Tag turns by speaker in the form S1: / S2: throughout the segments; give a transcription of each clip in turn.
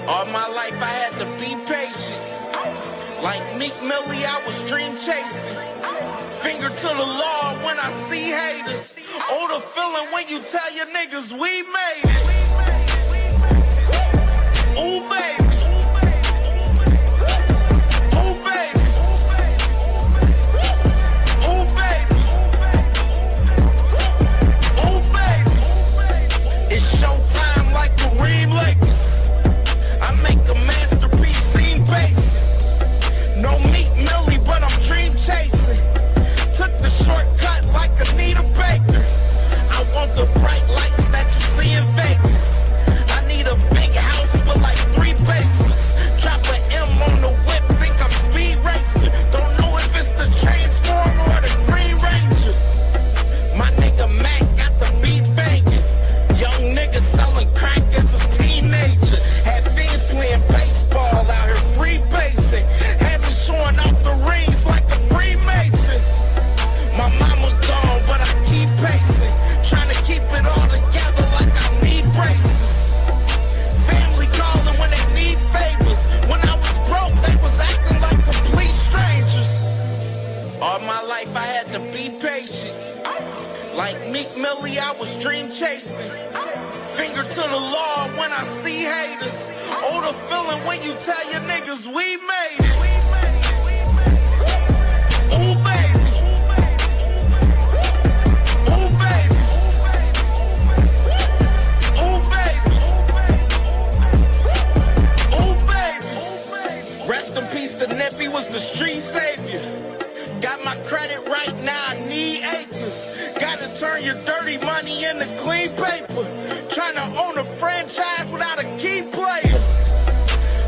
S1: All my life I had to be patient. Like Meek Millie, I was dream chasing. Finger to the law when I see haters. Oh, the feeling when you tell your niggas we made it. Ooh, baby. Ooh, baby. Ooh, baby. Ooh, baby. It's showtime like Kareem Lakers. I make a masterpiece, scene basic. No Meek Millie, but I'm dream chasing. Took the shortcut like Anita Baker. I want the bright lights that you see in Vegas. I need a big house with like 3 basements. Drop an M on the whip, think I'm speed racing. Don't know if it's the Transformer or the Green Ranger. My nigga Mac got the beat banging. Young nigga selling crack as a teenager. Had fiends playing baseball out here free basing. Had me showing off the rings like a Freemason. My mama gone, but I keep pacing. Trying to keep it all together like I need braces. Family calling when they need favors. When I was broke, they was acting like complete strangers. All my life I had to be patient. Like Meek Millie, I was dream chasing. Finger to the law when I see haters. Oh, the feeling when you tell your niggas we made it. Ooh, baby. Ooh, baby. Ooh, baby. Ooh, baby. Rest in peace, the Nippy was the street savior. Got my credit right now, I need acres. Gotta turn your dirty money into clean paper. Trying to own a franchise without a key player.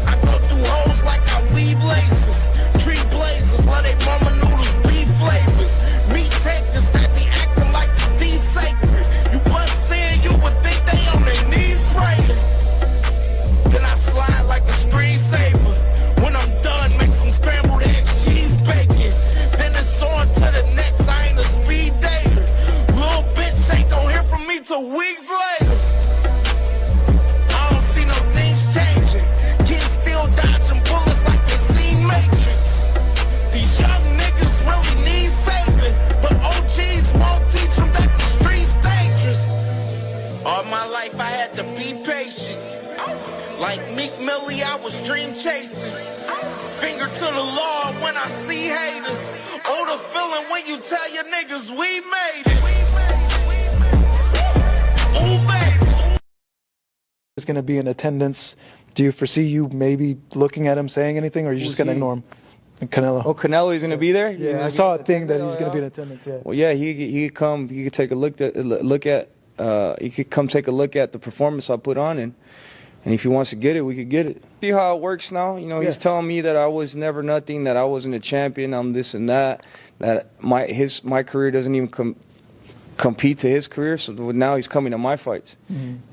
S1: I go through hoes like I weave laces. Tree blazers, let they mama noodles be flavored. Meat takers that be acting like the sacred. You bust saying you would think they on their knees praying. Then I slide like a screensaver. When I'm done, make some scrambled eggs, cheese bacon. Then it's on to the next, I ain't a speed dater. Little bitch ain't gon' hear from me till weeks later. I don't see no things changing. Kids still dodging bullets like they seen Matrix. These young niggas really need saving, but OGs won't teach them that the street's dangerous. All my life I had to be patient. Like Meek Millie, I was dream chasing. Finger to the law when I see haters. Oh, the feeling when you tell your niggas we made it. Ooh, baby.
S2: Is going to be in attendance. Do you foresee you maybe looking at him, saying anything, or are you just going to ignore him? Canelo.
S3: Oh, Canelo, he's going to be there?
S2: Yeah, I saw a thing that he's going to be in attendance, yeah.
S3: Well, yeah, he could come, he could take a look at, he could come take a look at the performance I put on, and if he wants to get it, we could get it. See how it works now? You know, he's telling me that I was never nothing, that I wasn't a champion, I'm this and that my career doesn't even compete to his career, so now he's coming to my fights.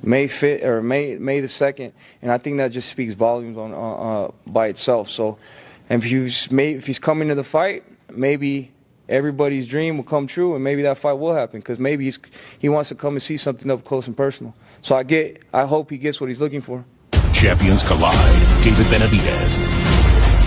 S3: May the 2nd, and I think that just speaks volumes on by itself. So, and if he's coming to the fight, maybe everybody's dream will come true, and maybe that fight will happen, because maybe he wants to come and see something up close and personal. So I hope he gets what he's looking for.
S4: Champions collide. David Benavidez,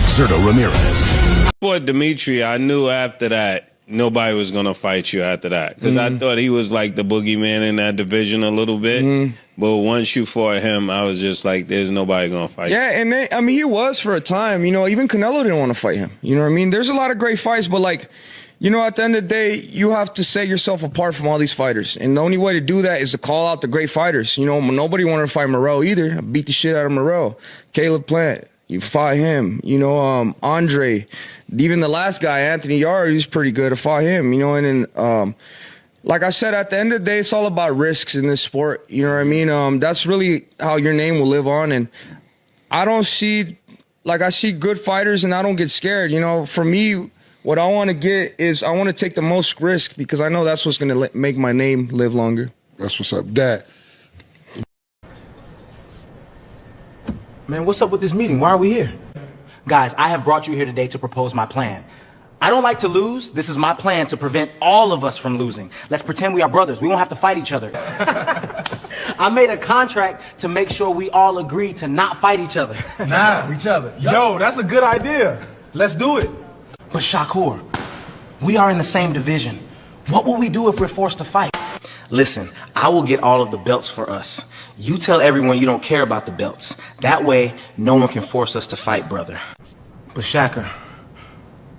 S4: Zurdo Ramirez.
S5: For Dimitri, I knew after that nobody was going to fight you after that, because I thought he was like the boogeyman in that division a little bit. But once you fought him, I was just like, there's nobody going to fight you.
S3: Yeah, and I mean, he was for a time. You know, even Canelo didn't want to fight him. You know what I mean? There's a lot of great fights, but like, you know, at the end of the day, you have to set yourself apart from all these fighters. And the only way to do that is to call out the great fighters. You know, nobody wanted to fight Moreau either. I beat the shit out of Moreau. Caleb Plant, you fought him. You know, Andre. Even the last guy, Anthony Yarde, he's pretty good. I fought him, you know. And then, like I said, at the end of the day, it's all about risks in this sport. You know what I mean? That's really how your name will live on. And I don't see, like, I see good fighters and I don't get scared. You know, for me, what I want to get is I want to take the most risk, because I know that's what's going to make my name live longer.
S6: That's what's up, Dad.
S7: Man, what's up with this meeting? Why are we here? Guys, I have brought you here today to propose my plan. I don't like to lose. This is my plan to prevent all of us from losing. Let's pretend we are brothers. We won't have to fight each other. I made a contract to make sure we all agree to not fight each other.
S6: Nah, each other. Yo, that's a good idea. Let's do it.
S7: But Shakur, we are in the same division. What will we do if we're forced to fight? Listen, I will get all of the belts for us. You tell everyone you don't care about the belts. That way, no one can force us to fight, brother. But Shaka,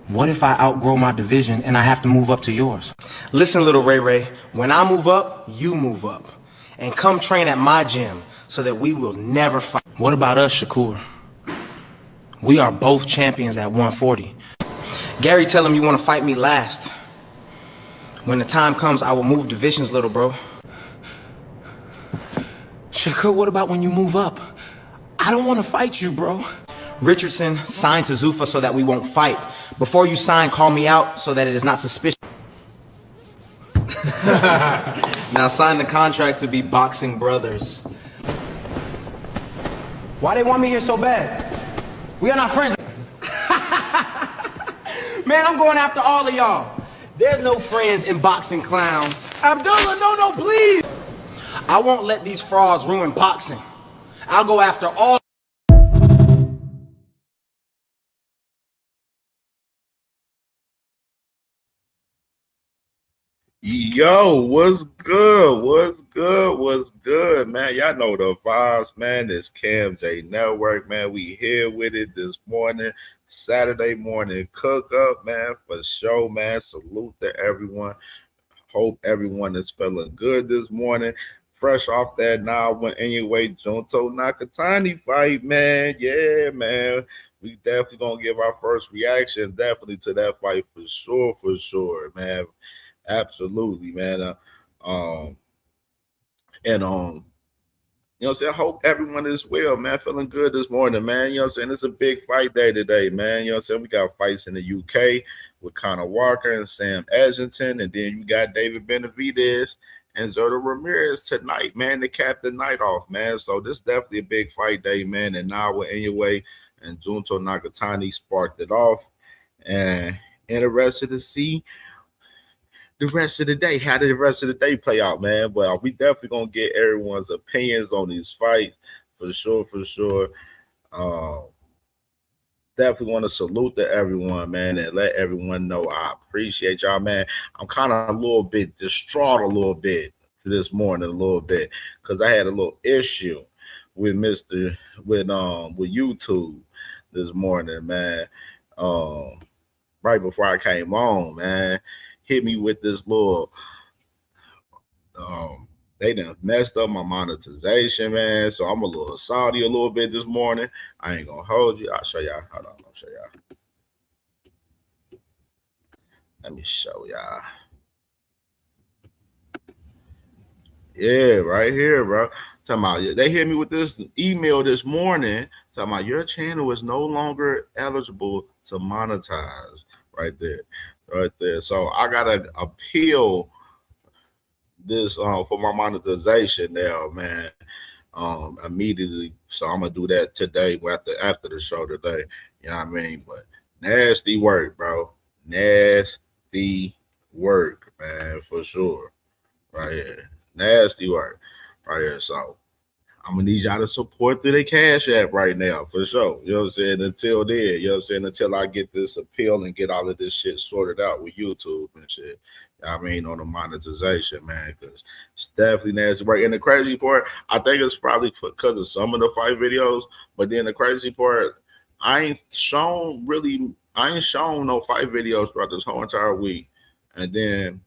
S7: what if I outgrow my division and I have to move up to yours? Listen, little Ray Ray, when I move up, you move up. And come train at my gym so that we will never fight. What about us, Shakur? We are both champions at 140. Gary, tell him you want to fight me last. When the time comes, I will move divisions, little bro. Shakur, what about when you move up? I don't want to fight you, bro. Richardson, sign to Zufa so that we won't fight. Before you sign, call me out so that it is not suspicious. Now sign the contract to be boxing brothers. Why they want me here so bad? We are not friends. Man, I'm going after all of y'all. There's no friends in boxing, clowns.
S6: Abdullah, no, please.
S7: I won't let these frauds ruin boxing. I'll go after all.
S8: Yo, what's good? What's good? What's good, man? Y'all know the vibes, man. It's CamJNetwork, man. We here with it this morning, Saturday morning cook up, man, for sure, man. Salute to everyone. Hope everyone is feeling good this morning. Fresh off that Inoue Zurdo Nakatani fight, man. Yeah, man. We definitely gonna give our first reaction, definitely to that fight for sure, man. Absolutely, man. You know what I'm saying? I hope everyone is well, man. Feeling good this morning, man. You know what I'm saying? It's a big fight day today, man. You know what I'm saying? We got fights in the UK with Conor Walker and Sam Edgerton, and then you got David Benavidez and Zurdo Ramirez tonight, man, to cap the night off, man. So this is definitely a big fight day, man. And now with Inoue and Zurdo Nakatani sparked it off, and interested to see the rest of the day. How did the rest of the day play out, man? Well, we definitely gonna get everyone's opinions on these fights for sure. Definitely want to salute to everyone, man, and let everyone know I appreciate y'all, man. I'm kind of a little bit distraught to this morning, because I had a little issue with YouTube this morning, man. Right before I came on, man. Hit me with this little they done messed up my monetization, man. So I'm a little salty a little bit this morning. I ain't gonna hold you. I'll show y'all. Hold on, I'll show y'all. Let me show y'all. Yeah, right here, bro. Talking about, they hit me with this email this morning talking about your channel is no longer eligible to monetize. Right there. So I gotta appeal this for my monetization now, man. Immediately. So I'm gonna do that today after the show today. You know what I mean? But nasty work, bro. Nasty work, man, for sure. Right here. Nasty work. Right here. So I'm gonna need y'all to support through the Cash App right now, for sure. You know what I'm saying? Until then, you know what I'm saying? Until I get this appeal and get all of this shit sorted out with YouTube and shit. You know what I mean? On the monetization, man, because it's definitely nasty work. And the crazy part, I think it's probably because of some of the fight videos, but then the crazy part, I ain't shown no fight videos throughout this whole entire week. And then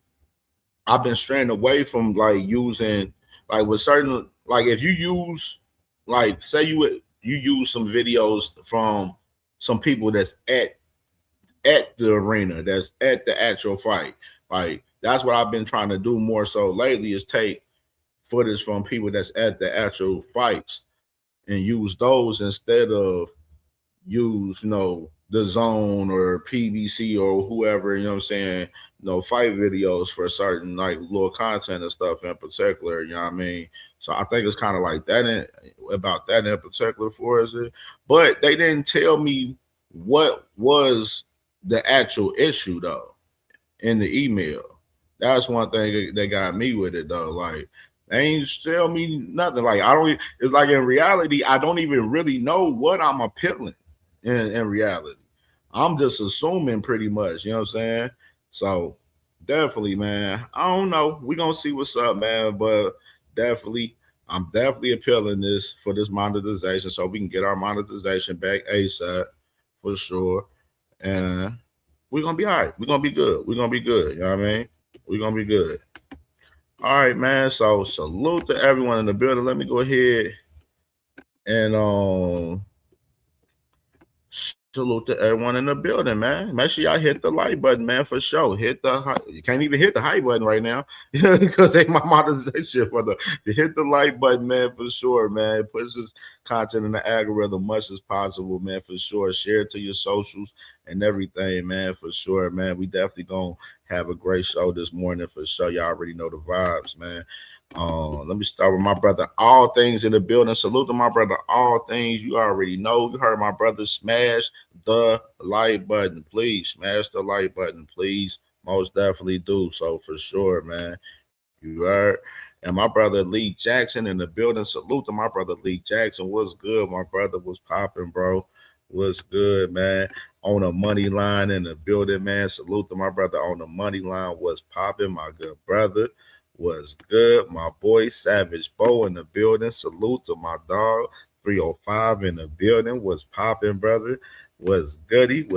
S8: I've been straying away from like using, like with certain, like if you use, like say you use some videos from some people that's at the arena, that's at the actual fight. Like that's what I've been trying to do more so lately, is take footage from people that's at the actual fights and use those instead of use, the Zone or PBC or whoever, you know what I'm saying, fight videos for certain like little content and stuff in particular, you know what I mean? So I think it's kind of like that about that in particular for us. But they didn't tell me what was the actual issue though in the email. That's one thing that got me with it though. Like They ain't tell me nothing. Like I don't. It's like in reality, I don't even really know what I'm appealing. In reality, I'm just assuming pretty much. You know what I'm saying? So definitely, man. I don't know. We gonna see what's up, man. But definitely, I'm definitely appealing this for this monetization, so we can get our monetization back ASAP for sure. And we're gonna be all right. We're gonna be good. We're gonna be good. You know what I mean? We're gonna be good. All right, man. So salute to everyone in the building. Let me go ahead and salute to everyone in the building, man. Make sure y'all hit the like button, man, for sure. Hit the you can't even hit the hype button right now because they my monetization for the hit the like button, man, for sure, man. It puts this content in the algorithm much as possible, man, for sure. Share it to your socials and everything, man, for sure, man. We definitely gonna have a great show this morning for sure. Y'all already know the vibes, man. Let me start with my brother. All things in the building. Salute to my brother. All things. You already know. You heard my brother. Smash the like button, please. Smash the like button, please. Most definitely do so for sure, man. You heard. And my brother Lee Jackson in the building. Salute to my brother Lee Jackson. What's good? My brother was popping, bro. What's good, man? On the money line in the building, man. Salute to my brother on the money line. What's popping, my good brother? Was good, my boy Savage Bo in the building. Salute to my dog 305 in the building. Was popping, brother. Was goody.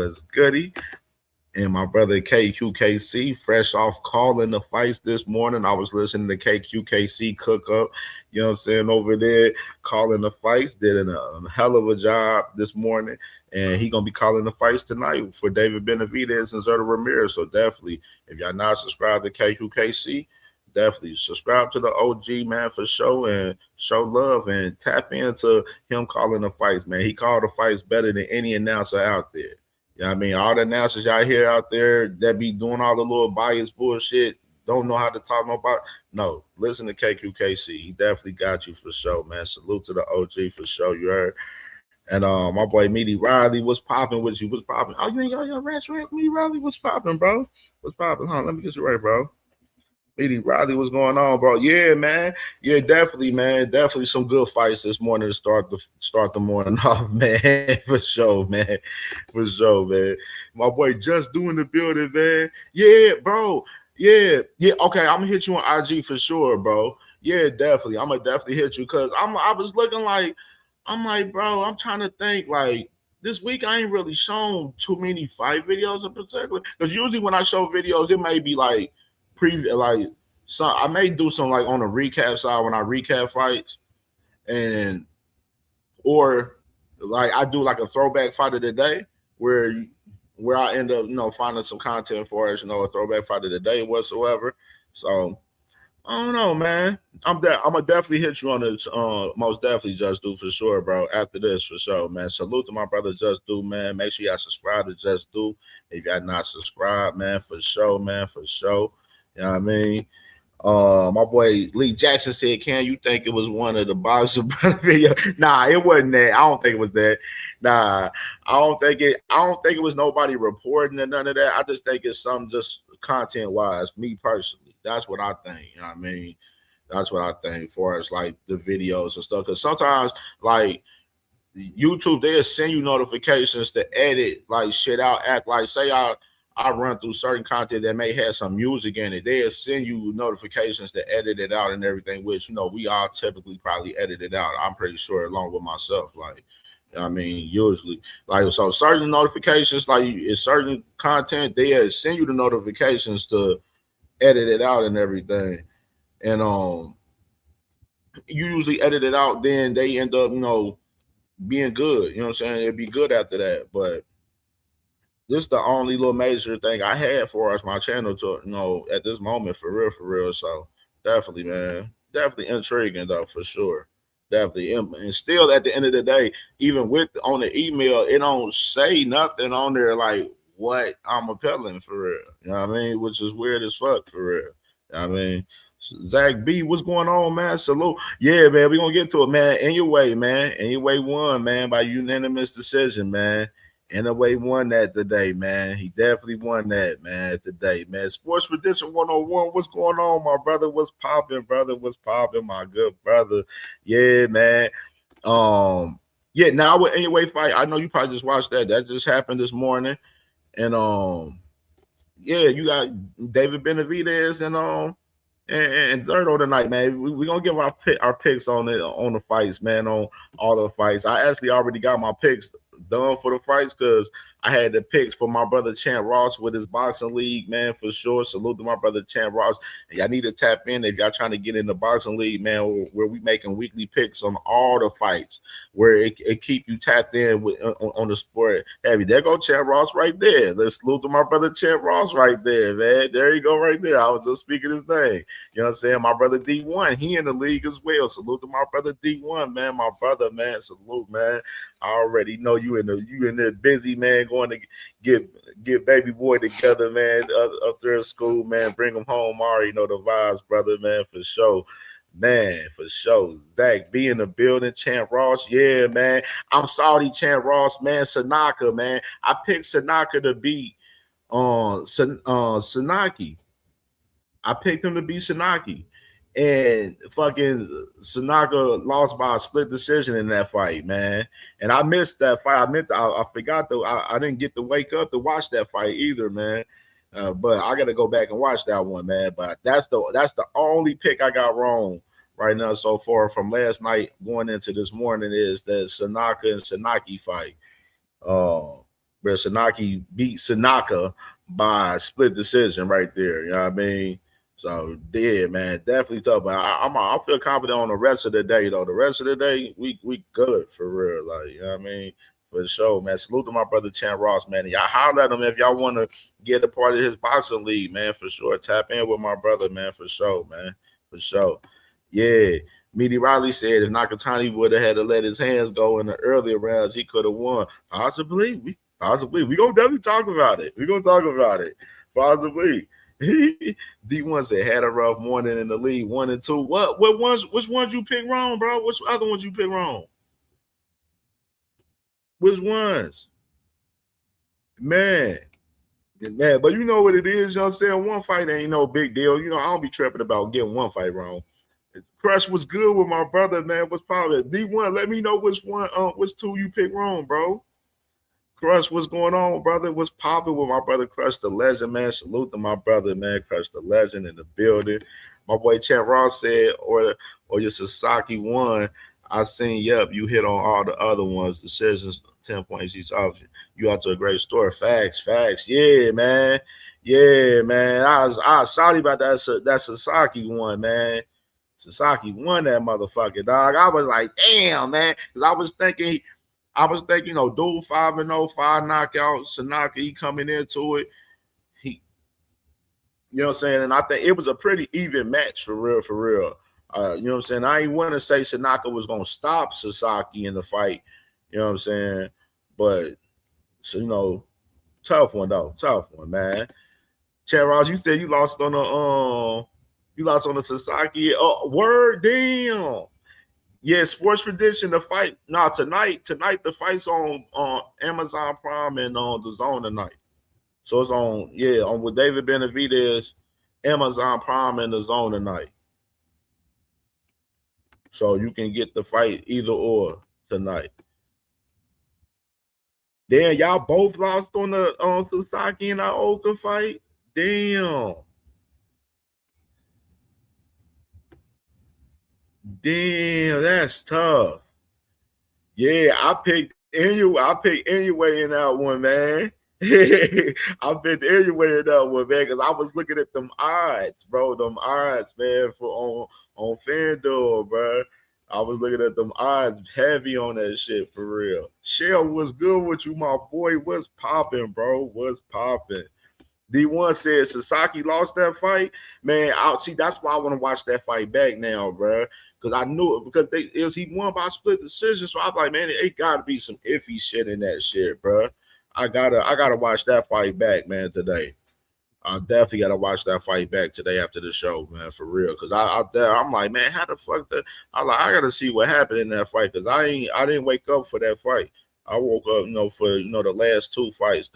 S8: And my brother KQKC, fresh off calling the fights this morning. I was listening to KQKC cook up, you know what I'm saying, over there, calling the fights. Did a hell of a job this morning. And he going to be calling the fights tonight for David Benavidez and Zurdo Ramirez. So definitely, if y'all not subscribed to KQKC, definitely subscribe to the OG, man, for sure, and show love and tap into him calling the fights, man. He called the fights better than any announcer out there. You know what I mean? All the announcers y'all hear out there that be doing all the little bias bullshit, don't know how to talk about. No, listen to KQKC. He definitely got you for sure, man. Salute to the OG for sure, you heard. And my boy Meaty Riley was popping with you. What's popping? Oh, you ain't got your rats right? Meaty Riley, what's popping, bro? What's popping? Let me get you right, bro. Meaty Riley, what's going on, bro? Yeah, man. Yeah, definitely, man. Definitely some good fights this morning to start the morning off, man. For sure, man. For sure, man. My boy Just doing the building, man. Yeah, bro. Yeah. Okay, I'm gonna hit you on IG for sure, bro. Yeah, definitely. I'm gonna definitely hit you because I was looking like, I'm like, bro, I'm trying to think like this week I ain't really shown too many fight videos in particular. Because usually when I show videos, it may be like so I may do some like on the recap side when I recap fights, and or like I do like a throwback fight of the day where I end up finding some content for us, a throwback fight of the day whatsoever. So I don't know, man. I'm gonna definitely hit you on this. Most definitely, Just Do for sure, bro. After this, for sure, man. Salute to my brother, Just Do, man. Make sure y'all subscribe to Just Do. If y'all not subscribed, man, for sure, man, for sure. You know what I mean? My boy Lee Jackson said, "Can you think it was one of the boxer video?" Nah, it wasn't that. I don't think it was that. Nah, I don't think it was nobody reporting or none of that. I just think it's something just content wise. Me personally, that's what I think. You know what I mean? That's what I think for us, like the videos and stuff. Because sometimes, like YouTube, they'll send you notifications to edit like shit out. Act like say I run through certain content that may have some music in it. They'll send you notifications to edit it out and everything, which, we all typically probably edit it out. I'm pretty sure along with myself. Like, I mean, usually. Like, so certain notifications, like certain content, they'll send you the notifications to edit it out and everything. And you usually edit it out, then they end up, being good. You know what I'm saying? It'd be good after that. But this is the only little major thing I had for us, my channel, to at this moment, for real. So definitely, man, definitely intriguing though, for sure. Definitely, and still at the end of the day, even on the email, it don't say nothing on there like what I'm appealing for real. You know what I mean? Which is weird as fuck for real. You know what I mean? Zach B, what's going on, man? Salute. Yeah, man, we're gonna get to it, man. Inoue, man. Inoue won, man, by unanimous decision, man. Inoue won that today, man. He definitely won that, man, today, man. Sports Prediction 101. What's going on, my brother? What's popping, brother? What's popping, my good brother? Yeah, man. Yeah, now with Inoue fight, I know you probably just watched that. That just happened this morning. And yeah, you got David Benavidez and Zurdo tonight, man. We're gonna give our picks on the fights, man, on all the fights. I actually already got my picks done for the fights because I had the picks for my brother Champ Ross with his boxing league, man, for sure. Salute to my brother Champ Ross. And y'all need to tap in if y'all trying to get in the boxing league, man, where we making weekly picks on all the fights, where it keep you tapped in with on the sport heavy. There go Champ Ross right there. Let's salute to my brother Champ Ross right there, man. There you go right there. I was just speaking his name. You know what I'm saying? My brother D1, he in the league as well. Salute to my brother D1, man. My brother, man. Salute, man. I already know you in there busy, man, going to get baby boy together, man, up there at school, man. Bring him home. I already know the vibes, brother, man, for sure. Man, for sure. Zach B in the building. Champ Ross, yeah, man. I'm Saudi Champ Ross, man. Sanaka, man. I picked Sanaka to beat Sanaki. I picked him to beat Sanaki. And fucking Sanaka lost by a split decision in that fight, man. And I missed that fight. I forgot I didn't get to wake up to watch that fight either, man. But I got to go back and watch that one, man. But that's the only pick I got wrong right now so far from last night going into this morning is that Sanaka and Sanaki fight. Where Sanaki beat Sanaka by split decision right there. You know what I mean? So yeah, man, definitely tough. But I feel confident on the rest of the day, though. The rest of the day, we good for real. Like, you know what I mean? For sure, man. Salute to my brother Champ Ross, man. Y'all holler at him if y'all want to get a part of his boxing league, man. For sure. Tap in with my brother, man. For sure, man. For sure. Yeah. Meaty Riley said if Nakatani would have had to let his hands go in the earlier rounds, he could have won. Possibly. We gonna definitely talk about it. We're gonna talk about it. Possibly. D1 said had a rough morning in the league, 1 and 2. Which ones you pick wrong, bro? Which other ones you pick wrong? Which ones? Man, but you know what it is, you know what I'm saying? One fight ain't no big deal. You know, I don't be tripping about getting one fight wrong. Crush was good with my brother, man. What's probably D1? Let me know which two you pick wrong, bro. Crush, what's going on, brother? What's popping with my brother Crush the Legend, man? Salute to my brother, man. Crush the Legend in the building. My boy Champ Ross said, or your Sasaki won. I seen, yep, you hit on all the other ones. Decisions, 10 points each option. You out to a great story. Facts. Yeah, man. Yeah, man. I was sorry about that Sasaki one, man. Sasaki won that motherfucker, dog. I was like, damn, man. Because I was thinking, you know, dude 5-0, 5 knockouts, Sanaka, he coming into it. You know what I'm saying? And I think it was a pretty even match for real. You know what I'm saying? I ain't want to say Sanaka was going to stop Sasaki in the fight. You know what I'm saying? But, so, you know, tough one, man. Chad Ross, you said you lost on the Sasaki. Oh, word, damn. Yeah, Sports Prediction, the fight. No, tonight the fight's on Amazon Prime and on the Zone tonight. So it's on with David Benavidez, Amazon Prime and the Zone tonight. So you can get the fight either or tonight. Damn, y'all both lost on the Sasaki and Aoka fight. Damn, that's tough. Yeah, I picked Inoue in that one, man. I picked Inoue in that one, man, because I was looking at them odds, bro. Them odds, man, for on FanDuel, bro. I was looking at them odds heavy on that shit for real. Shell, what's good with you, my boy? What's popping, bro? What's popping? D1 said Sasaki lost that fight. Man, that's why I want to watch that fight back now, bro. Because I knew it because he won by split decision. So I was like, man, it gotta be some iffy shit in that shit, bro. I gotta watch that fight back, man, today. I definitely gotta watch that fight back today after the show, man, for real. Cause I'm like, man, how the fuck I gotta see what happened in that fight. Cause I didn't wake up for that fight. I woke up, for the last 2 fights,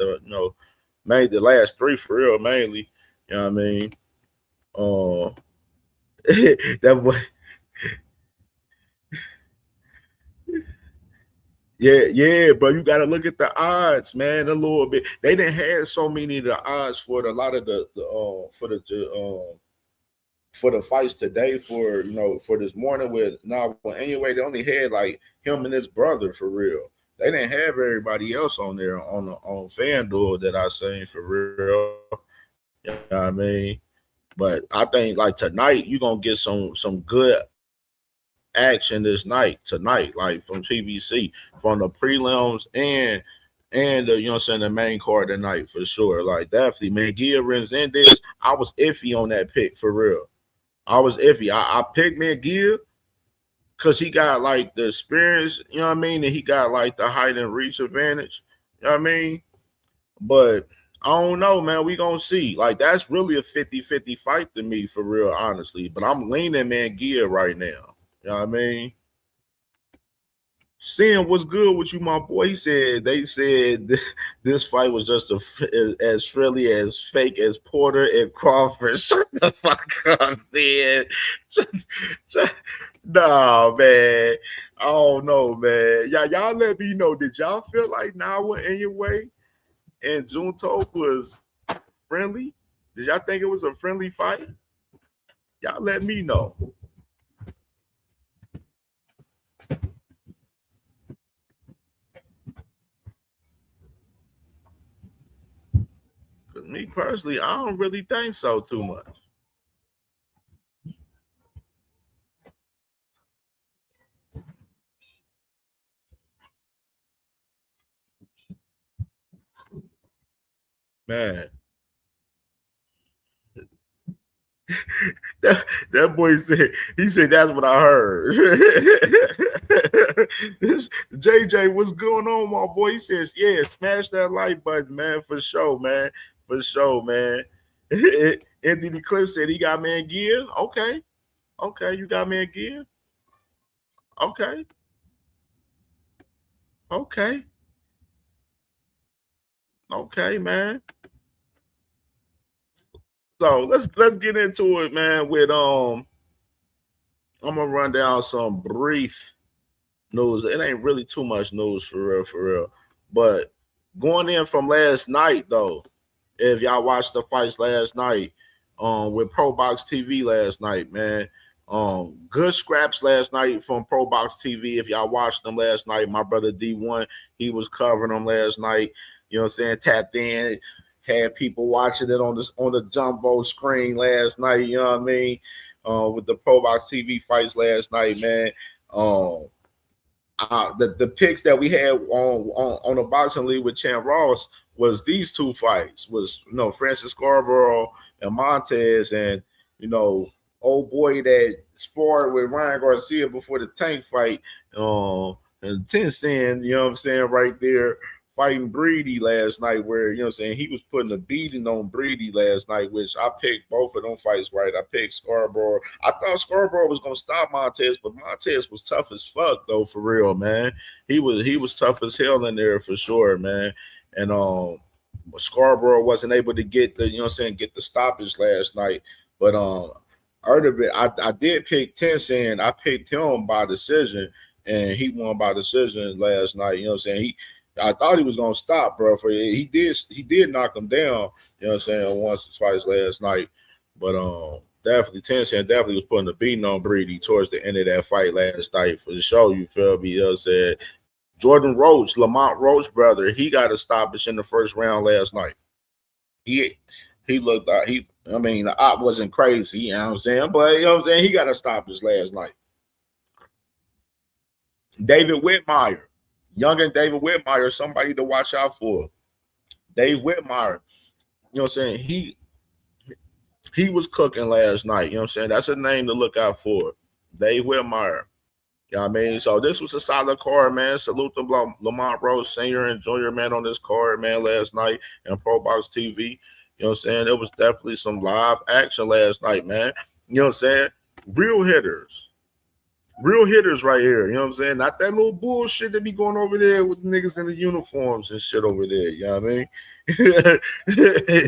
S8: maybe the last 3 for real, mainly. You know what I mean? That boy. Yeah, bro. You got to look at the odds, man, a little bit. They didn't have so many of the odds for a lot of for the fights today for this morning with anyway, they only had like him and his brother for real. They didn't have everybody else on there on FanDuel that I seen for real. You know what I mean? But I think like tonight you're gonna get some good action tonight, like from PBC, from the prelims and the the main card tonight for sure. Like definitely, man. Resendez, I was iffy on that pick for real. I was iffy. I picked Mangia because he got like the experience, you know what I mean, and he got like the height and reach advantage, you know what I mean? But I don't know, man. We gonna see. Like that's really a 50-50 fight to me for real, honestly. But I'm leaning Mangia right now. You know what I mean? Seeing what's good with you, my boy. They said this fight was just as friendly as fake as Porter and Crawford. Shut the fuck up, Sid. Nah, man. I don't know, man. Y'all let me know. Did y'all feel like Nawa Inoue and Zurdo was friendly? Did y'all think it was a friendly fight? Y'all let me know. Me personally, I don't really think so too much. Man. That boy said, that's what I heard. JJ, what's going on, my boy? He says, yeah, smash that like button, man, for sure, man. For sure, man. Anthony Cliff said he got Mangia. Okay, you got Mangia. Okay. Okay, man. So let's get into it, man. With I'm gonna run down some brief news. It ain't really too much news for real. But going in from last night, though, if y'all watched the fights last night, with Pro Box TV last night, man. Good scraps last night from Pro Box TV. If y'all watched them last night, my brother D1, he was covering them last night. You know what I'm saying? Tapped in, had people watching it on the jumbo screen last night. You know what I mean? With the Pro Box TV fights last night, man. The picks that we had on the boxing league with Champ Ross was these 2 fights. Was Francis Scarborough and Montez, and old boy that sparred with Ryan Garcia before the Tank fight, and Tencent, you know what I'm saying, right there fighting Breedy last night, where he was putting a beating on Breedy last night, which I picked both of them fights right. I picked Scarborough. I thought Scarborough was gonna stop Montez, but Montez was tough as fuck though, for real, man. He was tough as hell in there for sure, man. And Scarborough wasn't able to get the get the stoppage last night, but I did pick Tencent. I picked him by decision, and he won by decision last night. I thought he was gonna stop, bro. He did knock him down, once or twice last night. But definitely Tencent was putting a beating on Breedy towards the end of that fight last night for the show. You feel me? Said Jordan Roach, Lamont Roach brother, he got a stoppage in the first round last night. He looked out. The op wasn't crazy, you know what I'm saying? But he got a stoppage last night. David Whitmire. Youngin David Whitmire, somebody to watch out for. Dave Whitmire, he was cooking last night. That's a name to look out for. Dave Whitmire. You know what I mean? So this was a solid card, man. Salute to Lamont Rose Sr. and Junior, man, on this card, man, last night in Pro Box TV. There was definitely some live action last night, man. Real hitters. Real hitters right here. You know what I'm saying? Not that little bullshit that be going over there with the niggas in the uniforms and shit over there. You know what I mean?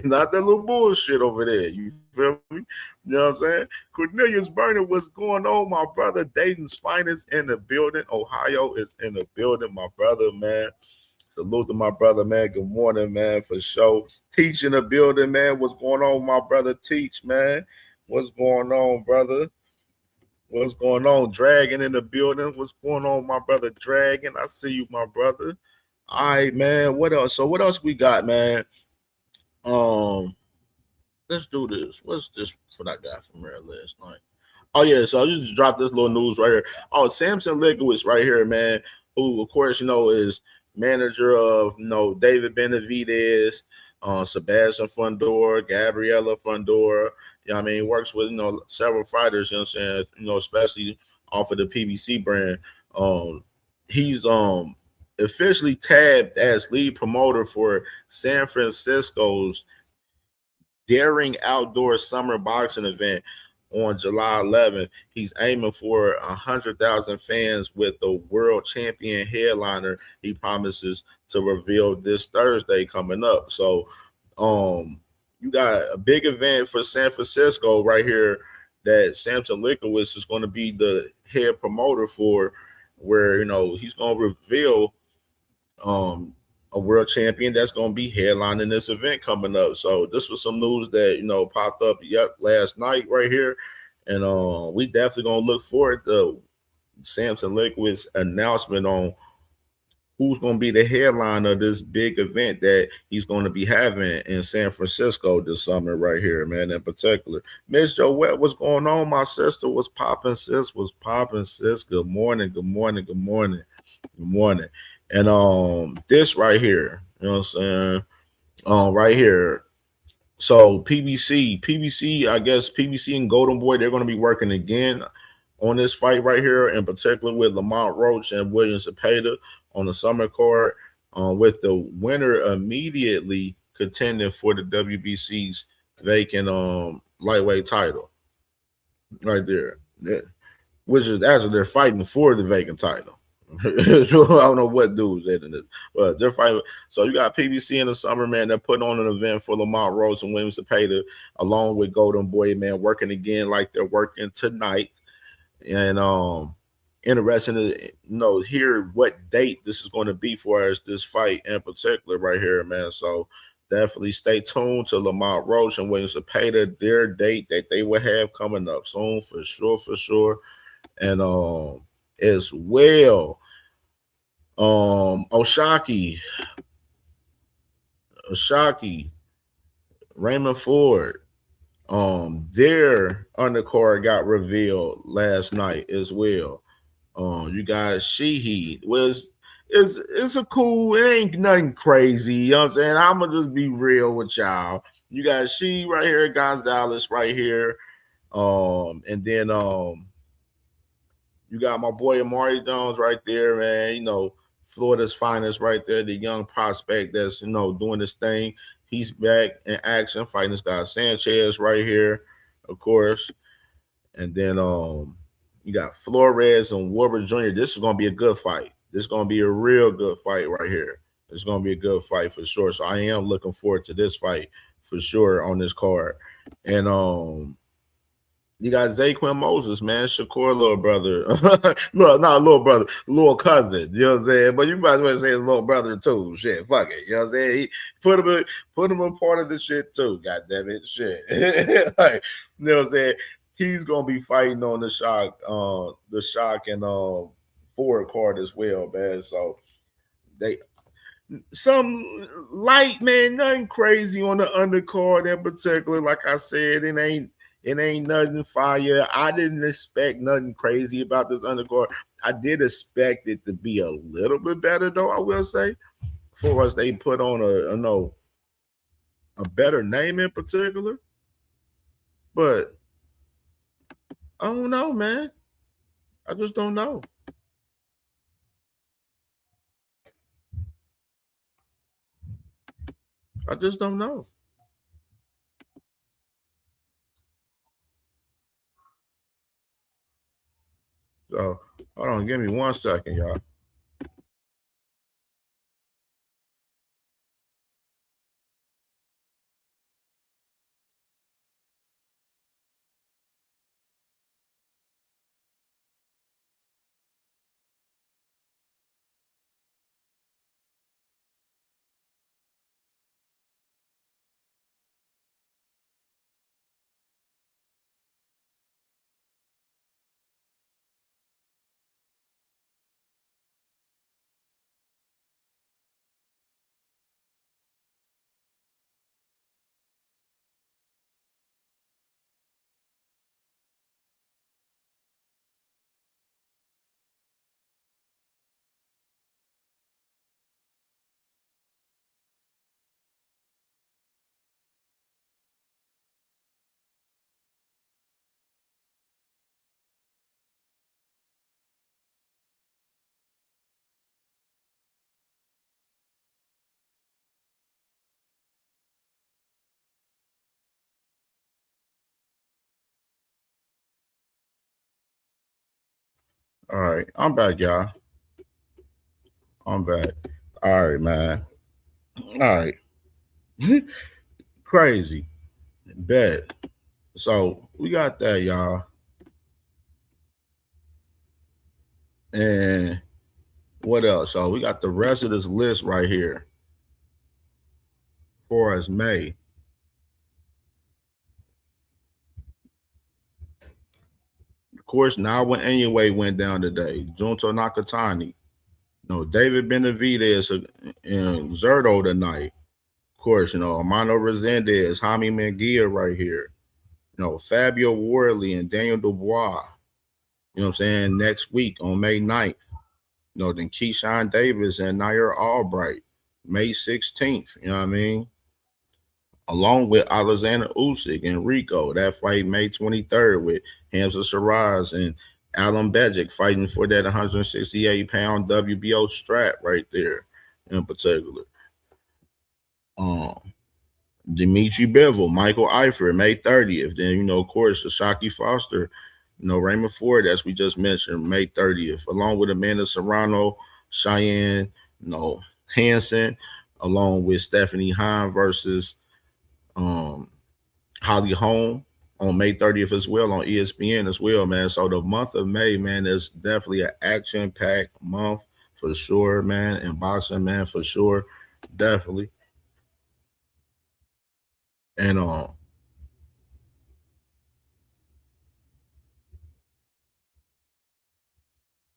S8: Not that little bullshit over there. You feel me? You know what I'm saying? Cornelius Burner, what's going on, my brother? Dayton's finest in the building. Ohio is in the building, my brother, man. Salute to my brother, man. Good morning, man, for sure. Teach in the building, man. What's going on, my brother? Teach, man. What's going on, brother? What's going on? Dragon in the building. What's going on, my brother? Dragon. I see you, my brother. All right, man. What else? So what else we got, man? Let's do this. What's this? What I got from here last night? Oh yeah, so I just dropped this little news right here. Oh, Samson Lickowitz right here, man. Who, of course, is manager of David Benavidez, Sebastian Fundora, Gabriela Fundora. You know what I mean? Works with several fighters. You know what I'm saying? Especially off of the PBC brand. He's officially tabbed as lead promoter for San Francisco's Daring Outdoor Summer Boxing event on July 11th. He's aiming for 100,000 fans with the world champion headliner he promises to reveal this Thursday coming up. So you got a big event for San Francisco right here that Samson Lickowitz is going to be the head promoter for, where he's going to reveal a world champion that's going to be headlining this event coming up. So this was some news that popped up last night right here, and we definitely going to look forward to Samson Lickowitz announcement on who's going to be the headline of this big event that he's going to be having in San Francisco this summer right here, man, in particular. Miss Joette, what's going on, my sister? What's popping, sis? What's popping, sis? Good morning, good morning, good morning, good morning. And this right here, you know what I'm saying? Right here. So PBC, I guess PBC and Golden Boy, they're going to be working again on this fight right here, in particular with Lamont Roach and William Cepeda on the summer card, with the winner immediately contending for the WBC's vacant lightweight title right there. Which is actually they're fighting for the vacant title. I don't know what dudes they in it, but they're fighting. So you got PBC in the summer, man. They're putting on an event for Lamont Rose and William Cepeda, along with Golden Boy, man, working again like they're working tonight. And interesting to hear what date this is going to be for us, this fight in particular right here, man. So definitely stay tuned to Lamont Roach and William Cepeda, their date that they will have coming up soon for sure. And as well, Oshaki, Raymond Ford, their undercard got revealed last night as well. You got Sheehy. It's a cool, it ain't nothing crazy, you know what I'm saying? I'm gonna just be real with y'all. You got She right here, Gonzalez right here, and then you got my boy Amari Jones right there, man. Florida's finest right there, the young prospect that's doing this thing. He's back in action, fighting this guy Sanchez right here, of course. And then you got Flores and Warburg Jr. This is gonna be a good fight. This is gonna be a real good fight right here. It's gonna be a good fight for sure. So I am looking forward to this fight for sure on this card. And you got Zaquin Moses, man, Shakur, little brother. Look, not little brother, little cousin. You know what I'm saying? But you might as well say his little brother too. Shit, fuck it. You know what I'm saying? He put him a part of the shit too. God damn it, shit. Like, you know what I'm saying? He's gonna be fighting on the shock and forward card as well, man. So some light, man, nothing crazy on the undercard in particular. Like I said, it ain't nothing fire. I didn't expect nothing crazy about this undercard. I did expect it to be a little bit better, though, I will say. For us, they put on a better name in particular. But I don't know, man. I just don't know. I just don't know. So on, give me 1 second, y'all. All right, I'm back, y'all. I'm back. All right, man. All right. Crazy. Bet. So we got that, y'all. And what else? So we got the rest of this list right here for us May. Of course, now when Inoue went down today, Junto Nakatani, David Benavidez and Zurdo tonight. Of course, Armando Resendez, Jaime Munguia right here. Fabio Worley and Daniel Dubois. You know what I'm saying? Next week on May 9th. Then Keyshawn Davis and Nair Albright, May 16th. You know what I mean? Along with Alexander Usyk and Rico. That fight May 23rd with Hamza Shiraz and Alan Bejic fighting for that 168-pound WBO strap right there in particular. Dimitri Bivol, Michael Eifert, May 30th. Then, of course, Shaki Foster, Raymond Ford, as we just mentioned, May 30th, along with Amanda Serrano, Cheyenne, Hansen, along with Stephanie Hahn versus Holly Holm on May 30th as well on ESPN as well, man. So the month of May, man, is definitely an action-packed month for sure, man. And boxing, man, for sure, definitely. And hold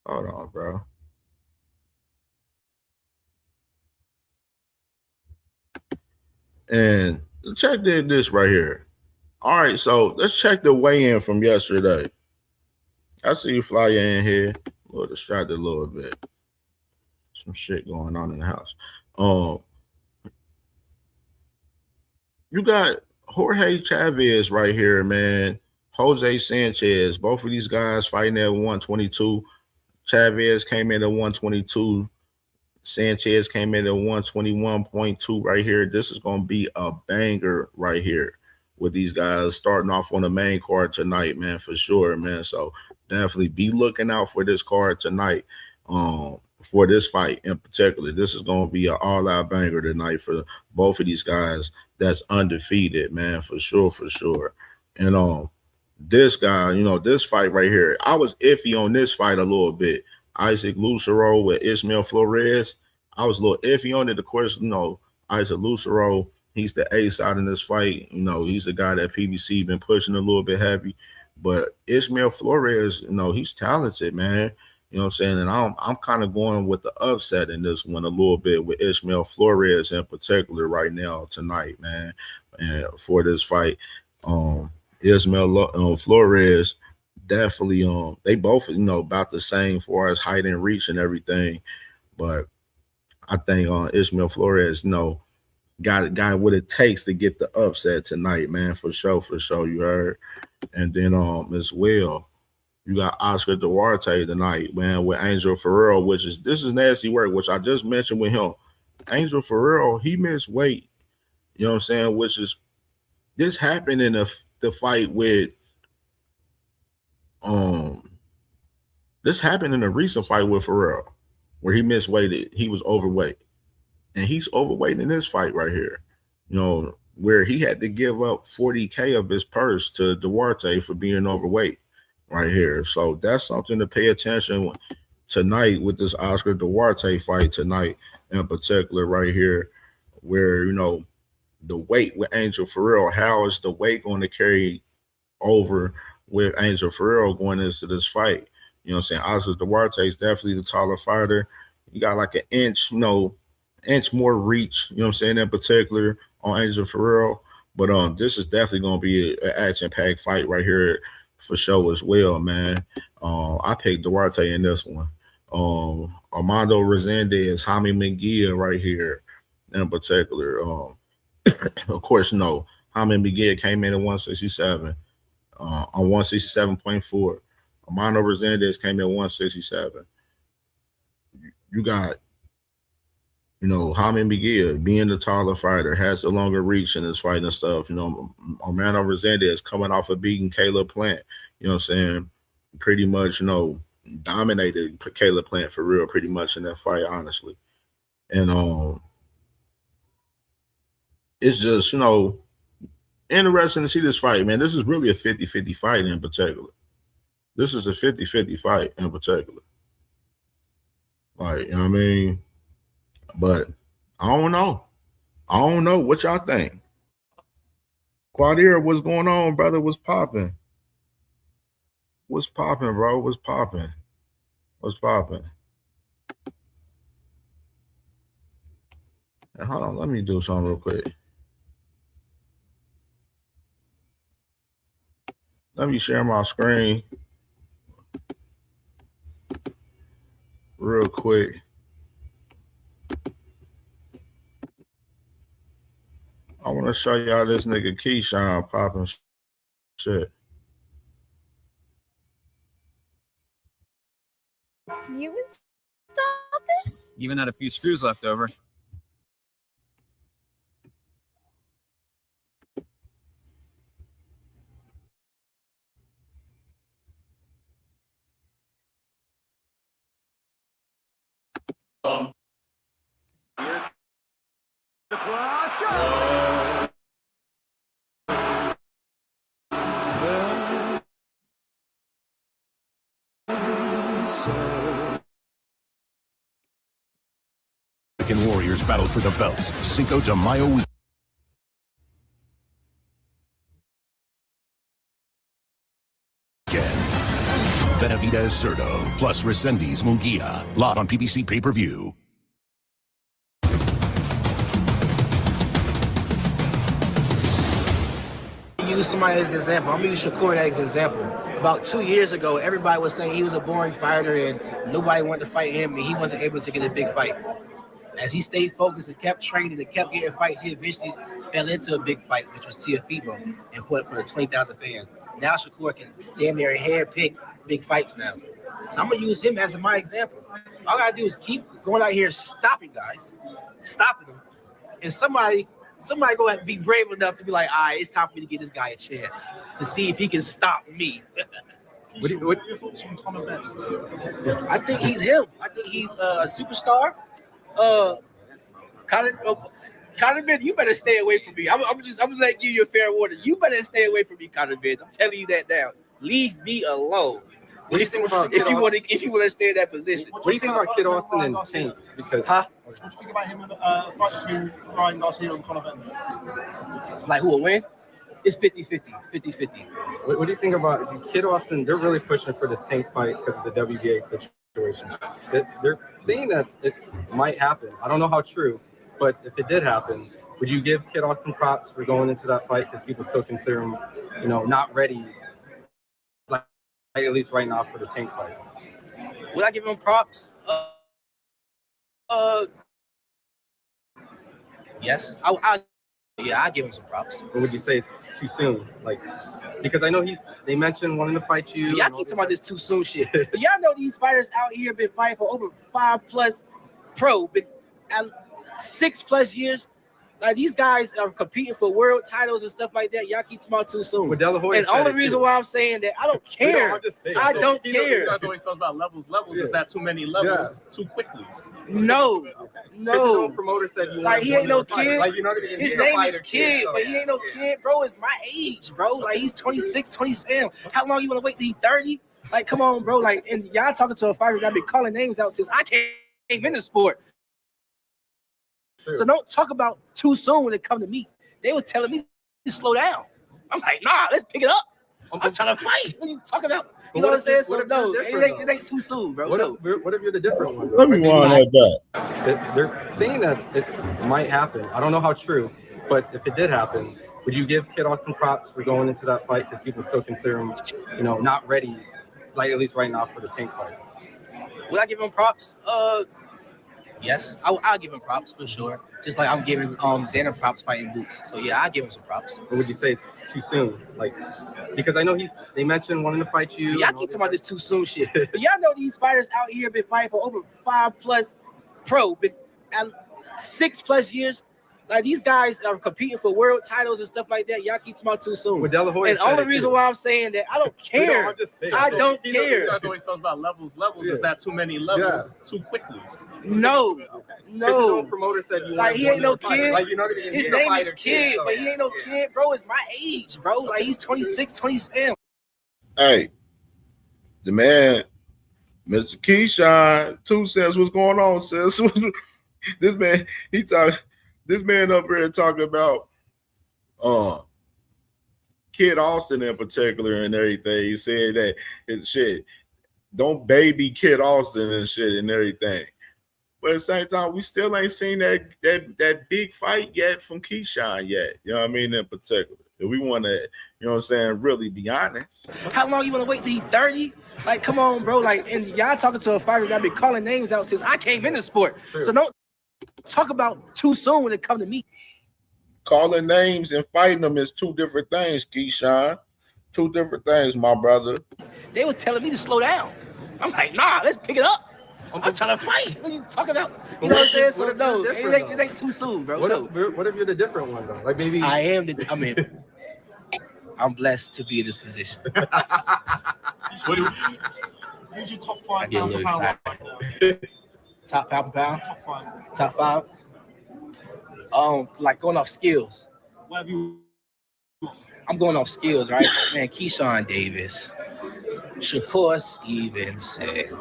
S8: on, bro. And check this right here. All right, so let's check the weigh-in from yesterday. I see you fly in here. A little distracted a little bit. Some shit going on in the house. You got Jorge Chavez right here, man. Jose Sanchez. Both of these guys fighting at 122. Chavez came in at 122. Sanchez came in at 121.2 right here. This is going to be a banger right here with these guys starting off on the main card tonight, man, for sure, man. So definitely be looking out for this card tonight, for this fight in particular. This is going to be an all-out banger tonight for both of these guys that's undefeated, man, for sure, for sure. And this guy, this fight right here, I was iffy on this fight a little bit. Isaac Lucero with Ismael Flores. I was a little iffy on it. Of course, Isaac Lucero, he's the ace out in this fight. He's the guy that PBC been pushing a little bit heavy. But Ismael Flores, he's talented, man. You know what I'm saying? And I'm kind of going with the upset in this one a little bit with Ismael Flores in particular right now tonight, man. And for this fight, Ismael Flores, definitely, they both, about the same for as height and reach and everything. But I think Ismael Flores, got what it takes to get the upset tonight, man, for sure, you heard. And then as well, you got Oscar Duarte tonight, man, with Angel Ferrero, this is nasty work, which I just mentioned with him. Angel Ferrero, he missed weight, you know what I'm saying, this happened in the fight with This happened in a recent fight with Figueora, where he misweighted. He was overweight. And he's overweight in this fight right here. You know, where he had to give up 40K of his purse to Duarte for being overweight right here. So that's something to pay attention tonight with this Oscar Duarte fight tonight in particular right here, where, you know, the weight with Angel Figueora, how is the weight going to carry over with Angel Figueora going into this fight? You know what I'm saying? Oscar Duarte is definitely the taller fighter. You got like an inch, you know, inch more reach, you know what I'm saying, in particular on Angel Figueora. But this is definitely going to be an action-packed fight right here for sure as well, man. I picked Duarte in this one. Armando Resendez, Jaime Munguia right here in particular. Of course, no. Jaime Munguia came in at 167 on 167.4. Armando Resendez came in at 167. You got, you know, Jaime Munguia being the taller fighter, has a longer reach in his fight and stuff. You know, Armando Resendez coming off of beating Caleb Plant, you know what I'm saying? Pretty much, you know, dominated Caleb Plant for real pretty much in that fight, honestly. And it's just, you know, interesting to see this fight, man. This is really a 50-50 fight in particular. This is a 50-50 fight in particular. Like, you know what I mean? But I don't know. I don't know what y'all think. Quadir, what's going on, brother? What's popping? What's popping, bro? What's popping? What's popping? Hold on, let me do something real quick. Let me share my screen real quick. I want to show y'all this nigga Keyshawn popping shit.
S9: You installed this?
S10: Even had a few screws left over. The cross go!
S4: American Warriors battle for the belts. Cinco de Mayo week. Benavidez Zurdo plus Resendez Munguia. Live on PBC pay-per-view.
S7: Use somebody as an example. I'm gonna use Shakur as an example. About 2 years ago, everybody was saying he was a boring fighter and nobody wanted to fight him, and he wasn't able to get a big fight. As he stayed focused and kept training and kept getting fights, he eventually fell into a big fight, which was Teofimo, and fought for the 20,000 fans. Now Shakur can damn near handpick big fights now. So I'm gonna use him as my example. All I gotta do is keep going out here stopping guys, stopping them, and somebody go and be brave enough to be like, all right, it's time for me to give this guy a chance to see if he can stop me.
S6: What are your thoughts on Conor Benn?
S7: I think he's him. I think he's a superstar. Conor Benn, you better stay away from me. I'm just letting give you a fair warning. You better stay away from me, Conor Benn. I'm telling you that now. Leave me alone.
S10: What do you think about
S7: if you want to stay in that position?
S10: What do you think about Kid Austin and Tank? Because
S6: What do you think about him in the fight between Ryan Garcia and Conor Benn?
S7: Like who will win? It's 50-50. 50-50.
S10: what do you think about Kid Austin? They're really pushing for this Tank fight because of the WBA situation. They're saying that it might happen. I don't know how true, but if it did happen, would you give Kid Austin props for going into that fight because people still consider him, you know, not ready, like at least right now for the Tank fight?
S7: Would I give him props? Yes. I give him some props.
S10: Or would you say it's too soon? Like, because I know they mentioned wanting to fight you.
S7: Yeah, I keep talking about this too soon shit. But y'all know these fighters out here been fighting for over 5+ pro, been at 6+ years. Like these guys are competing for world titles and stuff like that. Y'all keep talking about too soon.
S10: Well, De La Hoya
S7: And the
S10: said
S7: only
S10: it
S7: reason
S10: too.
S7: why I'm saying that I don't care. I don't care.
S6: You guys always talk about levels. Is that too many levels too quickly?
S7: No.
S10: No promoter said you
S7: like he ain't no kid.
S10: Like, you know,
S7: his name is Kid, but he ain't no kid, bro. It's my age, bro. Like he's 26, 27. How long you want to wait till he's 30? Like, come on, bro. Like, and y'all talking to a fighter that been calling names out since I came in the sport. So don't talk about too soon when it come to me. They were telling me to slow down. I'm like, nah, let's pick it up. I'm trying to fight. What are you talking about? You know what I'm saying? So no, it ain't too soon, bro.
S10: What if you're the different one?
S8: Let me wind that back.
S10: They're saying that it might happen. I don't know how true, but if it did happen, would you give Kid Austin props for going into that fight because people still consider him, you know, not ready, like at least right now for the Tank fight?
S7: Would I give him props? Yes, I'll give him props for sure. Just like I'm giving Xander props fighting Boots. So yeah, I'll give him some props.
S10: Or would you say it's too soon? Like, because I know they mentioned wanting to fight you.
S7: Y'all keep talking about this too soon shit. But y'all know these fighters out here been fighting for over 5+ been at 6+ years. Like these guys are competing for world titles and stuff like that. Y'all keep talking about too soon.
S10: Well, De La Hoya
S7: and the only reason why I'm saying that I don't care. I don't care.
S6: You guys always talk about levels. Is that too many levels too quickly?
S7: No.
S10: No promoter said you
S7: like he ain't no kid.
S10: Like, you know,
S7: his name is Kid, but he ain't no kid, bro. It's my age, bro. Like he's 26, 27.
S8: Hey, the man, Mr. Keyshawn, 2 cents. What's going on, sis? This man, this man up here talking about Kid Austin in particular and everything. He said that his shit, don't baby Kid Austin and shit and everything. But at the same time, we still ain't seen that big fight yet from Keyshawn yet. You know what I mean? In particular. If we want to, you know what I'm saying, really be honest.
S7: How long you want to wait till he's 30? Like, come on, bro. Like, and y'all talking to a fighter that been calling names out since I came in the sport. So don't talk about too soon when it come to me.
S8: Calling names and fighting them is 2 different things, Keyshawn. 2 different things, my brother.
S7: They were telling me to slow down. I'm like, nah, let's pick it up. I'm trying to fight. What are you talking about? You know what I'm saying? So no, it ain't too soon, bro.
S10: What if you're the different one though? Like maybe
S7: I am. I'm blessed to be in this position.
S6: Who's your top 5
S7: I get a little
S6: pound for
S7: excited. Top pound for pound? Top 5? Like going off skills.
S6: What have you?
S7: I'm going off skills, right? Man, Keyshawn Davis, Shakur Stevenson.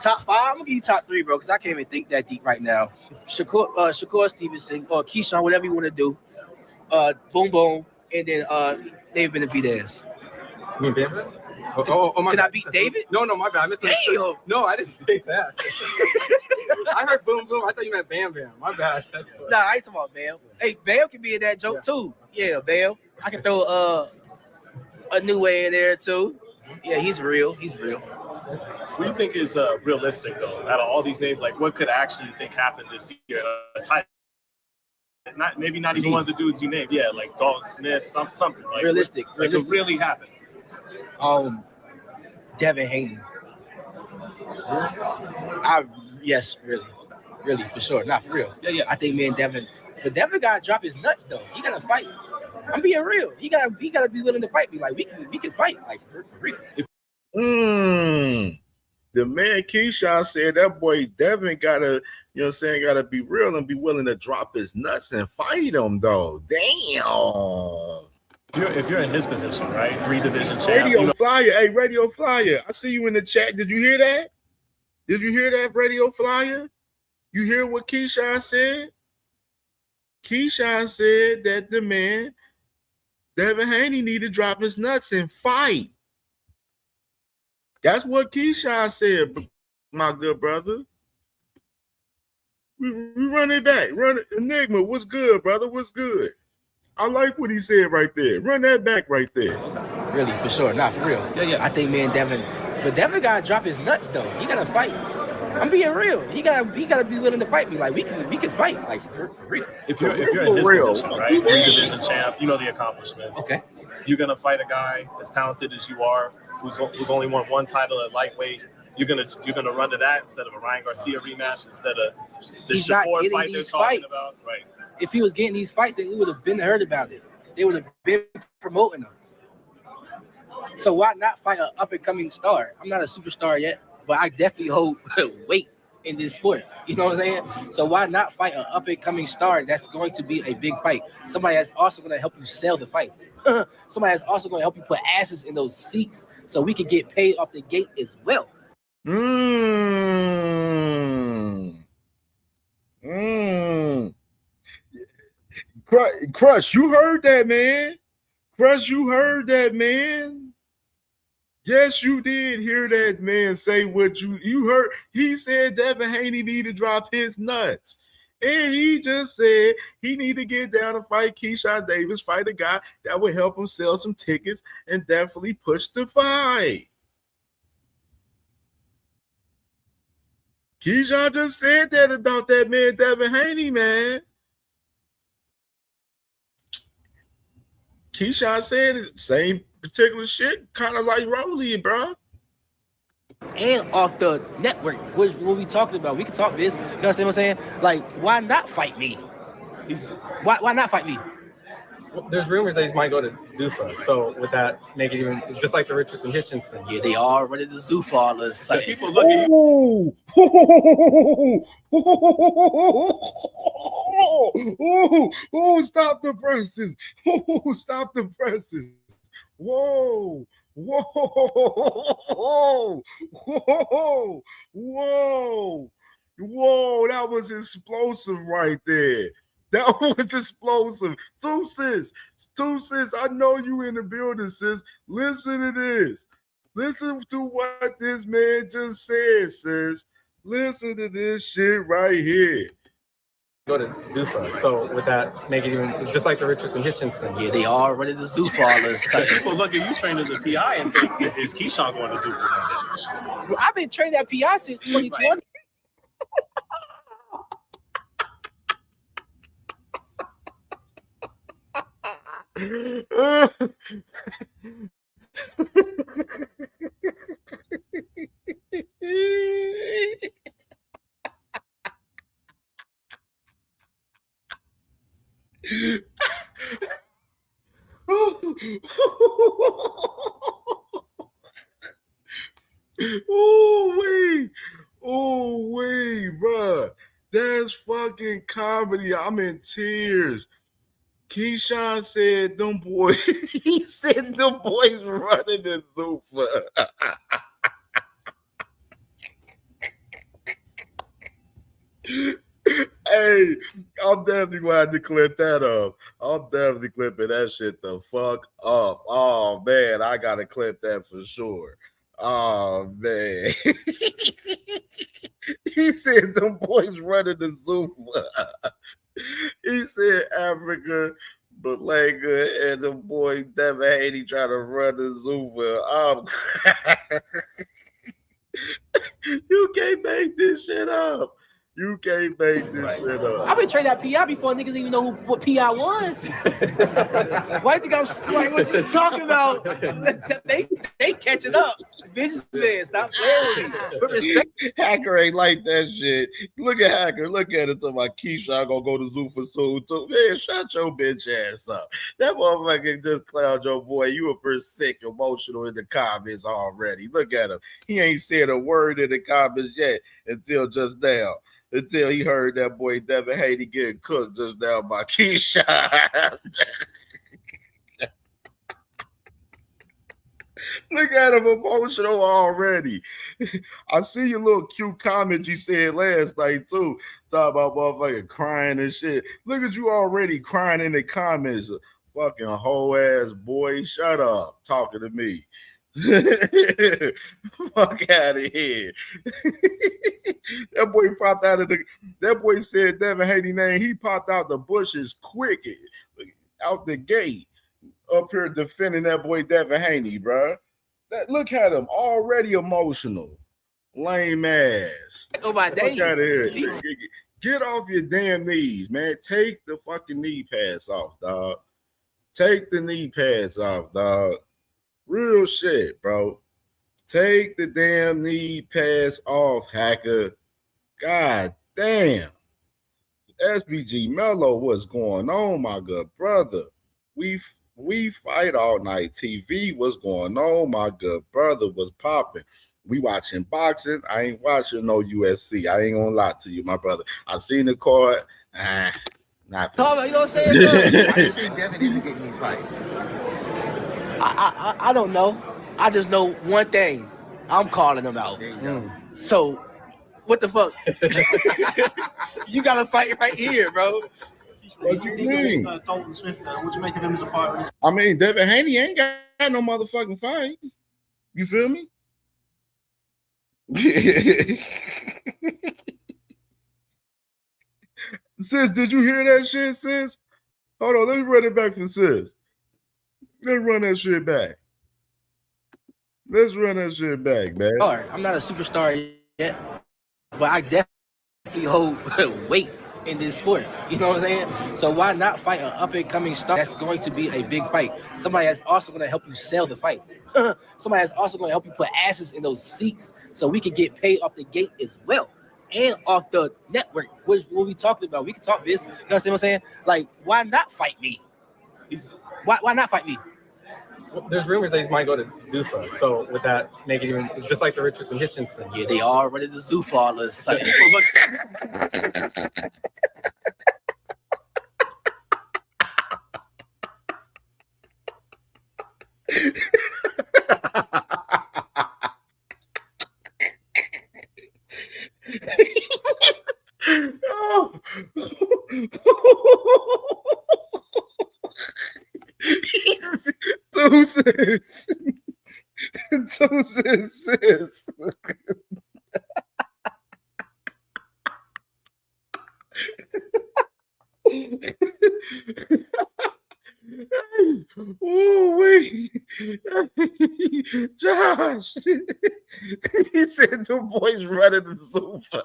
S7: Top 5? I'm gonna give you top 3, bro, because I can't even think that deep right now. Shakur Stevenson or Keyshawn, whatever you want to do. Boom Boom, and then David Benavidez.
S10: You mean David? Oh, my
S7: Can
S10: bad.
S7: I beat David?
S10: No, my bad. I misunderstood.
S7: Damn.
S10: No, I didn't say that. I heard Boom Boom. I thought you meant Bam Bam. My bad.
S7: Nah, I ain't talking about Bam. Hey, Bam can be in that joke too. Yeah, Bam. I can throw a Inoue in there too. Yeah, he's real. He's real.
S6: What do you think is realistic though? Out of all these names, like what could actually think happened this year? Maybe not even one of the dudes you named. Yeah, like Dalton Smith, something like
S7: realistic.
S6: Like it really happened.
S7: Devin Haney. Yes, really for sure, not for real.
S6: Yeah.
S7: I think Devin gotta drop his nuts though. He gotta fight. I'm being real. He gotta be willing to fight me. Like we can fight like for real.
S8: The man Keyshawn said that boy Devin gotta, you know what I'm saying, gotta be real and be willing to drop his nuts and fight him though. Damn.
S6: If you're in his position, right? 3-division champ.
S8: Radio Flyer. Hey, Radio Flyer. I see you in the chat. Did you hear that? Did you hear that, Radio Flyer? You hear what Keyshawn said? Keyshawn said that the man, Devin Haney, need to drop his nuts and fight. That's what Keyshawn said, my good brother. We run it back. Run it. Enigma, what's good, brother? What's good? I like what he said right there. Run that back right there.
S7: Really, for sure, not for real.
S6: Yeah.
S7: I think Devin gotta drop his nuts though. He gotta fight. I'm being real. He gotta be willing to fight me. Like we can fight like for real.
S6: If you're in his position, right? 3-division champ, you know the accomplishments.
S7: Okay.
S6: You're gonna fight a guy as talented as you are, who's only won 1 title at lightweight. you're gonna run to that instead of a Ryan Garcia rematch instead of the
S7: He's not
S6: Shakur
S7: getting
S6: fight they're
S7: these
S6: talking
S7: fights.
S6: about, right?
S7: If he was getting these fights, then we would have been heard about it. They would have been promoting them. So why not fight an up-and-coming star? I'm not a superstar yet, but I definitely hold weight in this sport. You know what I'm saying? So why not fight an up-and-coming star that's going to be a big fight? Somebody that's also going to help you sell the fight. Somebody that's also going to help you put asses in those seats so we can get paid off the gate as well.
S8: Crush, you heard that, man. Crush, you heard that, man. Yes, you did hear that man say what you heard. He said Devin Haney need to drop his nuts. And he just said he need to get down and fight Keyshawn Davis, fight a guy that would help him sell some tickets and definitely push the fight. Keyshawn just said that about that man, Devin Haney, man. Keyshawn said the same particular shit, kind of like Rolly, bro.
S7: And off the network, what we talking about? We can talk business. You know what I'm saying? Like, why not fight me? Why not fight me?
S10: Well, there's rumors that he might go to Zufa. So would that make it even just like the Richardson Hitchens thing?
S7: Yeah, they are ready to Zufa all of a sudden.
S6: People look at you.
S8: Stop the presses. Stop the presses. Whoa. That was explosive right there. That was explosive. Two sis, I know you in the building, sis. Listen to this. Listen to what this man just said, sis. Listen to this shit right here.
S10: Go to Zufa. So would that make it even just like the Richardson Hitchens thing?
S7: Yeah, they are ready to Zufa all of a sudden.
S6: People look at you training the PI and think, is Keyshawn going to Zufa?
S7: Well, I've been training that PI since 2020.
S8: Oh wait, bro. That's fucking comedy. I'm in tears. Keyshawn said them boys, he said them boys running the Zufa. Hey, I'm definitely going to have to clip that up. I'm definitely clipping that shit the fuck up. Oh, man, I got to clip that for sure. Oh, man. He said them boys running the Zufa. He said Africa, Belega, and the boy Devin Haney trying to run the Zufa. You can't make this shit up. You can't make this shit up.
S7: I've been training that PI before niggas even know what PI was. Why you think I'm like, what you talking about? They catching up. Businessman, stop playing with me.
S8: Hacker ain't like that shit. Look at Hacker. Look at it. Talking about Keyshawn gonna go to Zufa soon too. Man, shut your bitch ass up. That motherfucker just clowned your boy. You were pretty sick, emotional in the comments already. Look at him. He ain't said a word in the comments yet until just now. Until he heard that boy Devin Haney getting cooked just now by Keyshawn. Look at him emotional already. I see your little cute comment you said last night too. Talk about motherfucking crying and shit. Look at you already crying in the comments. Fucking whole ass boy. Shut up. Talking to me. Fuck out of here. That boy popped out of that boy said Devin Haney name. He popped out the bushes quick out the gate up here defending that boy Devin Haney, bro. Look at him already emotional. Lame ass.
S7: Oh my day.
S8: Fuck out of here. Get off your damn knees, man. Take the fucking knee pads off, dog. Take the knee pads off, dog. Real shit, bro. Take the damn knee pads off, Hacker. God damn. SBG Mello, what's going on, my good brother? We fight all night. TV, what's going on, my good brother? What's popping? We watching boxing. I ain't watching no UFC. I ain't gonna lie to you, my brother. I seen the card. Not
S7: Talk about, you know what I'm saying?
S11: Why do you think Devin isn't getting these fights?
S7: I don't know. I just know one thing. I'm calling him out. So, what the fuck? You got to fight right here, bro.
S8: What you mean?
S11: Dalton Smith, what do you make of him as a fighter?
S8: I mean, Devin Haney ain't got no motherfucking fight. You feel me? Sis, did you hear that shit, sis? Hold on, let me run it back for sis. Let's run that shit back. Let's run that shit back, man.
S7: I'm not a superstar yet, but I definitely hold weight in this sport. You know what I'm saying? So why not fight an up-and-coming star that's going to be a big fight? Somebody that's also going to help you sell the fight. Somebody that's also going to help you put asses in those seats so we can get paid off the gate as well. And off the network, what we talking about? We can talk this. You know what I'm saying? Like, why not fight me? Why not fight me?
S10: Well, there's rumors that he might go to Zufa. So would that make it even just like the Richardson Hitchens thing?
S7: Yeah, they are ready to Zufa all of a sudden.
S8: Deuces. Sis. Oh, wait. Josh. He said the boys running the Zufa.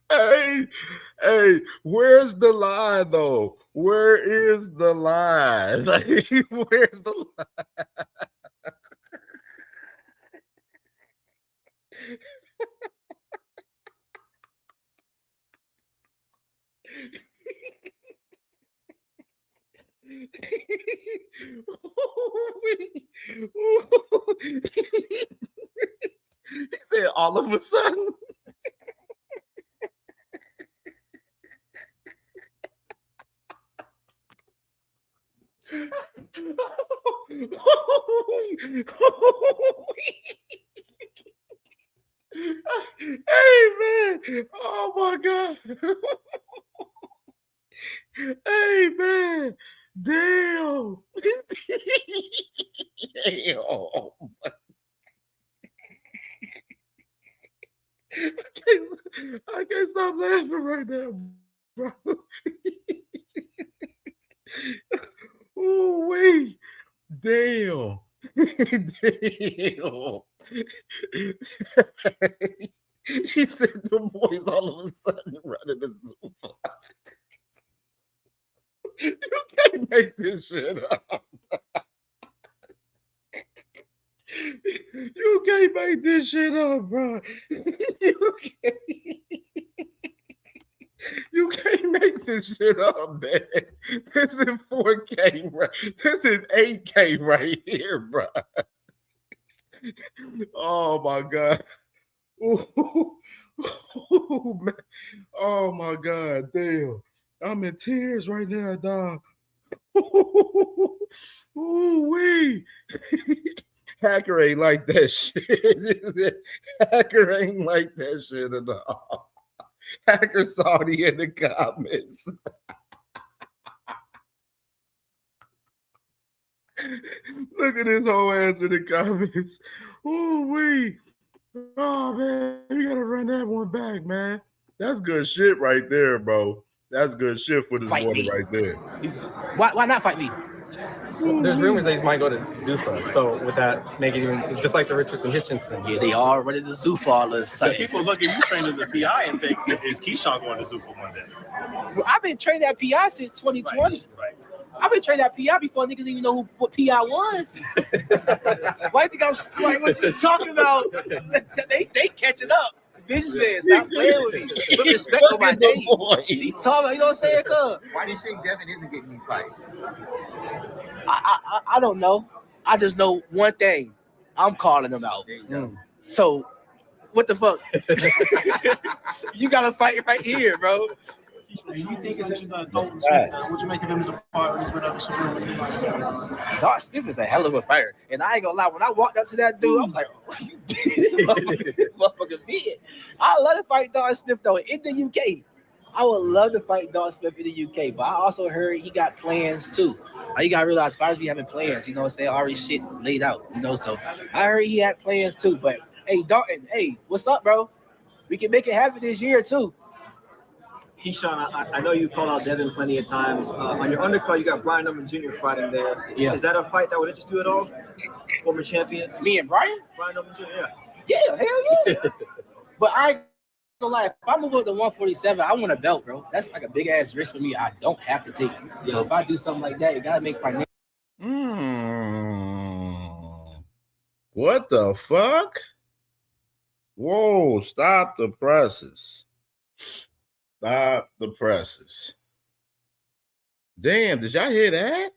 S8: Hey, where's the line though? Where is the line? Like, where's the line? He said all of a sudden. Hey man, oh my god. Hey man, damn. I can't stop laughing right now, bro. Oh wait, damn. Damn. He said the boys all of a sudden running the Zufa. You can't make this shit up. You can't make this shit up, bro. You can't make this shit up, man. This is 4K, right? This is 8K right here, bro. Oh my god. Ooh, man. Oh my god, damn. I'm in tears right now, dog. Ooh, wee. Hacker ain't like that shit. Hacker ain't like that shit at all. Hacker Saudi in the comments. Look at this whole ass in the comments. Ooh, wee. Oh, man. You got to run that one back, man. That's good shit right there, bro. That's good shit for this water right there.
S7: Why not fight me?
S10: Well, there's rumors that he might go to Zufa. So would that make it even just like the Richardson Hitchens thing?
S7: Yeah, they are ready to Zufa all of a sudden.
S6: People look at you training the PI and think, is Keyshawn going to Zufa one day?
S7: Well, I've been training that PI since 2020.
S6: Right.
S12: I've been trained at PI before niggas even know what PI was. Why you think I'm like, what you talking about? They catching up. Businessman, stop playing with me. Put respect on my name. He talking, you know what I'm saying, cuz?
S11: Why do you think Devin isn't getting these fights?
S12: I don't know. I just know one thing. I'm calling him out. So, what the fuck? You got to fight right here, bro.
S11: You think it's Dalton Smith? Would you make him as a fighter? He's whatever supremacies.
S12: Dalton Smith is a hell of a fighter, and I ain't gonna lie. When I walked up to that dude, I'm like, "What you did, motherfucker big." I love to fight Dalton Smith though in the UK. I would love to fight Dalton Smith in the UK, but I also heard he got plans too. Like, you gotta realize fighters be having plans. You know what I'm saying? Already shit laid out. You know, so I heard he had plans too. But hey, Dalton, hey, what's up, bro? We can make it happen this year too.
S13: Keyshawn, I know you called out Devin plenty of times. On your undercard, you got Brian Norman Jr. fighting there.
S12: Yeah.
S13: Is that a fight that would interest you at all? Former champion?
S12: Me and Brian?
S13: Brian Norman Jr., yeah.
S12: Yeah, hell yeah. But I ain't gonna lie, if I move up to 147, I want a belt, bro. That's like a big ass risk for me. I don't have to take it. So if I do something like that, you gotta make financial.
S8: What the fuck? Whoa, stop the presses. Stop the presses. Damn, did y'all hear that?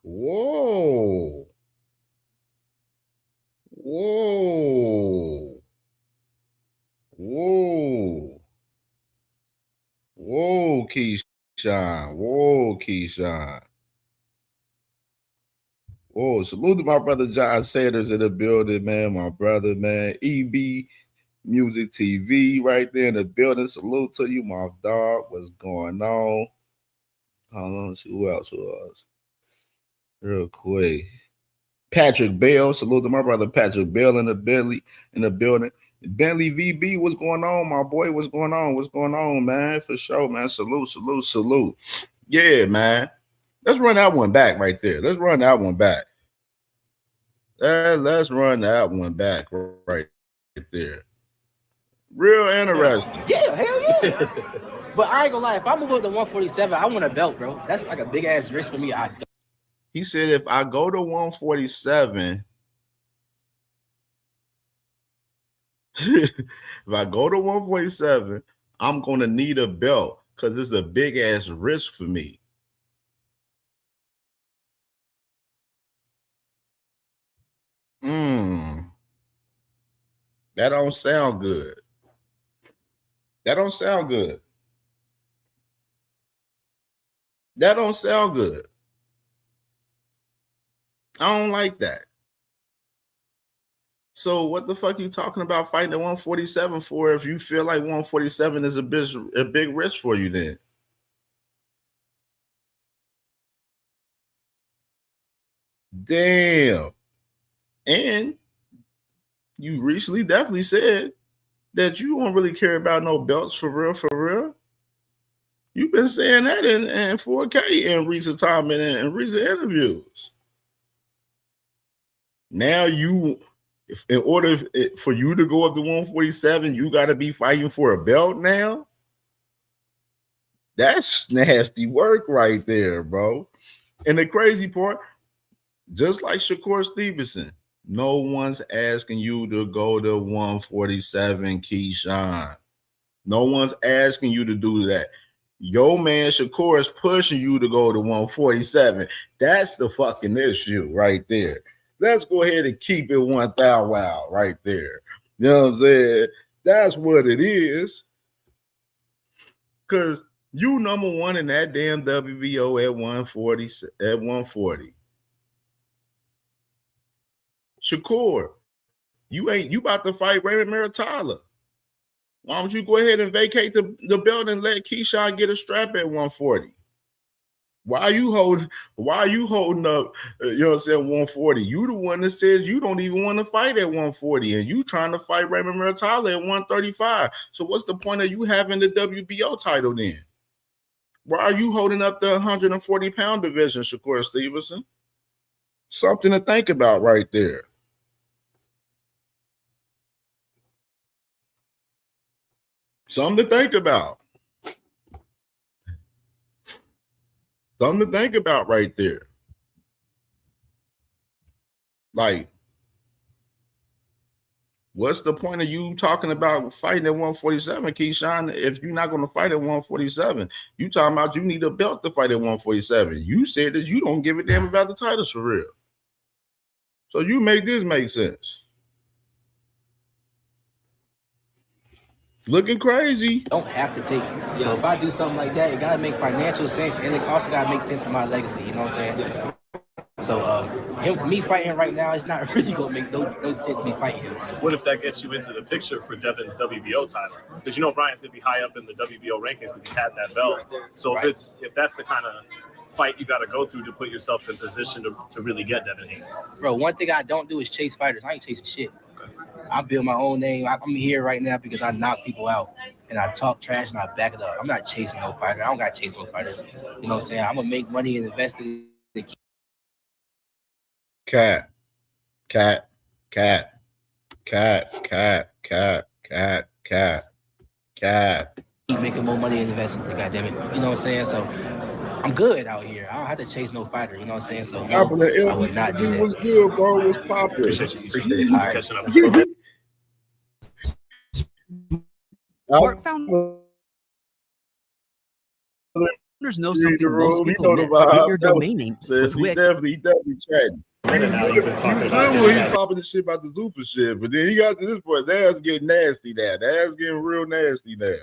S8: Whoa. Whoa. Whoa. Whoa, Keyshawn. Whoa, Keyshawn. Whoa, salute to my brother John Sanders in the building, man. My brother, man. EB Music TV right there in the building. Salute to you, my dog. What's going on? Hold on, let's see who else was. Real quick. Patrick Bell. Salute to my brother Patrick Bell in the building. Bentley VB, what's going on, my boy? What's going on? What's going on, man? For sure, man. Salute. Yeah, man. Let's run that one back right there. Let's run that one back. Let's run that one back right there. Real interesting.
S12: Yeah, hell yeah. But I ain't gonna lie, if I move up to 147, I want a belt, bro. That's like a big ass risk for me.
S8: He said if I go to 147, if I go to 147, I'm gonna need a belt because it's a big ass risk for me. That don't sound good. That don't sound good. That don't sound good. I don't like that. So what the fuck you talking about fighting at 147 for if you feel like 147 is a big risk for you then? Damn. And you recently definitely said that you don't really care about no belts for real. You've been saying that in 4K in recent time and in recent interviews. Now if in order for you to go up to 147, you got to be fighting for a belt now? That's nasty work right there, bro. And the crazy part, just like Shakur Stevenson, no one's asking you to go to 147, Keyshawn. No one's asking you to do that. Your man Shakur is pushing you to go to 147. That's the fucking issue right there. Let's go ahead and keep it 1,000 wow right there. You know what I'm saying? That's what it is. Because you number one in that damn WBO at 140. Shakur, you about to fight Raymond Maritala. Why don't you go ahead and vacate the belt and let Keyshawn get a strap at 140? Why are you holding up, you know what I'm saying, 140? You the one that says you don't even want to fight at 140 and you trying to fight Raymond Maritala at 135. So what's the point of you having the WBO title then? Why are you holding up the 140-pound division, Shakur Stevenson? Something to think about right there. Something to think about. Something to think about right there. Like, what's the point of you talking about fighting at 147, Keyshawn, if you're not going to fight at 147? You talking about you need a belt to fight at 147. You said that you don't give a damn about the titles for real. So you make this make sense. Looking crazy.
S7: Don't have to take. So if I do something like that, it gotta make financial sense, and it also gotta make sense for my legacy. You know what I'm saying? So me fighting him right now, it's not really gonna make no sense. Me fighting him.
S6: What if that gets you into the picture for Devin's WBO title? Because you know Brian's gonna be high up in the WBO rankings because he had that belt. So if that's the kind of fight you got to go through to put yourself in position to really get Devin Haney.
S7: Bro, one thing I don't do is chase fighters. I ain't chasing shit. I build my own name. I'm here right now because I knock people out and I talk trash and I back it up. I'm not chasing no fighter. I don't got to chase no fighter. You know what I'm saying? I'm going to make money and invest in the
S8: Cat.
S7: Keep making more money and investing. Goddamn it. You know what I'm saying? So I'm good out here. I don't have to chase no fighter. You know what I'm saying? So no, I would not do that.
S8: Was good, bro. Was popular.
S6: Appreciate it.
S7: All right.
S6: Catching up.
S14: Court found owners know something most people miss. Get your domain names with
S8: He
S14: Wix.
S8: definitely chatting. He's popping the shit about the Zufa shit, but then he got to this point. That's getting nasty now. That's getting real nasty now.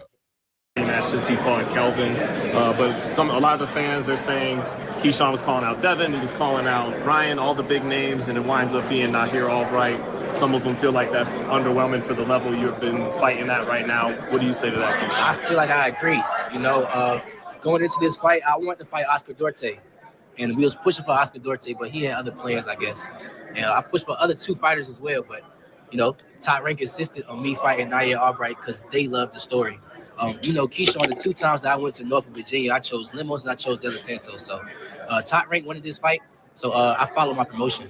S6: Match since he fought Kelvin, but a lot of the fans, they're saying Keyshawn was calling out Devin, he was calling out Ryan, all the big names, and it winds up being Nahir Albright. Some of them feel like that's underwhelming for the level you've been fighting at right now. What do you say to that, Keyshawn?
S7: I feel like I agree. You know, going into this fight, I wanted to fight Oscar Duarte, and we was pushing for Oscar Duarte, but he had other plans, I guess. And I pushed for other two fighters as well, but you know, Top Rank insisted on me fighting Nahir Albright because they love the story. You know, Keyshawn, the 2 times that I went to Norfolk, Virginia, I chose Limos and I chose De La Santos. So Top Rank wanted this fight, so I followed my promotion.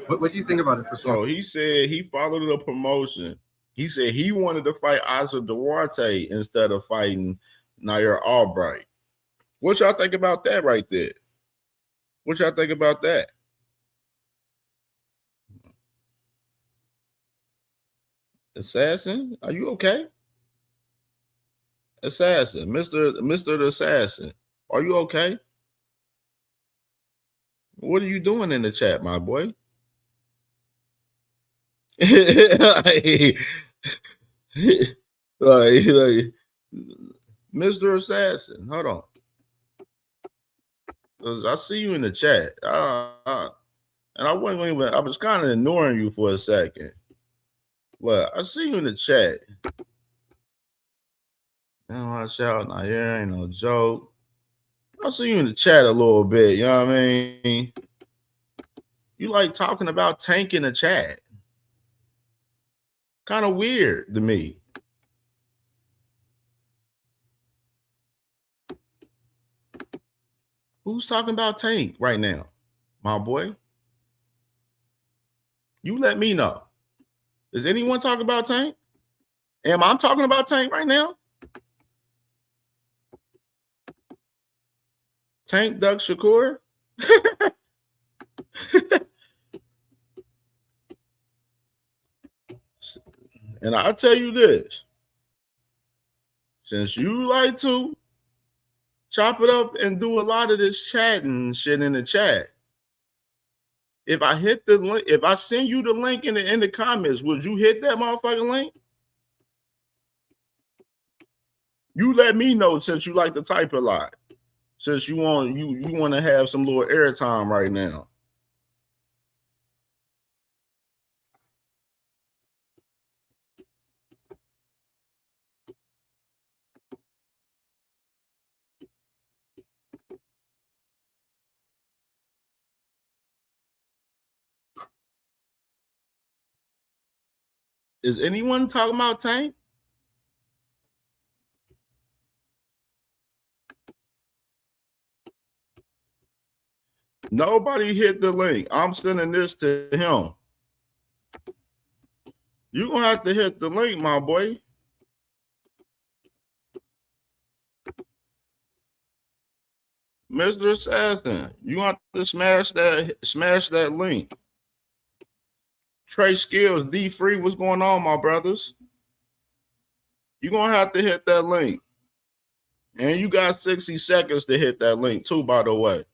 S10: What do you think about it?
S8: So he said he followed the promotion. He said he wanted to fight Oscar Duarte instead of fighting Nahir Albright. What y'all think about that right there? What y'all think about that? Assassin, are you okay? Assassin, Mr. the Assassin, are you okay? What are you doing in the chat, my boy? like, Mr. Assassin, hold on. I see you in the chat. And I wasn't even, I was kind of ignoring you for a second. But I see you in the chat. Watch out, now here ain't no joke. I see you in the chat a little bit, you know what I mean? You like talking about Tank in the chat. Kind of weird to me. Who's talking about Tank right now, my boy? You let me know. Is anyone talking about Tank? Am I talking about Tank right now? Tank Duck Shakur? And I'll tell you this. Since you like to chop it up and do a lot of this chatting shit in the chat, if I hit the link, if I send you the link in the comments, would you hit that motherfucking link? You let me know since you like to type a lot. Since you want to have some little airtime right now. Is anyone talking about Tank? Nobody hit the link. I'm sending this to him. You're going to have to hit the link, my boy. Mr. Assassin, you want to smash that link. Trey Skills, D Free, what's going on, my brothers? You're gonna have to hit that link. And you got 60 seconds to hit that link too, by the way.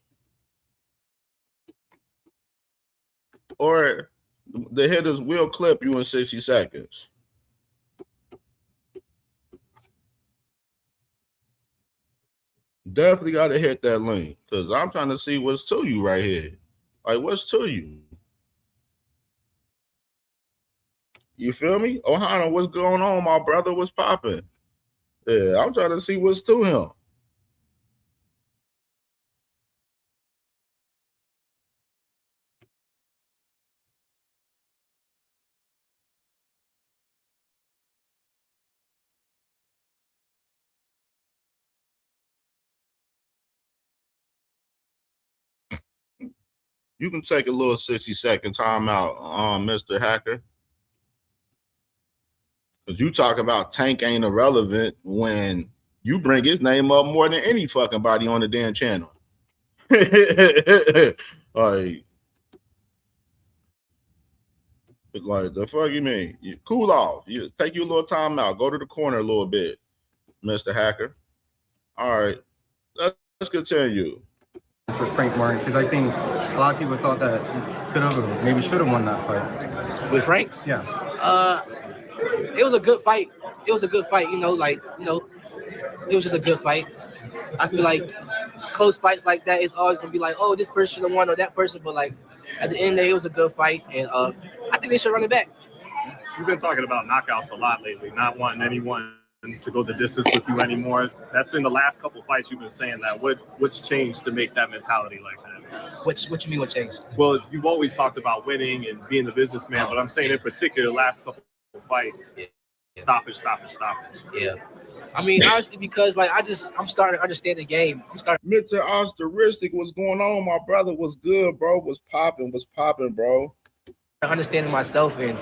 S8: Or the hitters will clip you in 60 seconds. Definitely got to hit that link because I'm trying to see what's to you right here. Like, what's to you? You feel me? Ohana, what's going on, my brother? What's popping? Yeah, I'm trying to see what's to him. You can take a little 60-second timeout, Mr. Hacker. Because you talk about Tank ain't irrelevant when you bring his name up more than any fucking body on the damn channel. like the fuck you mean? You cool off. You take you a little time out. Go to the corner a little bit, Mr. Hacker. All right, let's continue.
S10: For Frank Martin, because I think a lot of people thought that could have, maybe should have won that fight.
S12: With Frank?
S10: Yeah.
S12: It was a good fight. It was a good fight, it was just a good fight. I feel like close fights like that is always gonna be like, oh, this person should have won or that person, but like at the end of the day, it was a good fight, and I think they should run it back.
S6: You've been talking about knockouts a lot lately, not wanting anyone to go the distance with you anymore. That's been the last couple fights you've been saying that. What's changed to make that mentality like that?
S12: What you mean what changed?
S6: Well, you've always talked about winning and being the businessman, but I'm saying in particular, the last couple fights, stoppage.
S12: Yeah. I mean, honestly, because like I'm starting to understand the game.
S8: Mr. Osteristic, what's going on, my brother? What's good, bro? What's popping, bro?
S12: Understanding myself and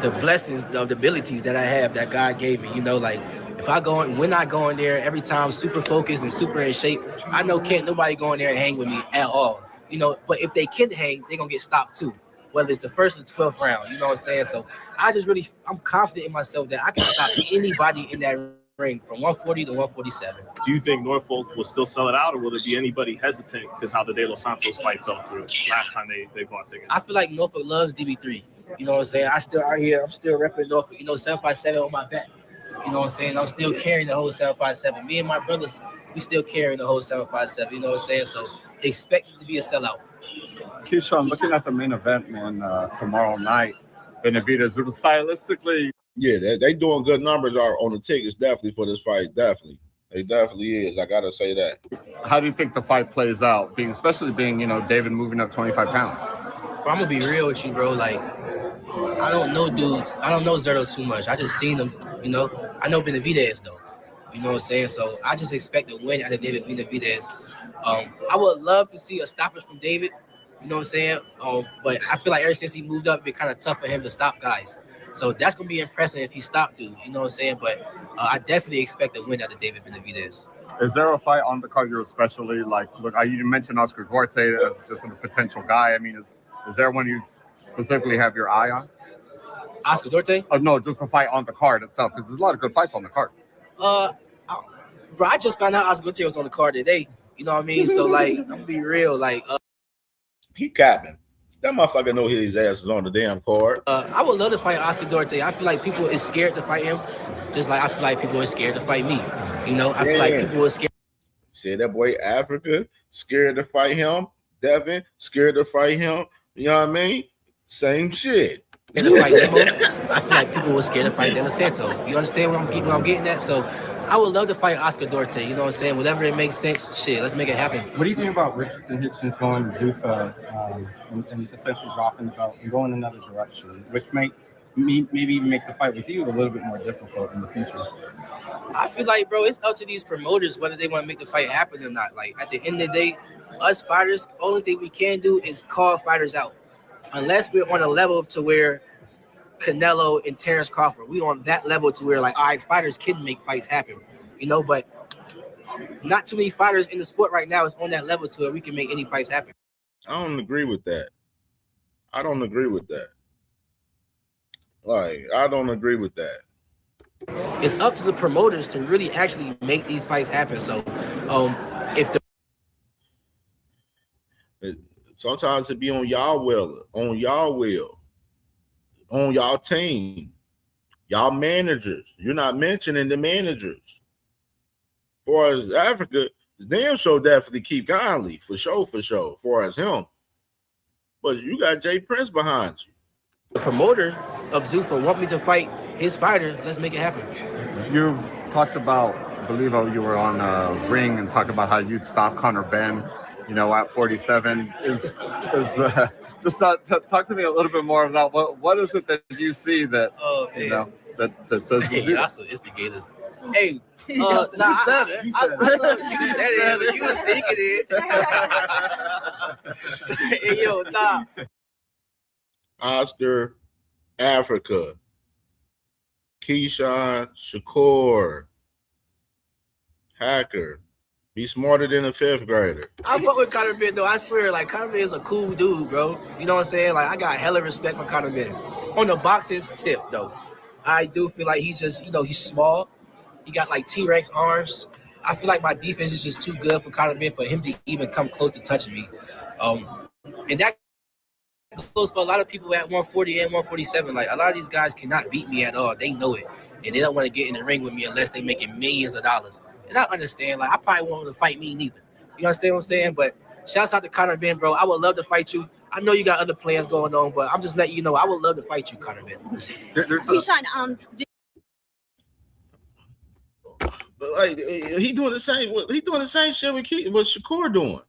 S12: the blessings of the abilities that I have that God gave me. Like if I go in, when I go in there, every time super focused and super in shape, I know can't nobody go in there and hang with me at all. But if they can hang, they're gonna get stopped too. Whether it's the first or the 12th round, you know what I'm saying? So I'm confident in myself that I can stop anybody in that ring from 140 to 147.
S6: Do you think Norfolk will still sell it out, or will there be anybody hesitant because how the De Los Santos fight fell through last time they bought tickets?
S12: I feel like Norfolk loves DB3. You know what I'm saying? I'm still repping Norfolk, 757 on my back. You know what I'm saying? I'm still carrying the whole 757. Me and my brothers, we still carrying the whole 757. You know what I'm saying? So expect it to be a sellout.
S10: Keyshawn, looking at the main event, man, tomorrow night, Benavidez, stylistically.
S8: Yeah, they doing good numbers on the tickets, definitely, for this fight. Definitely. It definitely is. I got to say that.
S10: How do you think the fight plays out, especially being, David moving up 25 pounds?
S12: Bro, I'm going to be real with you, bro. Like, I don't know dudes. I don't know Zurdo too much. I just seen him, I know Benavidez, though. You know what I'm saying? So I just expect a win out of David Benavidez. I would love to see a stoppage from David. You know what I'm saying? But I feel like ever since he moved up, it's been kind of tough for him to stop guys. So that's going to be impressive if he stopped dude. You know what I'm saying? But I definitely expect a win out of David Benavidez.
S10: Is there a fight on the card you're especially like? Look, you mentioned Oscar Duarte as just a potential guy. I mean, is there one you specifically have your eye on?
S12: Oscar Duarte?
S10: Oh, no, just a fight on the card itself, because there's a lot of good fights on the card.
S12: Bro, I just found out Oscar Duarte was on the card today. You know what I mean? So, like, I'm going to be real. Like,
S8: he capping. That motherfucker know his ass is on the damn card.
S12: I would love to fight Oscar Duarte. I feel like people is scared to fight him, just like I feel like people are scared to fight me. I feel like people are scared.
S8: See that boy Africa scared to fight him. Devin scared to fight him. You know what I mean? Same shit.
S12: To fight Lemos. I feel like people were scared to fight De Los Santos. You understand what I'm getting at? So I would love to fight Oscar Duarte. You know what I'm saying? Whatever it makes sense, shit, let's make it happen.
S10: What do you think about Richardson Hitchens going to Zufa and essentially dropping the belt and going another direction, which maybe even make the fight with you a little bit more difficult in the future?
S12: I feel like, bro, it's up to these promoters whether they want to make the fight happen or not. Like, at the end of the day, us fighters, only thing we can do is call fighters out. Unless we're on a level to where Canelo and Terence Crawford, we on that level to where, like, all right, fighters can make fights happen, but not too many fighters in the sport right now is on that level to where we can make any fights happen.
S8: I don't agree with that. I don't agree with that. Like, I don't agree with that.
S12: It's up to the promoters to really actually make these fights happen. So, if the
S8: sometimes it be on y'all will, on y'all team, y'all managers. You're not mentioning the managers. As far as Africa, damn sure definitely keep Conley for sure. As far as him, but you got Jay Prince behind you.
S12: The promoter of Zufa want me to fight his fighter. Let's make it happen.
S15: You've talked about, I believe you were on a ring and talked about how you'd stop Conor Benn, at 47. Just talk to me a little bit more about what is it that you see that that says
S12: hey,
S15: you
S12: that's instigators. Hey, you said it. You said it. You was thinking it. Hey, yo, nah.
S8: Oscar, Africa, Keyshawn, Shakur, Hacker. Be smarter than a 5th grader.
S12: I fuck with Conor Benn, though. I swear, like, Conor Benn is a cool dude, bro. You know what I'm saying? Like, I got hella respect for Conor Benn. On the boxing tip, though, I do feel like he's just, he's small. He got, like, T-Rex arms. I feel like my defense is just too good for Conor Benn for him to even come close to touching me. And that goes for a lot of people at 140 and 147. Like, a lot of these guys cannot beat me at all. They know it. And they don't want to get in the ring with me unless they're making millions of dollars. And I understand, like, I probably won't want to fight me neither. You understand what I'm saying? But shouts out to Conor Benn, bro. I would love to fight you. I know you got other plans going on, but I'm just letting you know I would love to fight you, Conor Benn.
S9: Keyshawn,
S8: But like he doing the same. He doing the same shit with Shakur doing.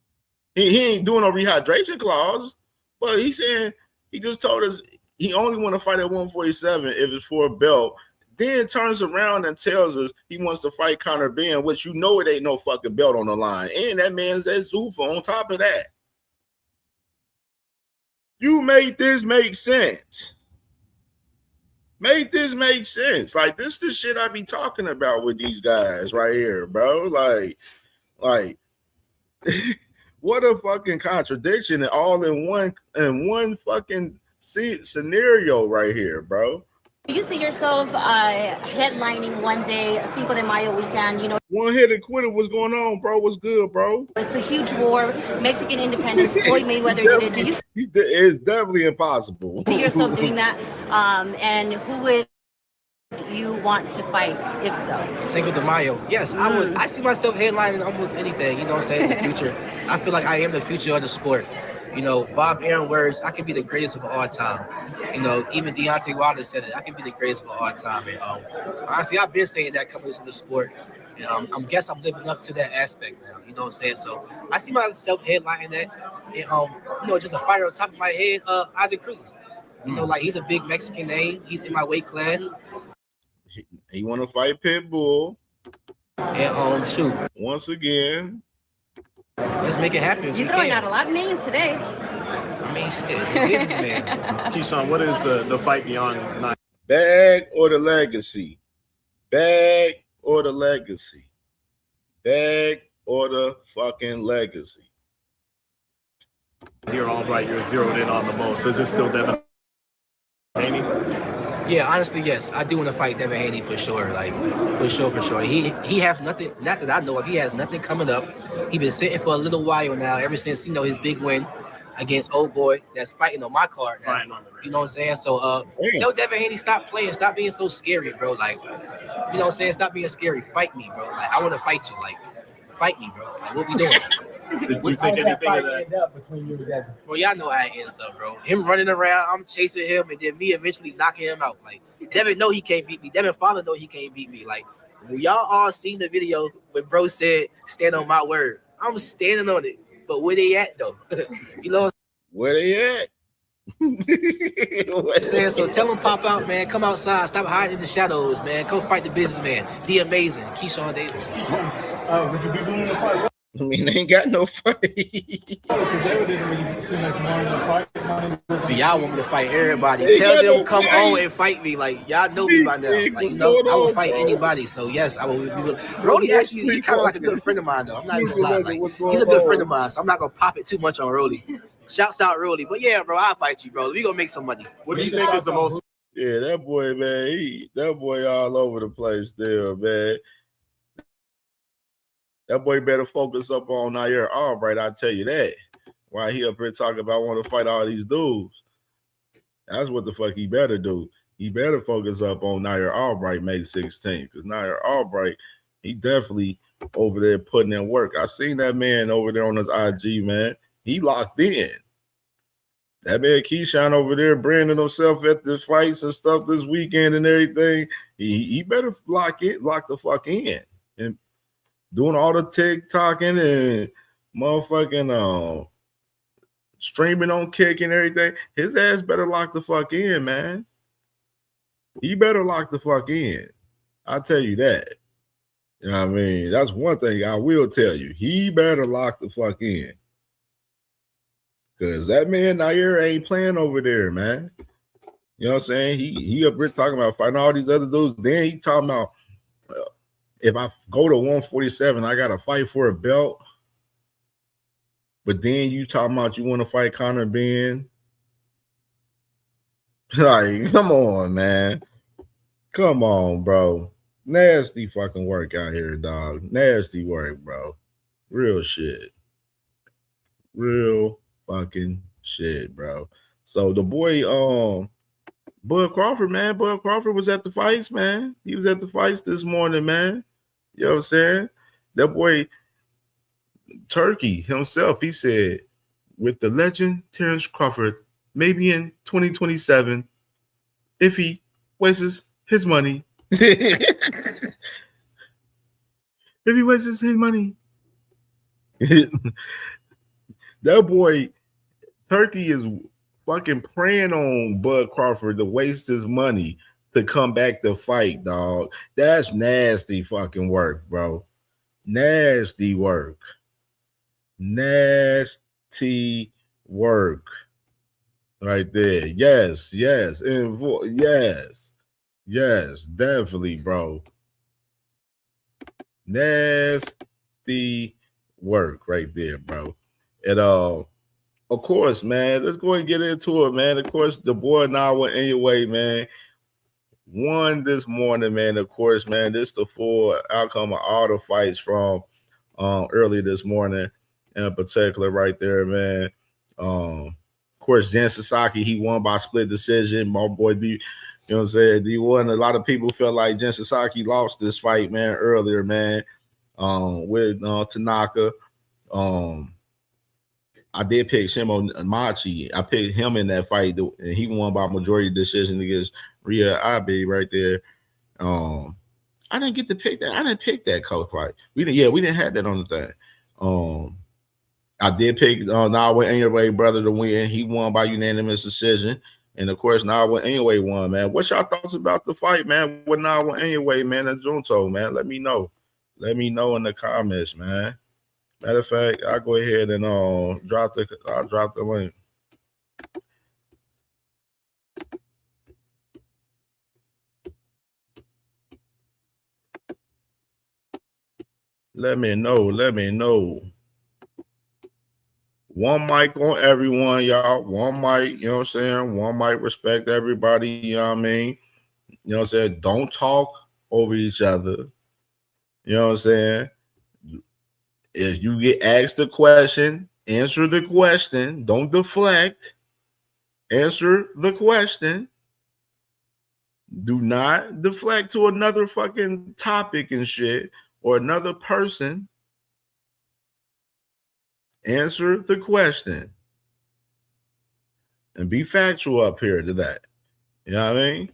S8: He ain't doing no rehydration clause, but he's saying he just told us he only want to fight at 147 if it's for a belt. Then turns around and tells us he wants to fight Conor Benn, which it ain't no fucking belt on the line. And that man's at Zufa on top of that. You made this make sense. Make this make sense. Like, this the shit I be talking about with these guys right here, bro. Like what a fucking contradiction and all in one fucking scenario right here, bro.
S9: do you see yourself headlining one day Cinco de Mayo weekend?
S8: One-headed quitter. What's going on, bro? What's good, bro?
S9: It's a huge war. Mexican independence. Floyd Mayweather did it. Do you
S8: It's definitely impossible.
S9: see yourself doing that? And who would you want to fight, if so?
S12: Cinco de Mayo. Yes, I would. I see myself headlining almost anything, you know what I'm saying, in the future. I feel like I am the future of the sport. Bob Aaron words, I can be the greatest of all time. Even Deontay Wilder said it. I can be the greatest of all time. And honestly, I've been saying that coming into the sport. And I guess I'm living up to that aspect now. You know what I'm saying? So I see myself headlining that. And, just a fighter on top of my head, Isaac Cruz. Like, he's a big Mexican name. He's in my weight class.
S8: He want to fight Pitbull.
S12: And shoot.
S8: Once again.
S12: Let's make it happen.
S9: You're throwing out a lot of names today.
S12: I mean, shit, the businessman.
S6: Keyshawn, what is the fight beyond 9?
S8: Bag or the legacy? Bag or the legacy? Bag or the fucking legacy?
S6: You're all right. You're zeroed in on the most. Is it still Devin Haney?
S12: Yeah, honestly, yes. I do want to fight Devin Haney for sure. Like, for sure. He has nothing, not that I know of, he has nothing coming up. He been sitting for a little while now, ever since, his big win against old boy that's fighting on my card now. You know what I'm saying? So tell Devin Haney, stop playing, stop being so scary, bro. Like, you know what I'm saying? Stop being scary. Fight me, bro. Like, I want to fight you. Like, fight me, bro. Like, what we doing?
S6: Did you think anything of that?
S11: End up between you and Devin?
S12: Well, y'all know how it ends up, bro. Him running around, I'm chasing him, and then me eventually knocking him out. Like, Devin know he can't beat me. Devin father know he can't beat me. Like, when y'all all seen the video when bro said, stand on my word. I'm standing on it. But where they at, though?
S8: Where they at?
S12: Saying, so tell him pop out, man. Come outside. Stop hiding in the shadows, man. Come fight the businessman. The amazing Keyshawn Davis.
S11: Would you be willing to fight?
S8: I mean, they ain't got no fight.
S12: Y'all want me to fight everybody. Tell them come on and fight me. Like, y'all know me by now. Like, you know, I will fight anybody. So, yes, I will. Rolly, actually, he kind of like a good friend of mine, though. I'm not even gonna lie. Like, he's a good friend of mine, so I'm not gonna pop it too much on Rolly. Shouts out Rolly. But, yeah, bro, I'll fight you, bro. We gonna make some money.
S6: What do you think is the most...
S8: Yeah, that boy, man, that boy all over the place still, man. That boy better focus up on Nair Albright, I tell you that. Why he up here talking about want to fight all these dudes. That's what the fuck he better do. He better focus up on Nair Albright May 16th. Because Nair Albright, he definitely over there putting in work. I seen that man over there on his IG, man. He locked in. That man Keyshawn over there branding himself at the fights and stuff this weekend and everything. He better lock the fuck in. And doing all the TikToking and motherfucking streaming on Kick and everything. His ass better lock the fuck in, man. He better lock the fuck in. I'll tell you that. You know what I mean? That's one thing I will tell you. He better lock the fuck in. Because that man Nair ain't playing over there, man. You know what I'm saying? He up here talking about fighting all these other dudes. Then he talking about if I go to 147, I got to fight for a belt. But then you talking about you want to fight Conor Benn. Like, come on, man. Come on, bro. Nasty fucking work out here, dog. Nasty work, bro. Real shit. Real fucking shit, bro. So the boy, Bud Crawford, man. Bud Crawford was at the fights, man. He was at the fights this morning, man. You know what I'm saying? That boy, Turkey himself, he said, with the legend Terence Crawford, maybe in 2027, if he wastes his money. If he wastes his money. That boy, Turkey is fucking praying on Bud Crawford to waste his money to come back to fight, dog. That's nasty fucking work, bro. Nasty work. Nasty work. Right there. Yes. Yes, definitely, bro. Nasty work right there, bro. And of course, man, let's go and get into it, man. Of course, the boy Inoue anyway, man, won this morning, man. Of course, man, this is the full outcome of all the fights from early this morning in particular right there, man. Of course, Jen Sasaki, he won by split decision. My boy, you know what I'm saying? He won. A lot of people felt like Jen Sasaki lost this fight, man, earlier, man, with Tanaka. I did pick Shimo Machi. I picked him in that fight, and he won by majority decision against Rhea Abe right there. I didn't get to pick that. I didn't pick that co-fight. We didn't have that on the thing. I did pick Inoue anyway, brother, to win. He won by unanimous decision. And of course, Inoue anyway won, man. What's y'all thoughts about the fight, man? With Inoue anyway, man, and Zurdo, man. Let me know. Let me know in the comments, man. Matter of fact, I'll go ahead and drop the link. Let me know. One mic on everyone, y'all. One mic, you know what I'm saying? One mic, respect everybody, you know what I mean? You know what I'm saying? Don't talk over each other. You know what I'm saying? If you get asked a question, answer the question. Don't deflect. Answer the question. Do not deflect to another fucking topic and shit or another person. Answer the question. And be factual up here to that. You know what I mean?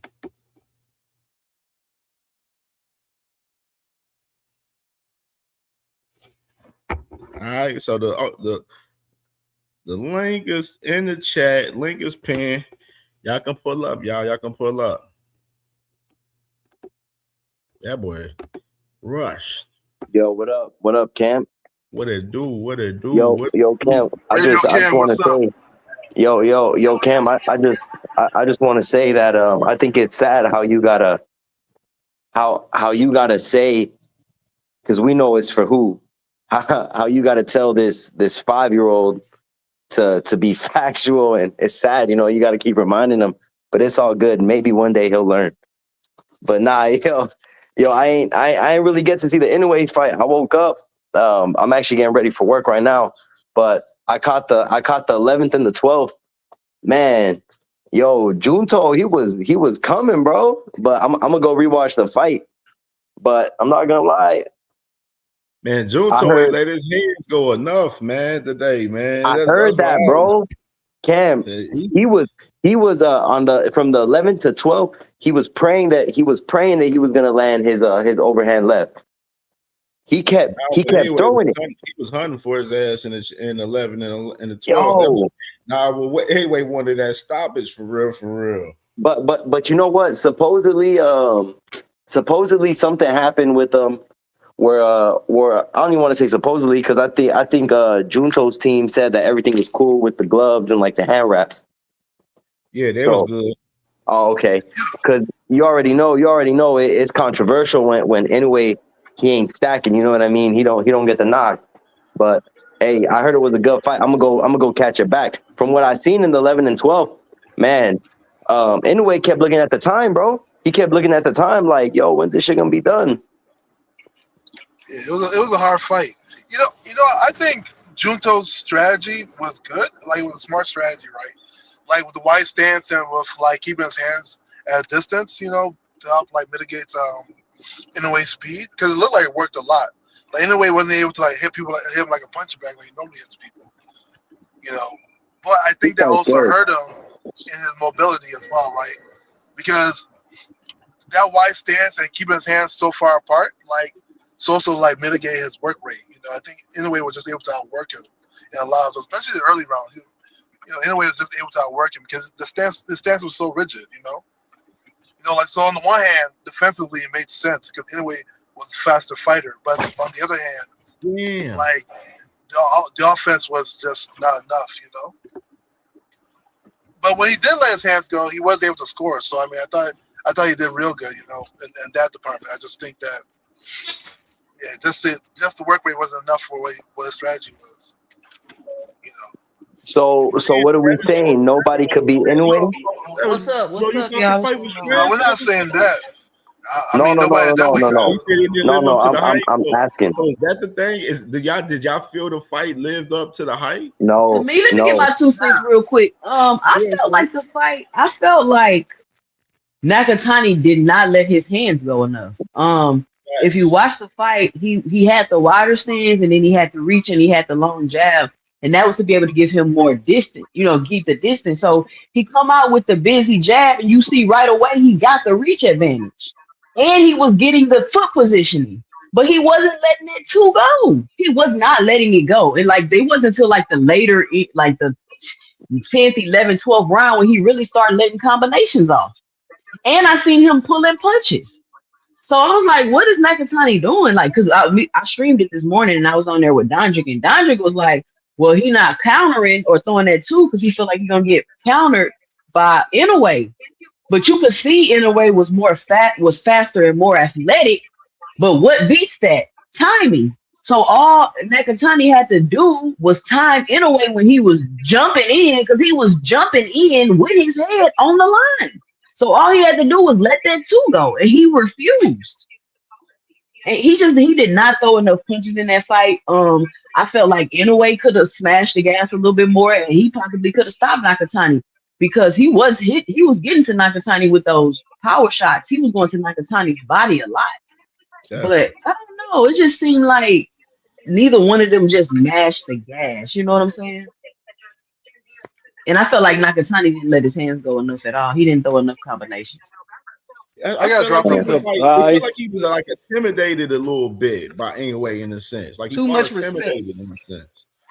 S8: All right, so the link is in the chat. Link is pinned. Y'all can pull up, y'all. Y'all can pull up. Yeah, boy. Rush.
S16: Yo, what up? What up, Cam?
S8: What it do? What it do?
S16: Yo, Cam. I just want to say, yo, Cam. I just want to say that I think it's sad how you gotta say, because we know it's for who, how you gotta tell this 5-year-old to be factual, and it's sad. You know, you gotta keep reminding him, but it's all good. Maybe one day he'll learn. But nah, yo, I ain't really get to see the Inoue fight. I woke up. I'm actually getting ready for work right now, but I caught the 11th and the 12th. Man, yo, Junto, he was coming, bro. But I'm gonna go rewatch the fight. But I'm not gonna lie,
S8: man. Junto ain't let his hands go enough, man. Today, man.
S16: I heard that, bro. Cam, he was on the from the 11th to 12th. He was praying that he was gonna land his overhand left. He kept throwing it.
S8: He was hunting for his ass in 11 and the 12. Anyway, wanted that stoppage for real.
S16: But you know what? Supposedly something happened with where I don't even want to say supposedly, because I think Junto's team said that everything was cool with the gloves and like the hand wraps.
S8: Yeah, that was good.
S16: Oh, okay. Because you already know it's controversial when Inoue, he ain't stacking, you know what I mean? He don't get the knock. But hey, I heard it was a good fight. I'm gonna go catch it back. From what I seen in the 11 and 12, man, Inoue kept looking at the time, bro. He kept looking at the time like, yo, when's this shit gonna be done?
S17: Yeah, it was a hard fight. You know, I think Junto's strategy was good. Like, it was a smart strategy, right? Like with the wide stance and with like keeping his hands at a distance, you know, to help like mitigate Inoue's speed, because it looked like it worked a lot. Like Inoue wasn't able to like hit him like a punch bag like he normally hits people, you know. But I think that also hurt him in his mobility as well, right? Because that wide stance and keeping his hands so far apart, like, it's also like mitigate his work rate. You know, I think Inoue was just able to outwork him in a lot of those, especially the early rounds. Inoue was just able to outwork him because the stance was so rigid. You know, like, so on the one hand, defensively it made sense because Inoue was a faster fighter, but on the other hand, like the offense was just not enough. You know, but when he did let his hands go, he was able to score. So I mean, I thought he did real good. You know, in that department, I just think that. Yeah, just the work rate wasn't enough for what his strategy was. You know.
S16: So what are we saying? Nobody could beat Inoue?
S18: What's up, y'all?
S17: No, we're not saying that.
S16: No. I'm asking.
S8: So is that the thing? Did y'all feel the fight lived up to the hype?
S16: No.
S18: To me, let me get my 2 cents real quick. I felt like the fight. I felt like Nakatani did not let his hands go enough. If you watch the fight, he had the wider stance, and then he had the reach, and he had the long jab, and that was to be able to give him more distance, you know, keep the distance. So he come out with the busy jab, and you see right away he got the reach advantage, and he was getting the foot positioning, but he wasn't letting it go. He was not letting it go, and like it wasn't until like the later, like the 10th, 11th, 12th round when he really started letting combinations off, and I seen him pulling punches. So I was like, what is Nakatani doing? Like, because I streamed it this morning and I was on there with Dondrick, and Dondrick was like, well, he not countering or throwing that too because he feel like he's going to get countered by Inoue. But you could see Inoue was faster and more athletic. But what beats that? Timing. So all Nakatani had to do was time Inoue when he was jumping in, because he was jumping in with his head on the line. So all he had to do was let that 2 go, and he refused. And he did not throw enough punches in that fight. I felt like Inoue could have smashed the gas a little bit more, and he possibly could have stopped Nakatani, because he was getting to Nakatani with those power shots. He was going to Nakatani's body a lot. Yeah. But I don't know. It just seemed like neither one of them just mashed the gas. You know what I'm saying? And I felt like Nakatani didn't let his hands go enough at all. He didn't throw enough combinations.
S8: I got to drop him. It felt like he was like intimidated a little bit by Inoue in a sense. Like
S18: too much respect.
S8: In a sense.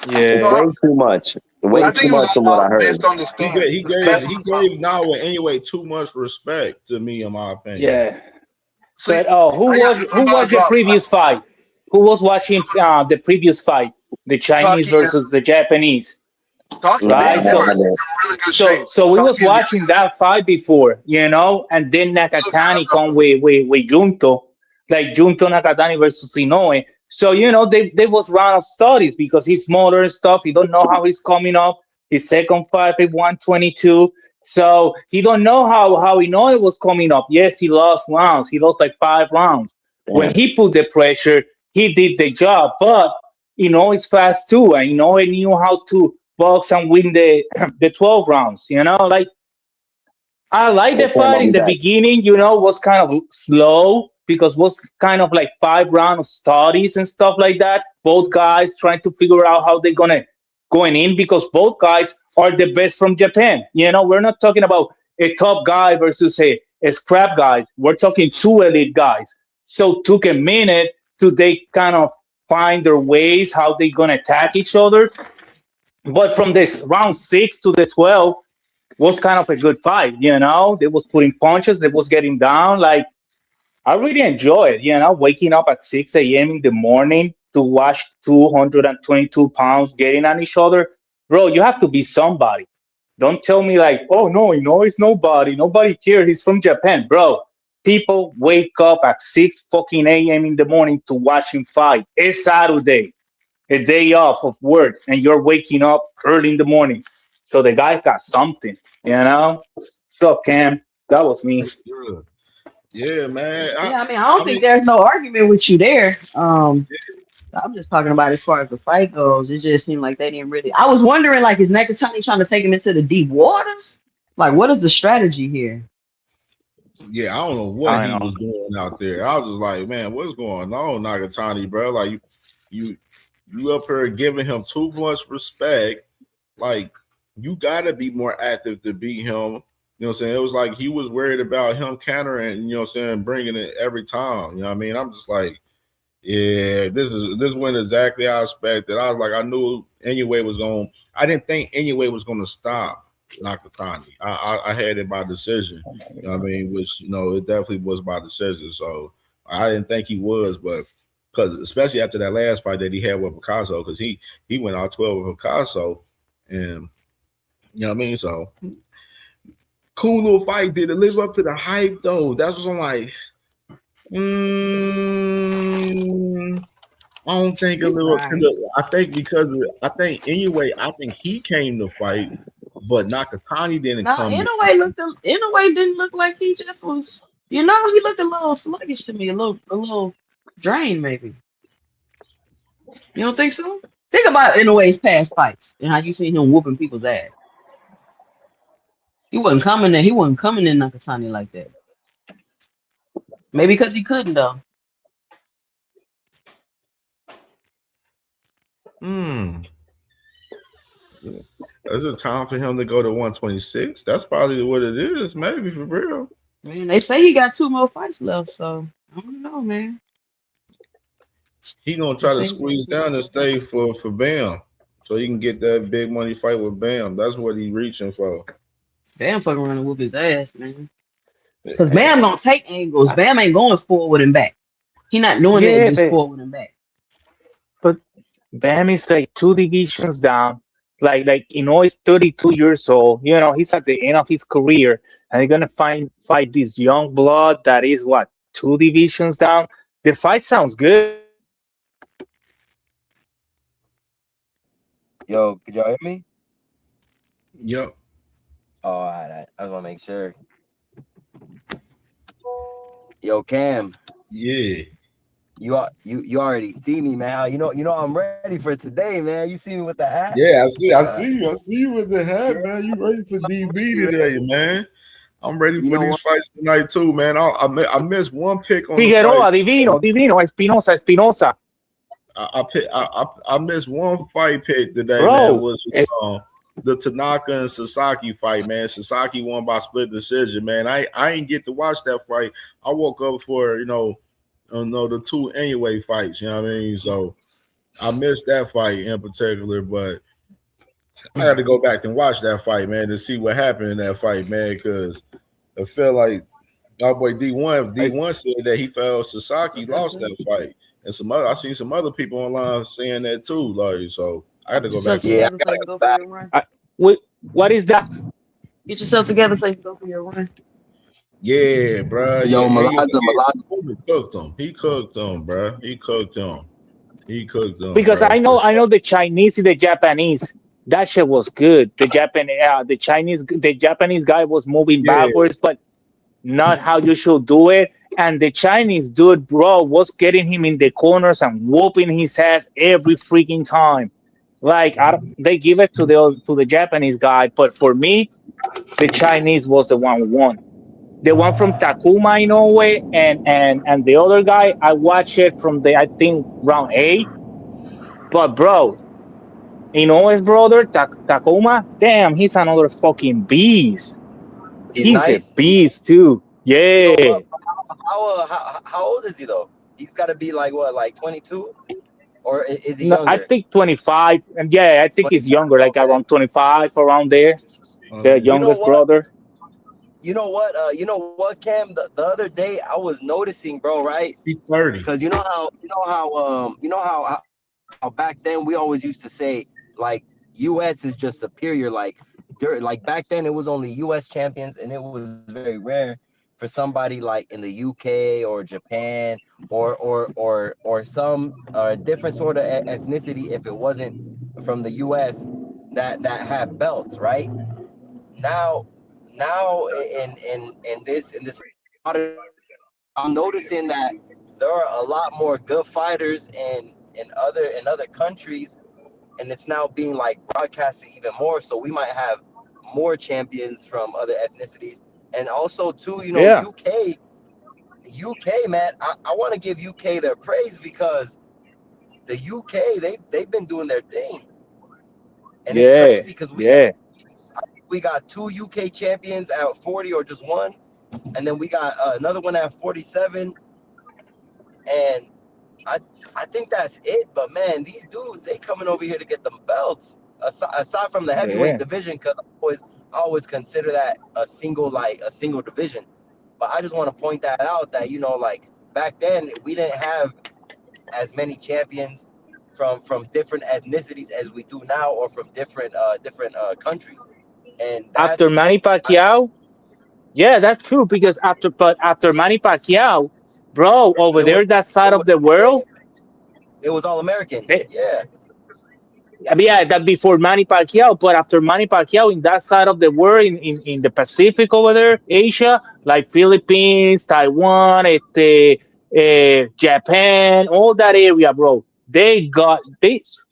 S16: Yeah, way too much. Way too much from what I heard.
S17: Based on the stance.
S8: He gave Inoue too much respect to me, in my opinion.
S19: Yeah. But who was your previous fight? who was watching the previous fight, the Chinese versus the Japanese,
S17: Talkin
S19: right?
S17: did before. He's in really good shape.
S19: So we was watching that fight before, and then Nakatani come with Junto, like Junto Nakatani versus Inoue. So they was round of studies because he's smaller and stuff. He don't know how he's coming up. His second fight at 122. So he don't know how Inoue was coming up. Yes, he lost rounds. He lost like 5 rounds. When he put the pressure, he did the job. But Inoue is fast too, and Inoue knew how to box and win the 12 rounds. Like I like the fight in the beginning. Was kind of slow because was kind of like 5 rounds of studies and stuff like that. Both guys trying to figure out how they're going in because both guys are the best from Japan. We're not talking about a top guy versus a scrap guys. We're talking 2 elite guys. So it took a minute to they kind of find their ways how they're gonna attack each other. But from this round 6 to the 12 was kind of a good fight. They was putting punches, they was getting down. Like I really enjoy it. Waking up at 6 a.m. in the morning to watch 222 pounds getting on each other. Bro, you have to be somebody. Don't tell me like, oh no, it's nobody. Nobody cares. He's from Japan, bro. People wake up at 6 fucking a.m. in the morning to watch him fight. It's Saturday, a day off of work, and you're waking up early in the morning. So the guy got something, What's up, Cam? That was me.
S8: Yeah, man.
S18: I don't think there's no argument with you there. I'm just talking about as far as the fight goes. It just seemed like they didn't really. I was wondering, like, is Nakatani trying to take him into the deep waters? Like, what is the strategy here?
S8: Yeah, I don't know what he was doing out there. I was just like, man, what's going on, Nakatani, bro? Like, you up here giving him too much respect. Like, you got to be more active to beat him. You know what I'm saying? It was like he was worried about him countering, bringing it every time. You know what I mean? I'm just like, yeah, this went exactly how I expected. I was like, I knew Inoue was going. I didn't think Inoue was going to stop Nakatani. I had it by decision. You know what I mean? Which it definitely was by decision. So I didn't think he was, but because especially after that last fight that he had with Picasso, because he went out 12 with Picasso, and you know what I mean. So cool little fight. Did it live up to the hype though? That's what I'm like. I don't think a little. I think anyway. I think he came to fight, but Nakatani didn't come.
S18: Inoue didn't look like he just was. He looked a little sluggish to me, a little drained maybe. You don't think so? Think about Inoue's past fights and how you seen him whooping people's ass. He wasn't coming in Nakatani like that. Maybe because he couldn't though.
S8: Is it time for him to go to 126? That's probably what it is, maybe for real.
S18: Man, they say he got 2 more fights left, so I don't know, man.
S8: He gonna try to squeeze down and stay for Bam, so he can get that big money fight with Bam. That's what he reaching for.
S18: Bam fucking around and whoop his ass, man. Because Bam gonna take angles. Bam ain't going forward and back. He not doing that just forward and back.
S19: But Bam is like 2 divisions down. Like Inoue is 32 years old. He's at the end of his career, and they're gonna fight this young blood that is 2 divisions down. The fight sounds good.
S16: Yo, could y'all hear me?
S8: Yep.
S16: Oh, all right. I just want to make sure. Yo, Cam.
S8: Yeah.
S16: You already see me, man. You know I'm ready for today, man. You see me with the hat?
S8: Yeah, I see you. I see you with the hat, man. You ready for DB today, man? I'm ready for these fights tonight too, man. I missed one pick on
S19: Figueora, Divino, Espinosa.
S8: I missed one fight pick today,
S19: bro.
S8: Man. It was the Tanaka and Sasaki fight, man. Sasaki won by split decision, man. I ain't get to watch that fight. I woke up for the 2 anyway fights, you know what I mean? So I missed that fight in particular, but I had to go back and watch that fight, man, to see what happened in that fight, man, because it felt like our boy D1 said that he felt Sasaki lost that fight. And I seen some other people online saying that too. Like, so I had to
S18: Get
S8: go back
S18: yourself
S8: to that.
S18: together so you can go for your run.
S19: What is that?
S18: Get yourself together so you can go for your run.
S8: Yeah, bro.
S16: Yo,
S8: Yeah,
S16: Malaza.
S8: He cooked them, bro. He cooked them,
S19: Because
S8: bro.
S19: I know the Chinese and the Japanese. That shit was good. The Japanese guy was moving
S8: Yeah,
S19: backwards, but not how you should do it. And the Chinese dude, bro, was getting him in the corners and whooping his ass every freaking time. Like they give it to the Japanese guy, but for me, the Chinese was the one who won. The one from Takuma Inoue and the other guy, I watched it from the I think round 8. But bro, Inoue's brother Takuma, damn, he's another fucking beast.
S16: He's
S19: He's a
S16: nice.
S19: beast too.
S16: Yo,
S19: Yeah.
S16: but how old is he though? He's got to be like what, like 22, or is he
S19: No, I
S16: younger?
S19: think 25. And yeah, I think he's
S16: 25.
S19: younger, like
S16: Okay.
S19: around 25, around there. The
S16: You know
S19: youngest
S16: what?
S19: brother.
S16: You know what? You know what, Cam? The other day I was noticing, bro. Right?
S8: He's 30.
S16: Because how back then we always used to say like U.S. is just superior. Like back then it was only U.S. champions, and it was very rare for somebody like in the U.K. or Japan or some different sort of ethnicity, if it wasn't from the U.S. that had belts. Right now in this I'm noticing that there are a lot more good fighters in other countries, and it's now being like broadcasted even more. So we might have more champions from other ethnicities, and also too,
S19: Yeah.
S16: UK, man. I want to give UK their praise because the UK they've been doing their thing, and it's
S19: Yeah.
S16: crazy because
S19: Yeah.
S16: we got 2 UK champions at 40 or just one, and then we got another one at 47, and I think that's it. But man, these dudes, they coming over here to get them belts. Aside from the heavyweight
S19: Yeah.
S16: division, because I always consider that a single division. But I just want to point that out that like back then we didn't have as many champions from different ethnicities as we do now, or from different countries. And
S19: After
S16: that's
S19: Manny Pacquiao, yeah, that's true. Because after Manny Pacquiao, bro, over
S16: it was
S19: there that side
S16: it
S19: of
S16: was
S19: the world,
S16: it was all American.
S19: they,
S16: Yeah.
S19: I mean, yeah, that before Manny Pacquiao, but after Manny Pacquiao in that side of the world, in the Pacific over there, Asia, like Philippines, Taiwan, Japan, all that area, bro. They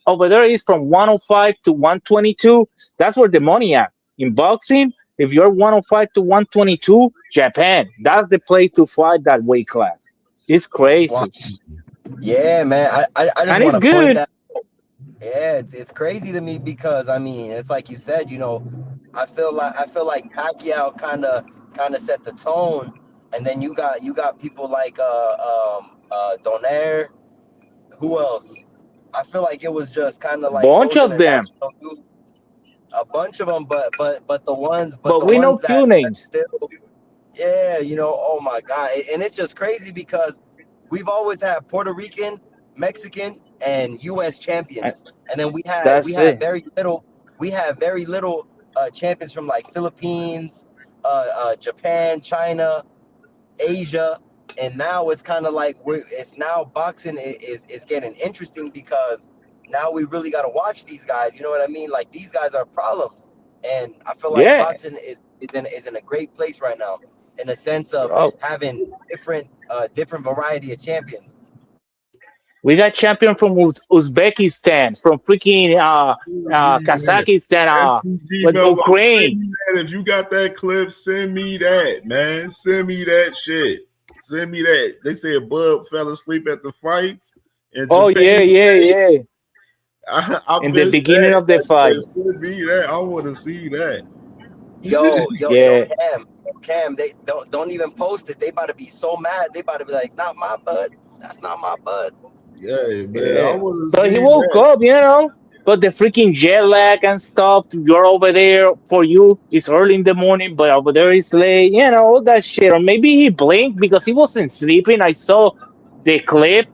S19: over there is from 105 to 122. That's where the money at. In boxing, if you're 105 to 122, Japan, that's the place to fight that weight class. It's
S16: Wow.
S19: crazy.
S16: Yeah, man. I just
S19: And it's
S16: want to point
S19: good.
S16: that. Yeah, it's crazy to me because I mean it's like you said, I feel like Pacquiao kind of set the tone, and then you got people like Donaire. Who else? I feel like it was just kind of like
S19: Bunch
S16: those
S19: of them.
S16: international dudes, a bunch of them, but the ones
S19: But we know few
S16: that
S19: names.
S16: still, yeah, oh my God. And it's just crazy because we've always had Puerto Rican, Mexican, and US champions. And then
S19: That's it.
S16: we have very little champions from like Philippines, Japan, China, Asia. And now it's kind of like it's now boxing is getting interesting because now we really got to watch these guys. You know what I mean? Like these guys are problems. And I feel like
S19: Yeah,
S16: boxing is in a great place right now in a sense of
S19: bro.
S16: having different variety of champions.
S19: We got champion from Uzbekistan, from freaking Kazakhstan,
S8: SPG
S19: with
S8: number. Send
S19: Ukraine.
S8: me that. If you got that clip, send me that, man. Send me that shit. Send me that. They said Bud fell asleep at the fights. And
S19: Oh yeah, yeah, yeah.
S8: I
S19: In the
S8: missed
S19: beginning
S8: that.
S19: of the
S8: Like, yeah,
S19: fights.
S8: send me that. I want to see that.
S16: Yo,
S19: Yeah,
S16: Cam, they don't even post it. They about to be so mad. They about to be like, not my bud. That's not my bud.
S8: Yeah, man. I
S19: yeah.
S8: want to
S19: But he
S8: see
S19: woke
S8: that.
S19: up, you know. But the freaking jet lag and stuff, you're over there for you. It's early in the morning, but over there it's late, you know, all that shit. Or maybe he blinked because he wasn't sleeping. I saw the clip.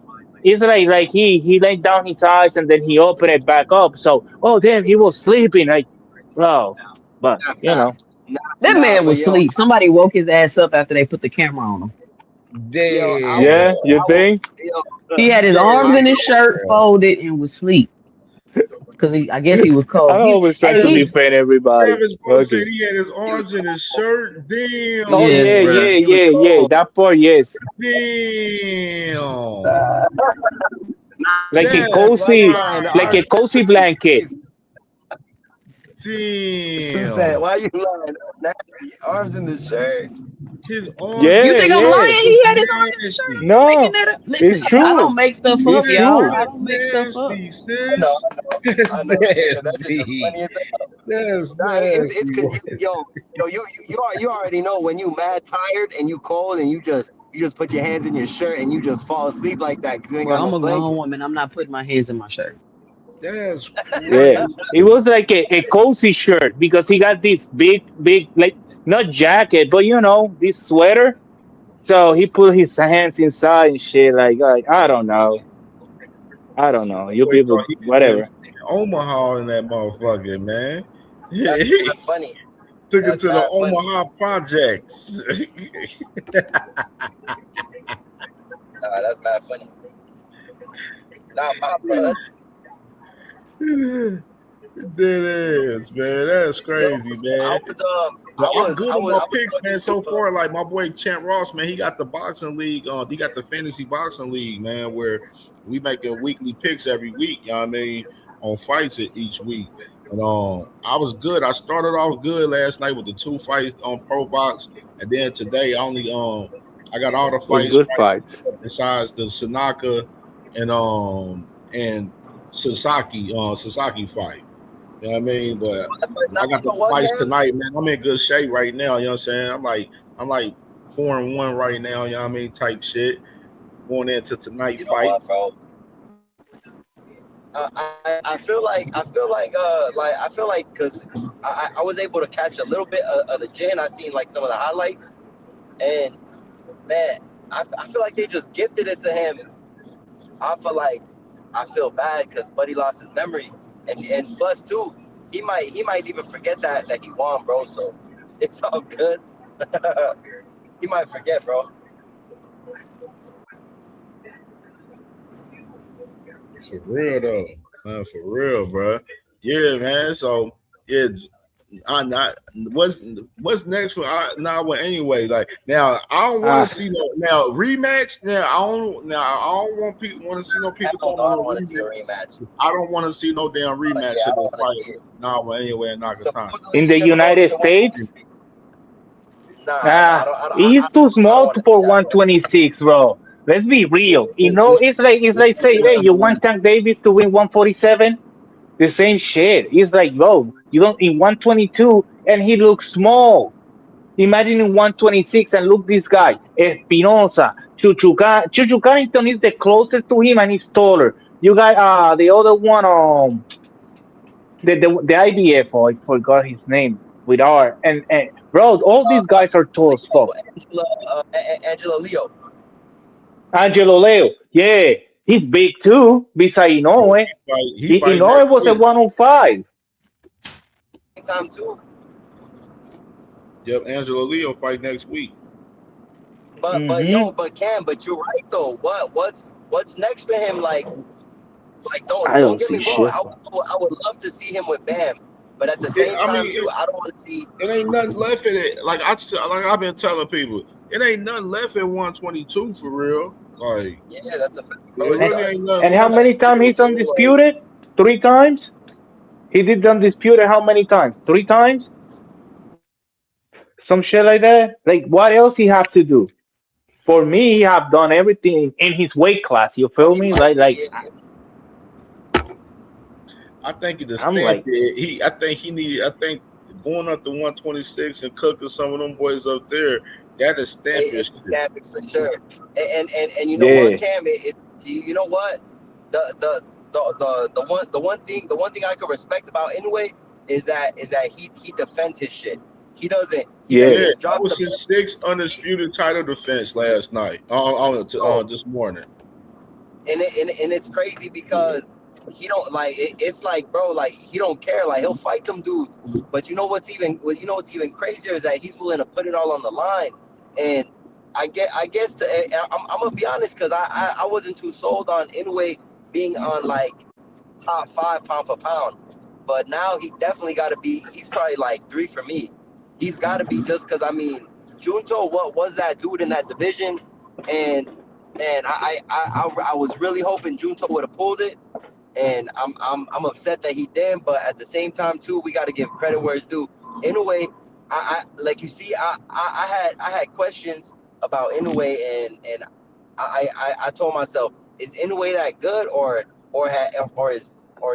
S19: it's like he laid down his eyes and then he opened it back up. So, oh damn, he was sleeping. Like, bro, but you know,
S18: That man
S16: but
S18: was asleep. Somebody woke his ass up after they put the camera on him.
S19: yeah, you think?
S18: He had his arms in his shirt folded and was asleep. Because I guess he was
S19: I
S18: cold.
S19: always try to defend everybody.
S8: Travis Bro said
S19: Okay.
S8: he had his arms in his shirt. Damn.
S19: Oh yeah. That part, yes.
S8: Damn.
S19: Like a cozy blanket.
S8: Damn.
S16: Why you lying? That's nasty. Arms in the shirt.
S8: His arms.
S19: Yeah,
S18: You think I'm lying? He had his arms in his shirt.
S19: No,
S18: Listen,
S19: it's true.
S18: I don't make stuff up,
S19: It's
S18: y'all.
S19: true.
S18: I don't make stuff up.
S8: That's nasty. That's
S16: It's because you already know when you mad tired and you cold and you just put your hands in your shirt and you just fall asleep like that because you ain't
S18: Bro,
S16: got
S18: I'm
S16: no
S18: a
S16: blanket.
S18: grown woman. I'm not putting my hands in my shirt.
S8: That's
S19: Yeah, it was like a cozy shirt because he got this big, like not jacket, but this sweater. So he put his hands inside and shit. Like I don't know. You people, whatever.
S8: Omaha in that motherfucker, man.
S16: That's funny.
S8: Took it to the Omaha projects.
S16: That's mad funny. Nah, my blood.
S8: That is, man. That's crazy, man. I'm good on my picks, man. So far, like my boy Champ Ross, man, he got the boxing league. He got the fantasy boxing league, man, where we making weekly picks every week. You know what I mean? On fights each week. And I was good. I started off good last night with the 2 fights on Pro Box, and then today I only I got all the fights.
S19: Good fights.
S8: Besides the Sanaka and Sasaki fight. You know what I mean? But I got the fights tonight, man. I'm in good shape right now. You know what I'm saying? I'm like 4-1 right now. You know what I mean? Type shit. Going into tonight fights.
S16: I feel like because I was able to catch a little bit of the gin. I seen like some of the highlights, and man, I feel like they just gifted it to him. I feel bad because Buddy lost his memory, and plus too, he might even forget that he won, bro. So it's all good. He might forget, bro.
S8: For real though, man. For real, bro. Yeah, man. So yeah, what's next for now? Anyway, like now I don't want to see no rematch. Now I don't want people want to see no people talking about
S16: rematch.
S8: I don't want to see no damn rematch of the fight. Now anyway, in Nakatani.
S19: In the United States. He's too small for 126, bro. Let's be real. It's like say, hey, you want Tank Davis to win 147? The same shit. It's like, bro, you don't in 122 and he looks small. Imagine in 126 and look this guy, Espinosa, Tszyu Carrington is the closest to him and he's taller. You got the other one, the IBF, I forgot his name with R. And bro, all these guys are tall as fuck. Angelo Leo, yeah, he's big too. Besides Inoue, Inoue was a 105.
S16: Time too.
S8: Yep, Angelo Leo fight next week.
S16: But Cam, but you're right though. What's next for him? Like don't get me wrong. I would love to see him with Bam, but at the same time too, I don't want to see.
S8: It ain't nothing left in it. Like I've been telling people, it ain't nothing left in 122 for real. Like
S16: yeah, that's a fact.
S19: And how many times he's undisputed? 3 times. He did undisputed how many times? 3 times. Some shit like that. Like what else he have to do? For me, he have done everything in his weight class. You feel me? Like.
S8: I think the stamp I think going up to 126 and cooking some of them boys up there, that is stamp it
S16: for sure. And you know what, Cam? You know what? The one thing I can respect about Inoue is that he defends his shit. He doesn't.
S8: That was his 6th undisputed title defense last night. This morning.
S16: and it's crazy because he don't like it's like, bro, like he don't care, like he'll fight them dudes, but you know what's even crazier is that he's willing to put it all on the line. And I'm gonna be honest, because I wasn't too sold on Inoue being on like top 5 pound for pound, but now he definitely got to be. He's probably like 3 for me. He's got to be, just because I mean, Junto, what was that dude in that division? And I was really hoping Junto would have pulled it, and I'm upset that he didn't. But at the same time too, we got to give credit where it's due. Inoue, I like you see, I had questions about Inoue, and I told myself, is Inoue that good, or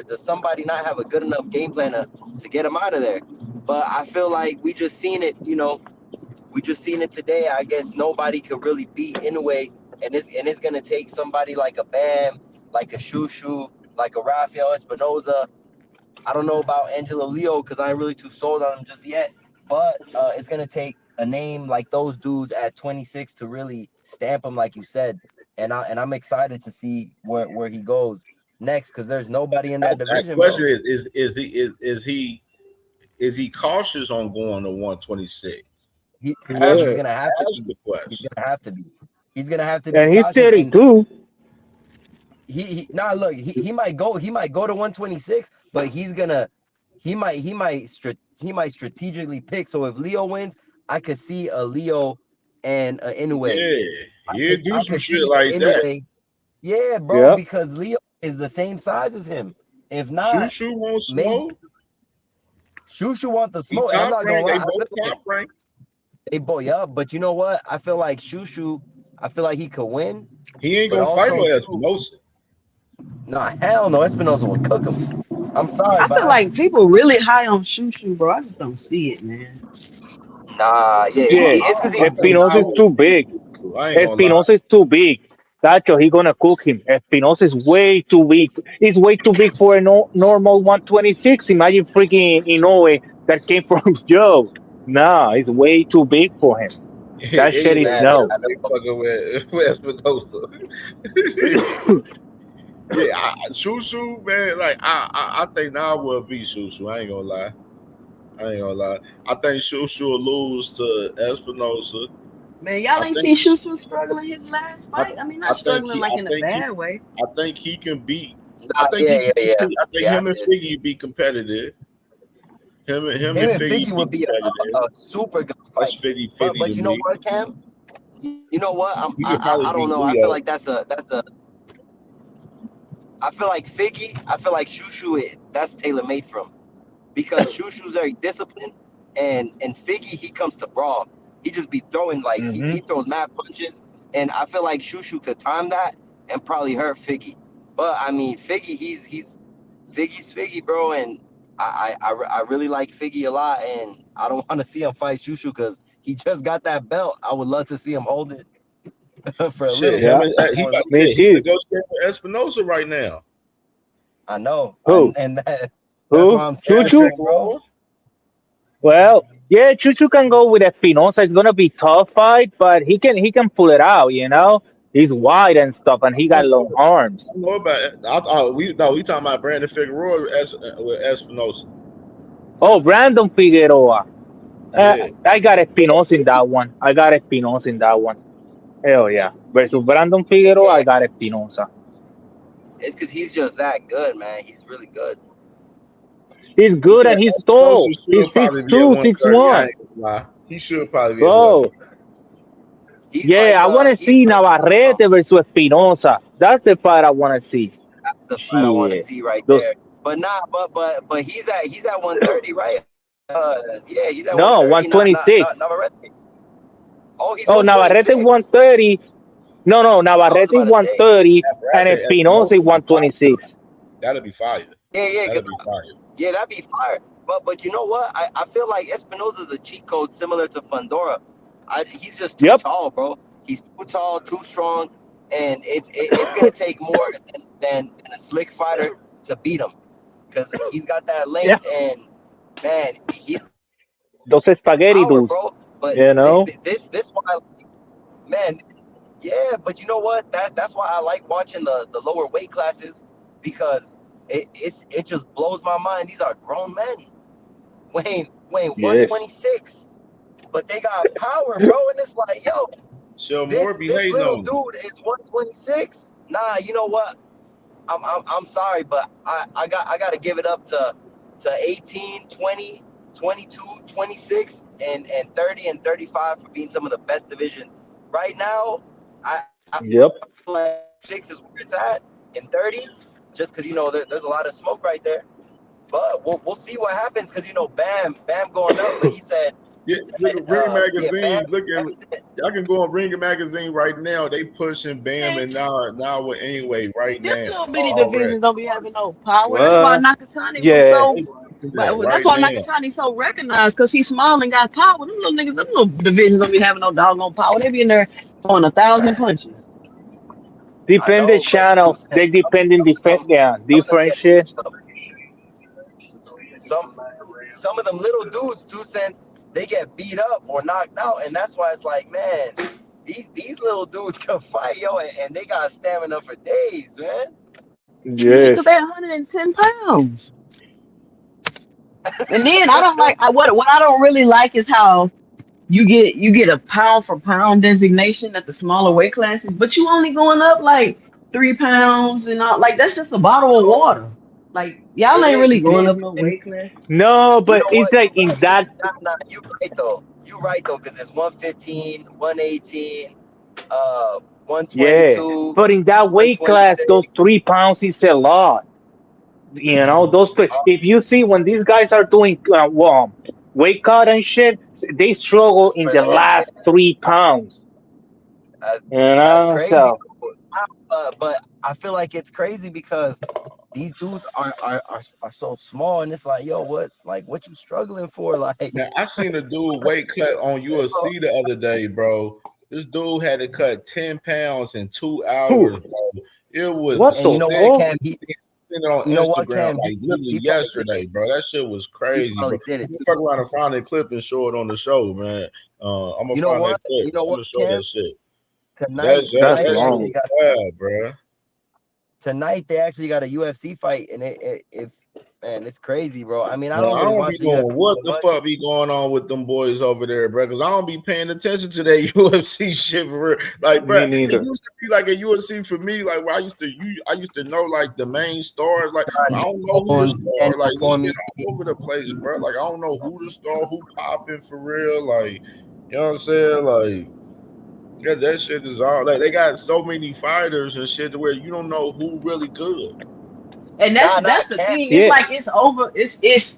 S16: does somebody not have a good enough game plan to get him out of there? But I feel like we just seen it, we just seen it today. I guess nobody could really beat Inoue, and it's gonna take somebody like a Bam, like a Shushu, like a Rafael Espinosa. I don't know about Angelo Leo because I ain't really too sold on him just yet. But it's gonna take a name like those dudes at 26 to really stamp him, like you said. And I'm excited to see where he goes next, because there's nobody in that division.
S8: The question is he cautious on going to 126?
S16: He's gonna have to be. He's gonna have to be. He's gonna have to be.
S19: And he's 32.
S16: Look, he might go to 126, but he might strategically pick. So if Leo wins, I could see a Leo and an Inoue.
S8: Yeah, do some shit like that.
S16: Yeah, bro, because Leo is the same size as him. If not,
S8: Shushu won't smoke.
S16: Shushu want the smoke. I'm not gonna lie. They both, yeah, but you know what? I feel like Shushu, he could win.
S8: He ain't gonna fight no Espinosa.
S16: Nah, hell no. Espinosa would cook him. I'm sorry.
S18: I feel like people really high on Shushu, bro. I just don't see it, man.
S16: Nah,
S19: it's because Espinosa is too big. Espinosa is too big. Tacho, he gonna cook him. Espinosa is way too big. It's way too big for a normal 126. Imagine freaking Inoue that came from Joe. Nah, it's way too big for him. That shit is no.
S8: With Espinosa. Shushu, man. Like I think now will be Shushu. I ain't gonna lie. I think Shushu will lose to Espinosa.
S18: Man, y'all ain't see Shushu struggling his last fight. I mean, not struggling like in a bad way.
S8: I think he can beat. I think him and Figgy be competitive. Him and Figgy
S16: would be a super good fight. But you know what, Cam? You know what? I don't know. I feel like that's a. I feel like Shushu, that's tailor made from, because Shushu's very disciplined, and Figgy, he comes to brawl. He just be throwing like he throws mad punches, and I feel like Shushu could time that and probably hurt Figgy. But I mean, Figgy, Figgy's Figgy, bro, and I really like Figgy a lot, and I don't want to see him fight Shushu because he just got that belt. I would love to see him hold it for a little bit.
S8: He negotiating with Espinosa right now.
S16: I know.
S19: Who?
S16: That's why I'm saying, bro.
S19: Well, yeah, Chuchu can go with Espinosa. It's gonna be a tough fight, but he can pull it out. He's wide and stuff, and he got long arms.
S8: I know about it. We talking about Brandon Figueora with Espinosa.
S19: Oh, Brandon Figueroa. I got Espinosa in that one. Hell yeah. Versus Brandon Figueroa, I got Espinosa.
S16: It's because he's just that good, man. He's really good.
S19: He's good and he's tall. He's 6'2", 6'1".
S8: He should probably be.
S19: Bro. I want to see Navarrete versus Espinosa. That's the fight I want to see.
S16: That's the fight I want to see right there. But he's at 130, right? He's at
S19: 126.
S16: Navarrete.
S19: Navarrete 130. No, Navarrete 130 and Espinosa 126.
S8: That'll be fire.
S16: That'd be fire. But you know what? I feel like Espinosa's a cheat code similar to Fundora. He's just too tall, bro. He's too tall, too strong, and it's gonna take more than a slick fighter to beat him, because he's got that length and man, he's
S19: those spaghetti dudes,
S16: bro. But this one, man, Yeah, but you know what? That's why I like watching the lower weight classes, because it just blows my mind. These are grown men. Wayne
S19: Yes.
S16: 126, but they got power, bro. And it's like, yo,
S8: Sure,
S16: this
S8: more be
S16: this
S8: hating
S16: little
S8: on
S16: dude is 126. Nah, you know what? I'm sorry, but I got to give it up to 18, 20, 22, 26, and 30 and 35 for being some of the best divisions right now. I
S19: Yep.
S16: feel like 6 is where it's at, and 30, just because there's a lot of smoke right there. But we'll see what happens, because Bam going up, but he said.
S8: Yeah, look at Ring Magazine.
S16: Bam,
S8: Look at y'all can go on Ring Magazine right now. They pushing Bam and now with Inoue right
S18: Them
S8: now.
S18: little bitty
S8: Already.
S18: divisions don't be having no power. That's why
S19: What?
S18: Nakatani was
S19: Yeah.
S18: so. But that's
S8: Right
S18: why
S8: now.
S18: Nakatani's so recognized, because he's small and got power. Them little niggas, them little divisions don't be having no doggone power. They be in there throwing 1,000 punches.
S16: I
S19: Depend the
S16: know, but
S19: channel. They depend in different, yeah,
S16: some of them
S19: different
S16: get
S19: shit.
S16: beat up. Some of them little dudes, 2 cents, they get beat up or knocked out, and that's why it's like, man, these little dudes can fight, yo, and they got stamina for days, man.
S18: Yeah,
S19: Yes.
S18: because they're 110 pounds. And then I don't like what I don't really like is how you get a pound for pound designation at the smaller weight classes, but you only going up like 3 pounds and all. Like, that's just a bottle of water. Like, y'all ain't really
S16: It
S18: going
S16: is.
S18: up no weight class.
S19: No,
S16: You
S19: but
S16: know
S19: it's
S16: what?
S19: like in that.
S16: Nah, you right though. You right though, because it's 115, 118,
S19: Yeah,
S16: 122,
S19: but in that weight class, those
S16: 126.
S19: 3 pounds is a lot. If you see when these guys are doing weight cut and shit, they struggle in the last 3 pounds.
S16: That's crazy.
S19: So
S16: But I feel like it's crazy because these dudes are so small, and it's like, yo, what you struggling for? Like,
S8: Now I seen a dude weight cut on UFC the other day, bro. This dude had to cut 10 pounds in 2 hours, bro. It was
S19: what
S16: and
S19: the
S16: you know what,
S19: fuck?
S16: Cam?
S8: seen it on
S16: You know what,
S8: Instagram
S16: Cam?
S8: like literally
S16: He probably did
S8: yesterday,
S16: it.
S8: bro. That shit was
S16: He
S8: crazy, bro.
S16: probably did
S8: I'm
S16: it
S8: gonna
S16: too.
S8: fuck around and find that clip and show it on the show, man. I'm gonna
S16: You know
S8: find that
S16: what?
S8: clip.
S16: You know
S8: I'm
S16: what,
S8: gonna show
S16: Cam?
S8: that shit.
S16: Tonight
S19: That's
S8: That shit
S19: long.
S8: was bad, bro.
S16: tonight they actually got a UFC fight, and man, it's crazy, bro. I mean, I
S8: Man,
S16: don't
S8: I
S16: really
S8: don't
S16: watch
S8: be
S16: the
S8: knowing
S16: UFC
S8: what
S16: that
S8: the
S16: much.
S8: fuck be going on with them boys over there, bro. Because I don't be paying attention to that UFC shit for real. Like, bro,
S19: Me
S8: it
S19: neither.
S8: used to be like a UFC for me, like where I used to know like the main stars. Like, I don't know who the star. Like, this shit all over the place, bro. Like, I don't know who the star, who popping for real. Like, you know what I'm saying? Like, yeah, that shit is all like they got so many fighters and shit to where you don't know who really good.
S18: And that's the
S16: Cam.
S18: thing. It's
S19: Yeah,
S18: like it's over. It's
S16: It's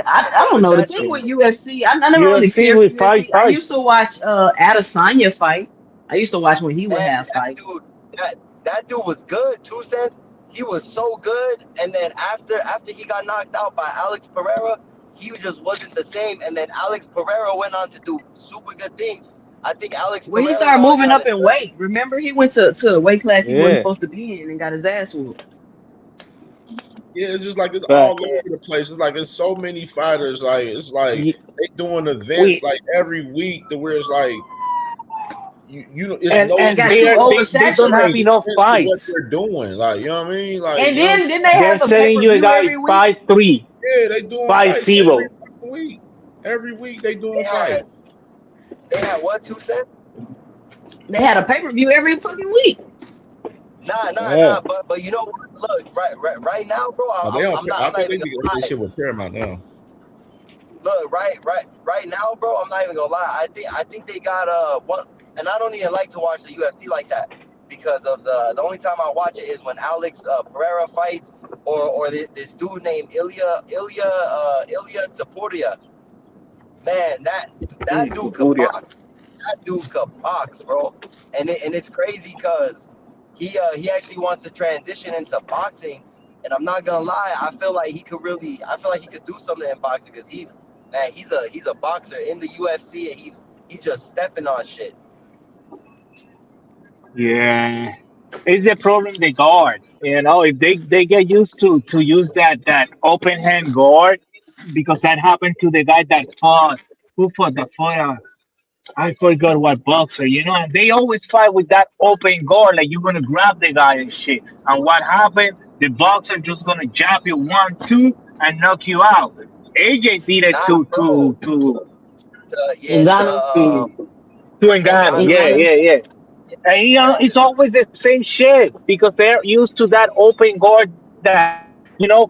S18: I don't know. The thing
S16: oversaturated.
S18: with UFC, I never really
S19: UFC
S18: cared for
S19: with five
S18: UFC. I
S19: fights.
S18: used to watch Adesanya fight. I used to watch when he would
S16: Man,
S18: have fights.
S16: that dude was good. 2 cents. He was so good, and then after he got knocked out by Alex Pereira, he just wasn't the same. And then Alex Pereira went on to do super good things. I think Alex
S18: When he
S16: Pereira
S18: started moving
S16: got
S18: up
S16: his
S18: in
S16: third.
S18: weight, remember he went to a weight class he wasn't
S19: Yeah,
S18: supposed to be in and got his ass whooped.
S8: Yeah, it's just like it's
S19: but
S8: all over the place. It's like it's so many fighters. Like it's like
S19: y-
S8: they doing events
S19: we
S8: like every week to where it's like you know it's
S19: and
S8: no
S18: It
S19: and
S18: got
S19: they
S18: too
S19: are
S8: no
S19: they don't have
S18: oversaturated.
S19: enough
S8: sense to
S19: fights.
S8: what they're doing. Like you know what I mean? Like
S18: And
S8: you know what I'm
S18: then they have
S19: They're
S18: the pay
S19: telling
S18: per
S19: you a
S18: view
S19: guy
S18: every week.
S19: 5'3",
S8: saying? Yeah, they doing fights
S19: 5'0".
S8: every fucking week. Every week they
S16: They
S8: doing fights.
S16: had what, 2 cents?
S18: They had a pay per view every fucking week.
S19: Yeah.
S16: Nah. But you know what? Look, right now, bro.
S8: Oh, they don't.
S16: I'm
S8: I
S16: not
S8: think
S16: even
S8: they
S16: gonna
S8: this
S16: lie.
S8: shit with Paramount now.
S16: Look, right now, bro. I'm not even gonna lie. I think they got one, and I don't even like to watch the UFC like that because of the only time I watch it is when Alex Pereira fights or this dude named Ilya Taporia. Man, that dude could
S19: Furia.
S16: box. That dude could box, bro. And it's crazy because he actually wants to transition into boxing. And I'm not gonna lie, I feel like he could do something in boxing because he's a boxer in the UFC and he's just stepping on shit.
S19: Yeah, it's the problem. The guard, if they get used to use that open hand guard, because that happened to the guy that fought who fought the fought I forgot what boxer, and they always fight with that open guard, like you're gonna grab the guy and shit. And what happened? The boxer just gonna jab you 1, 2 and knock you out. AJ did it
S16: Nah,
S19: to
S16: bro. Yeah,
S18: Ngannou.
S19: to Ngannou. Yeah,
S18: Ngannou.
S19: yeah, yeah. And it's always the same shit because they're used to that open guard that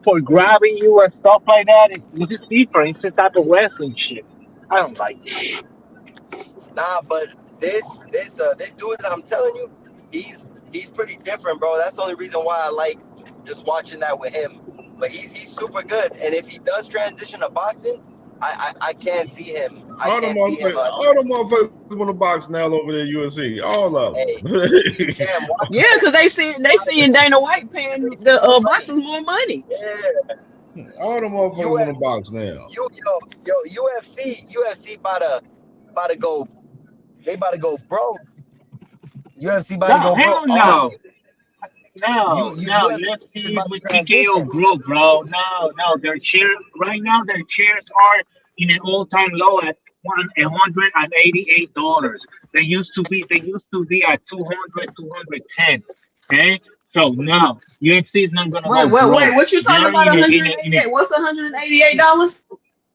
S19: for grabbing you and stuff like that. It's just different. It's a type of wrestling shit. I don't like it.
S16: Nah, but this dude that I'm telling you, he's pretty different, bro. That's the only reason why I like just watching that with him. But he's super good, and if he does transition to boxing, I can't see him.
S8: All them motherfuckers want to box now over there UFC. All of them.
S18: Yeah, because they seeing Dana White paying the boxers more money.
S16: Yeah.
S8: All them motherfuckers want to box now.
S16: UFC about to go. They about to go broke. UFC about to go broke.
S19: No. No, UFC is with TKO Group, bro. No, their chairs right now. Their chairs are in an all-time low at $188. They used to be at 200, 210. Okay, so now UFC is not gonna go broke.
S18: Wait, what you talking about? What's $188?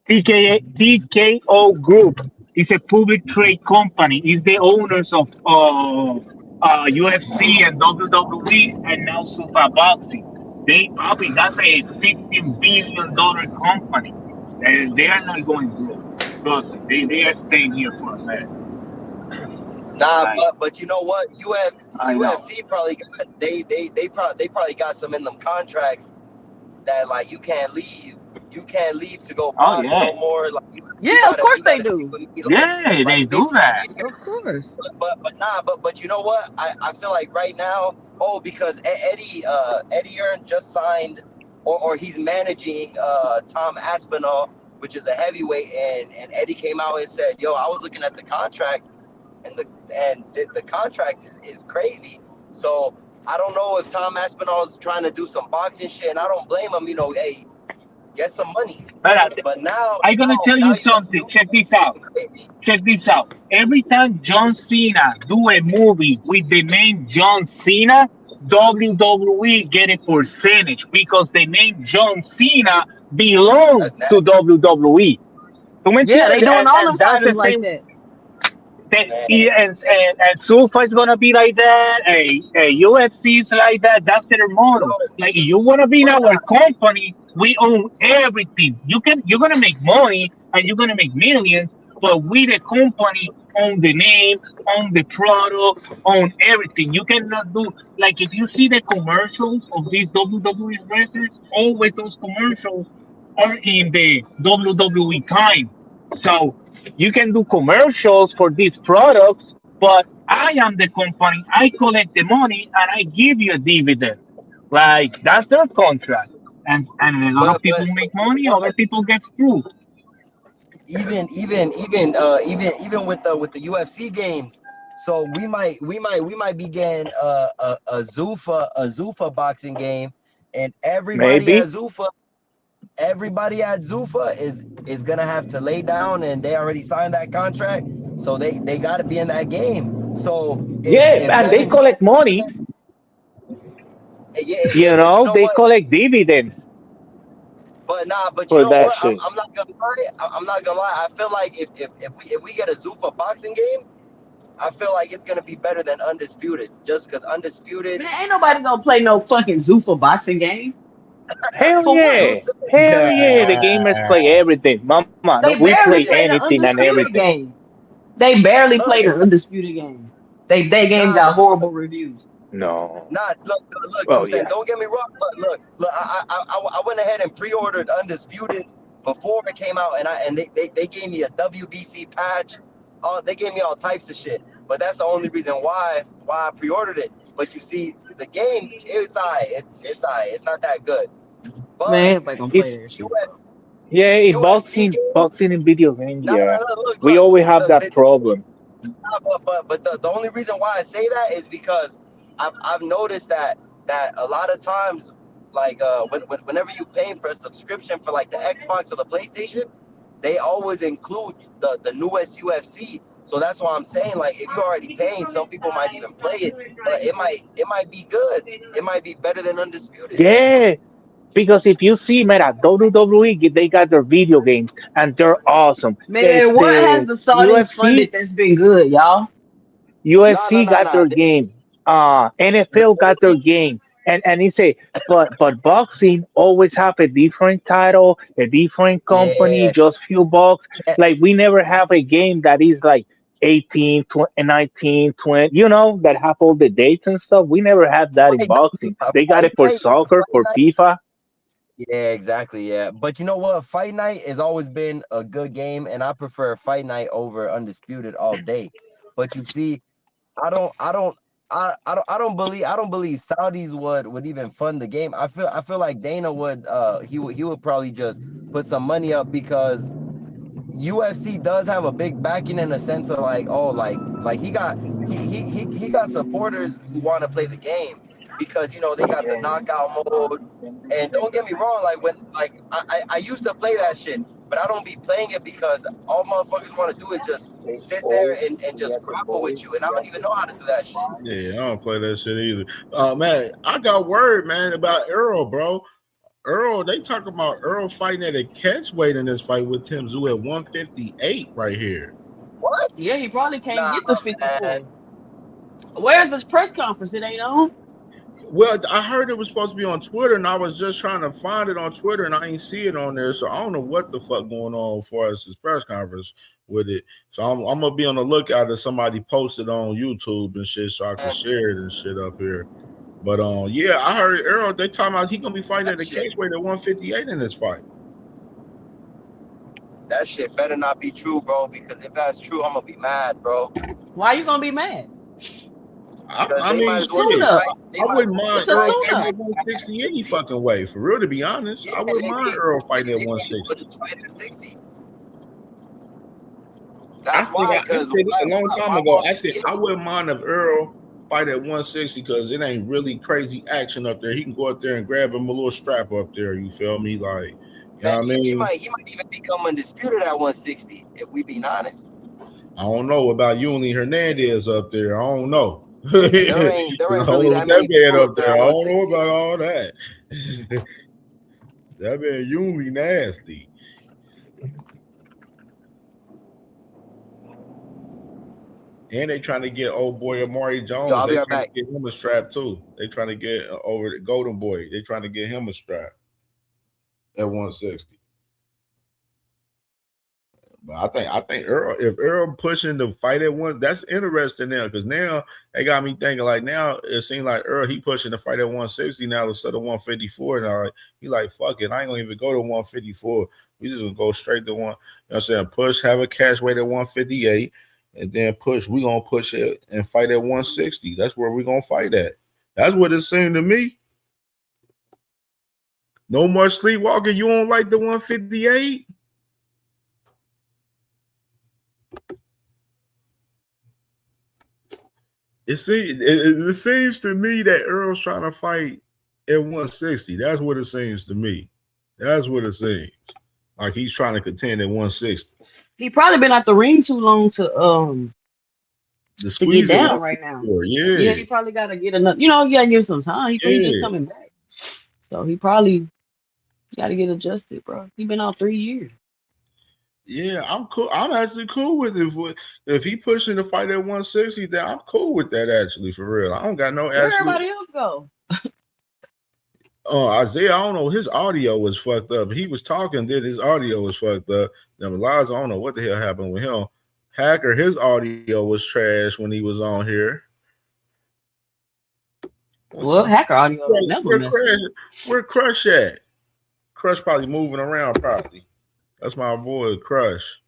S19: TKO Group is a public trade company. It's the owners of UFC and WWE and now Zufa Boxing. That's a $15 billion company. And they are not going broke. Trust me, they are staying here for a minute.
S16: Nah, but you know what? UFC probably got, they probably got some in them contracts that like you can't leave. You can't leave to go box no more. Like
S18: of course they do.
S19: They do that.
S18: Of course.
S16: But you know what? I feel like right now, because Eddie Earn just signed, or he's managing Tom Aspinall, which is a heavyweight, and Eddie came out and said, "Yo, I was looking at the contract, and the contract is crazy." So I don't know if Tom Aspinall is trying to do some boxing shit, and I don't blame him. Hey, get some money. But now
S19: I'm gonna tell you something. Check this out. Every time John Cena do a movie with the name John Cena, WWE get a percentage because the name John Cena belongs to WWE.
S18: Yeah, they doing all them fighters like that.
S19: And Zufa is gonna be like that. UFC is like that. That's their motto. Like, you wanna be in our company, we own everything. You're gonna make money and you're gonna make millions, but we the company own the name, own the product, own everything. You cannot do like if you see the commercials of these WWE wrestlers, always those commercials are in the WWE time. So you can do commercials for these products, but I am the company. I collect the money and I give you a dividend. Like, that's their contract. And a lot of people make money, other people get screwed.
S16: Even with the UFC games. So we might be getting a Zufa boxing game, and everybody at Zufa is gonna have to lay down, and they already signed that contract, so they got to be in that game. So
S19: and they collect money. They collect dividends.
S16: But you know what? I'm not gonna lie. I feel like if we get a Zufa boxing game, I feel like it's gonna be better than Undisputed, just because Undisputed.
S18: Man, ain't nobody gonna play no fucking Zufa boxing game.
S19: Hell yeah. The gamers play everything. Mama, we play anything and everything.
S18: Game. They barely played an Undisputed game. They game got horrible reviews.
S19: No.
S16: Look, don't get me wrong. Look, I went ahead and pre-ordered Undisputed before it came out, and they gave me a WBC patch. They gave me all types of shit. But that's the only reason why I pre-ordered it. But you see, the game, it's not that good. But
S18: man, if I can play this shit.
S19: It's boxing in video games. We always have that problem.
S16: But the only reason why I say that is because I've noticed that a lot of times, like whenever you pay for a subscription for like the Xbox or the PlayStation, they always include the newest UFC. So that's why I'm saying, like, if you're already paying, some people might even play it, but it might be good. It might be better than Undisputed.
S19: Yeah, because if you see, mira, WWE, they got their video games and they're awesome.
S18: Man, what has the Saudis funded that's been good, y'all?
S19: UFC got their game. NFL got their game. And he say, but boxing always have a different title, a different company,
S16: Yeah.
S19: just few bucks. Like we never have a game that is like 18, 20, 19, 20, that have all the dates and stuff. We never had that in boxing. They got it for soccer, for FIFA.
S16: Yeah, exactly. Yeah, but you know what? Fight Night has always been a good game, and I prefer Fight Night over Undisputed all day. But you see, I don't believe Saudis would even fund the game. I feel like Dana would he would probably just put some money up because UFC does have a big backing in the sense of like he got supporters who want to play the game because they got the knockout mode. And don't get me wrong, I used to play that shit, but I don't be playing it because all motherfuckers want to do is just sit there and just grapple with you, and I don't even know how to do that shit.
S8: Yeah, I don't play that shit either. Man, I got word, man, about Earl, bro. Earl, they talking about Earl fighting at a catch weight in this fight with Tim Tszyu at 158 right here.
S16: What?
S18: Yeah, he probably can't get the 54. Where's the press conference? It ain't on.
S8: Well, I heard it was supposed to be on Twitter, and I was just trying to find it on Twitter, and I ain't see it on there, so I don't know what the fuck going on as far as his press conference with it. So I'm gonna be on the lookout if somebody posted on YouTube and shit, so I can share it and shit up here. But yeah, I heard Earl. They talking about he gonna be fighting at the cage weight at 158 in this fight.
S16: That shit better not be true, bro. Because if that's true, I'm gonna be mad, bro.
S18: Why you gonna be mad?
S8: I mean, I wouldn't mind Earl fighting at 160 any fucking way. For real, to be honest, I wouldn't mind Earl fighting at 160.
S16: That's why.
S8: I said this a long time ago. I said I wouldn't mind if Earl fight at 160 because it ain't really crazy action up there. He can go up there and grab him a little strap up there. You feel me? Like, you know what I mean?
S16: He might even become undisputed at 160 if we being honest.
S8: I don't know about Yuli Hernandez up there. I don't know.
S16: There ain't really that many
S8: man up there. I don't know about all that. That man Yuli nasty. And they trying to get old boy Amari Jones.
S16: I'll be
S8: they
S16: right
S8: trying
S16: back.
S8: to get him a strap too. They trying to get over the Golden Boy. They trying to get him a strap at 160. But I think Earl, if Earl pushing the fight at one, that's interesting now because now they got me thinking like now it seems like Earl he pushing the fight at 160 now instead of 154. Now he like fuck it, I ain't gonna even go to 154. We just gonna go straight to one. You know what I'm saying? Push, have a cash weight at 158. And then push, we gonna push it and fight at 160. That's where we gonna fight at. That's what it seemed to me. No more sleepwalking. You don't like the 158? It seems to me that Earl's trying to fight at 160. That's what it seems to me. That's what it seems. Like he's trying to contend at 160.
S18: He probably been out the ring too long to get down right now.
S8: Yeah,
S18: he probably got to get another. You got to give some time. He's just coming back, so he probably got to get adjusted, bro. He been out 3 years.
S8: Yeah, I'm cool. I'm actually cool with it. If he pushing the fight at 160, then I'm cool with that. Actually, for real, I don't got no.
S18: Where everybody else go?
S8: Isaiah, I don't know. His audio was fucked up. He was talking, then his audio was fucked up. Then Eliza, I don't know what the hell happened with him. Hacker, his audio was trash when he was on here.
S18: Well, Hacker audio never messed up.
S8: Where Crush at? Crush probably moving around, probably. That's my boy, Crush.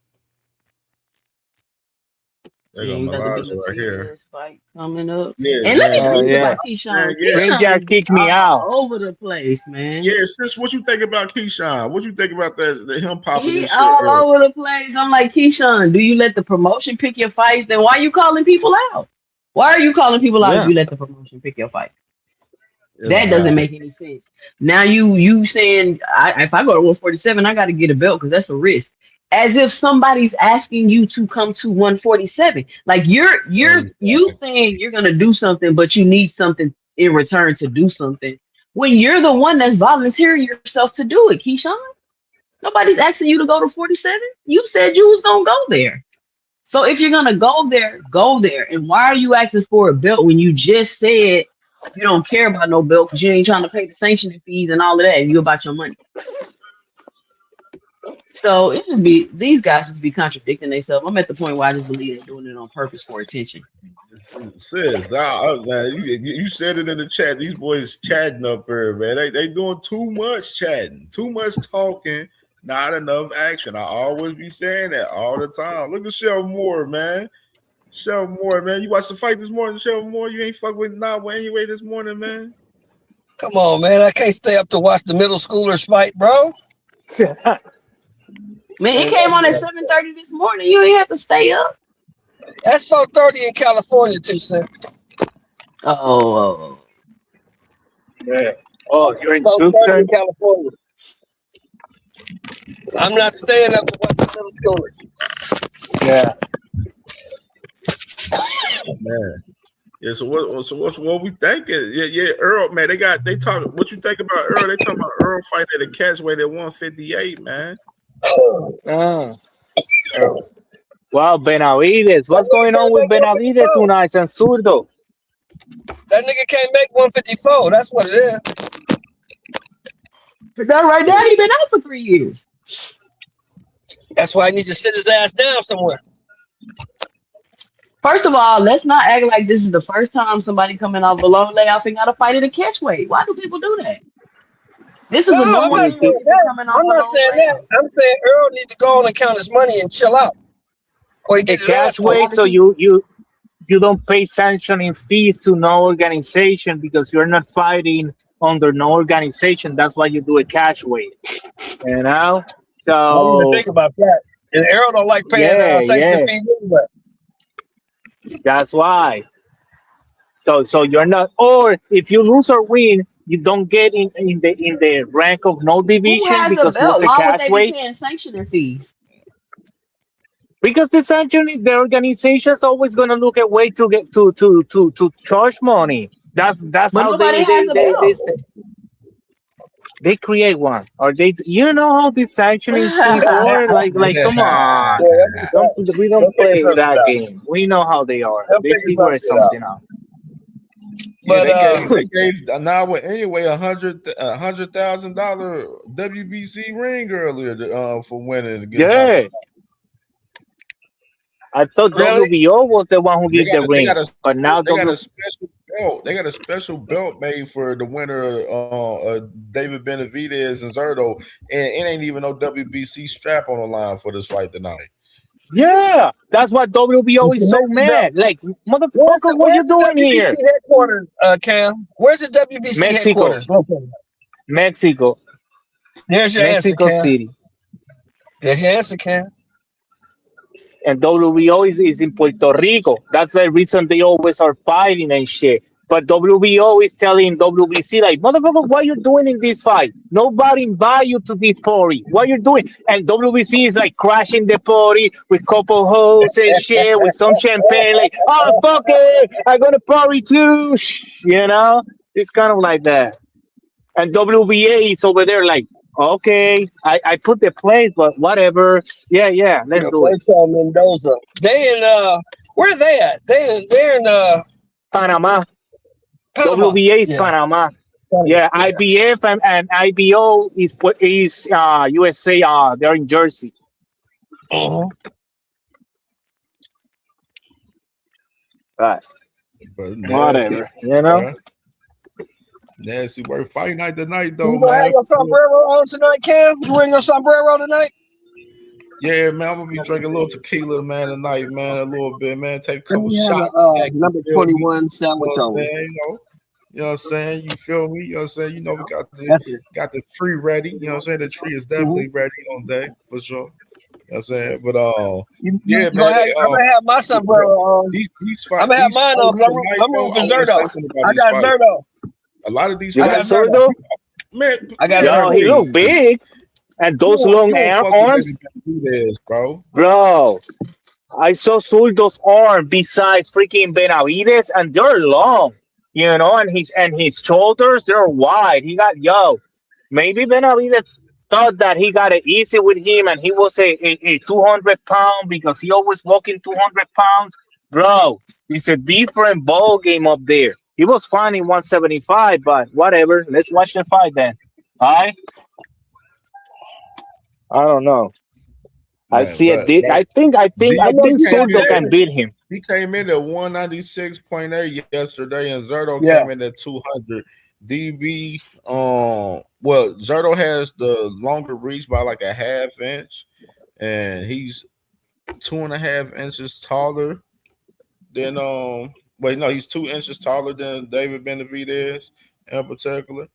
S8: There go Eliza right here.
S18: Fight coming up.
S8: Yeah,
S18: and let me speak about Keyshawn.
S19: Keyshawn kicked me out.
S18: All over the place, man.
S8: Yeah, sis, what you think about Keyshawn? What you think about that him popping
S18: He
S8: this shit
S18: all
S8: up?
S18: over the place. I'm like, Keyshawn, do you let the promotion pick your fights? Then why are you calling people out? Why are you calling people out if you let the promotion pick your fight? That doesn't make any sense. Now you saying if I go to 147, I got to get a belt because that's a risk. as if somebody's asking you to come to 147. Like you saying you're gonna do something, but you need something in return to do something. When you're the one that's volunteering yourself to do it, Keyshawn. Nobody's asking you to go to 47. You said you was gonna go there. So if you're gonna go there, go there. And why are you asking for a belt when you just said you don't care about no belt because you ain't trying to pay the sanctioning fees and all of that, and you about your money? So it just be these guys just be contradicting themselves. I'm at the point where I just believe they're doing it on purpose for attention.
S8: Sis, man, you said it in the chat. These boys chatting up here, man. They doing too much chatting, too much talking, not enough action. I always be saying that all the time. Look at Shelby Moore, man. Shelby Moore, man. You watched the fight this morning, Shelby Moore. You ain't fuck with Inoue anyway this morning, man.
S20: Come on, man. I can't stay up to watch the middle schoolers fight, bro.
S18: Man, it came on at 7:30 this morning. You ain't have to stay up.
S20: That's 4:30 in California too, sir.
S18: Oh.
S19: Yeah. Oh, you're in
S20: 4:30 in California. I'm not staying up to watch the middle schoolers.
S19: Yeah.
S8: Man. Yeah, so what we thinking? Yeah, Earl, man, they talk. What you think about Earl? They talking about Earl fighting at the catchweight at 158, man.
S19: Wow, Benavidez. What's going on with Benavidez tonight and Zurdo?
S20: That nigga can't make 154. That's what it is.
S18: That right now, he been out for 3 years.
S20: That's why he needs to sit his ass down somewhere.
S18: First of all, let's not act like this is the first time somebody coming off a long layoff and got a fight at a catchweight. Why do people do that? This is a
S20: I'm not saying that. I'm saying Earl needs to go on and count his money and chill out. Or he
S19: The catchweight, so you don't pay sanctioning fees to no organization because you're not fighting under no organization. That's why you do a catchweight. You know? So
S20: I didn't even think about that. And Earl don't like paying sanction fees anyway.
S19: That's why. So you're not, or if you lose or win, you don't get in the rank of no division because it was a catchweight.
S18: Paying sanctioning fees?
S19: Because the sanctioning, the organization is always going to look at way to get to charge money. That's how they create one, or you know how this sanctioning is work. Like come on, we don't play that game. We know how they are. They figure something out.
S8: But they gave Inoue anyway $100,000 WBC ring earlier for winning.
S19: I thought WBO was the one who gave the ring, but now
S8: they got a special belt. They got a special belt made for the winner, David Benavidez and Zurdo, and it ain't even no WBC strap on the line for this fight tonight.
S19: Yeah, that's why WBO is so mad. Like, motherfucker, what you doing here?
S20: Headquarters, Cam. Where's the WBC headquarters located?
S19: Mexico.
S20: There's your
S19: Mexico
S20: answer, Cam.
S19: City.
S20: There's your answer, Cam.
S19: And WBO is in Puerto Rico. That's the reason they always are fighting and shit. But WBO is telling WBC, like, motherfucker, what you doing in this fight? Nobody invite you to this party. What you doing? And WBC is like crashing the party with couple hoes and shit, with some champagne, like, oh, fuck it, I'm gonna party too. You know? It's kind of like that. And WBA is over there like, okay, I put the place, but whatever. Yeah, let's do it.
S20: Mendoza. They in where are they at? They're in
S19: Panama. WBA is Panama. Yeah, IBF and IBO is USA. They're in Jersey. Right. Whatever. You know.
S8: Nasty work. Fight night tonight, though.
S20: You gonna have your sombrero on tonight, Cam? You wearing your sombrero tonight?
S8: Yeah, man. I'm gonna be drinking a little tequila, man, tonight, man. A little bit, man. Take a couple shots.
S20: Number 21 sandwich on.
S8: You know what I'm saying? You feel me? You know what I'm saying? You know, we got the tree ready. You know what I'm saying? The tree is definitely ready on deck for sure. You know what I'm saying? But yeah, man.
S20: I'm gonna have my sombrero on. I'm gonna have mine on. I'm moving Zurdo. I got Zurdo.
S8: A lot of these.
S19: You got Zurdo?
S8: Man,
S20: I got
S19: Yo, he look big. and those
S8: You
S19: long
S8: don't fuck with
S19: arms,
S8: Benavidez, bro.
S19: bro. I saw Zurdo's arm beside freaking Benavidez, and they're long, and his shoulders they're wide. He got maybe Benavidez thought that he got it easy with him, and he was a 200 pound because he always walking 200 pounds, bro. It's a different ball game up there. He was fine in 175, but whatever. Let's watch the fight then. All right. I don't know. I
S8: Man,
S19: see it.
S8: but
S19: I think Zurdo can beat him.
S8: He came in at 196.8 yesterday, and Zurdo
S20: Yeah.
S8: came in at 200. DB, well, Zurdo has the longer reach by like a half inch, and he's 2.5 inches taller than he's 2 inches taller than David Benavidez in particular.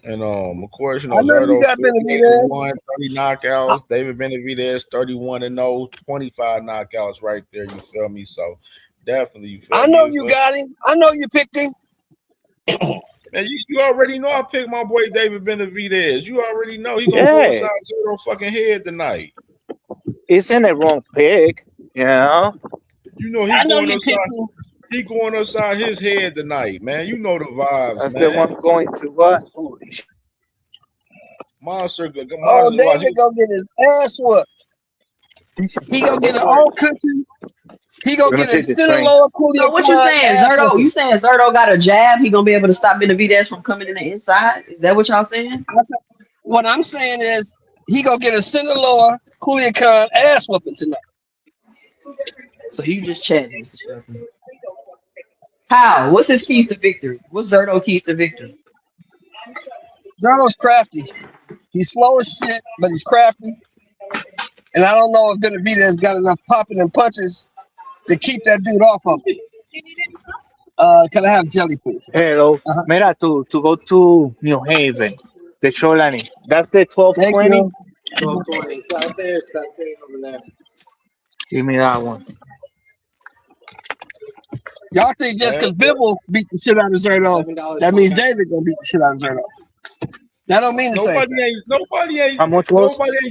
S8: And of course,
S20: I know you
S8: Zurdo
S20: got
S8: 51, 30 knockouts. David Benavidez 31-0, 25 knockouts right there. You feel me? So definitely, you feel me?
S20: I know you got him. I know you picked him.
S8: And you already know I picked my boy David Benavidez. You already know he gonna go inside Zurdo fucking head tonight.
S19: Isn't a wrong pick,
S8: You know
S20: I know you
S8: upside.
S20: picked him.
S8: He going upside his head tonight, man. You know the vibes,
S19: That's
S8: man.
S19: the one going to what? Holy shit.
S8: Monster.
S20: Oh, David gonna get his ass whooped. He gonna get an all country. He gonna get a center lower coolie.
S18: So what you saying, Zurdo? You saying Zurdo got a jab? He gonna be able to stop Benavidez from coming in the inside? Is that what y'all saying?
S20: What I'm saying is he gonna get a center lower Cooley Khan ass whooping tonight.
S18: So you just chatting, Mr. Shelton. How? What's his keys to victory? What's Zurdo keys to victory?
S20: Zurdo's crafty. He's slow as shit, but he's crafty. And I don't know if Benavidez got enough popping and punches to keep that dude off of him. Can I have jelly, please?
S19: Hello. Mira, to go to New Haven, the Shoreline. That's the 1220.
S10: 1220. It's out there. It's out there over there.
S19: Give me that one.
S20: Y'all think just because Bibble beat the shit out of Zurdo, that means David gonna beat the shit out of Zurdo. That don't mean the same.
S8: Nobody ain't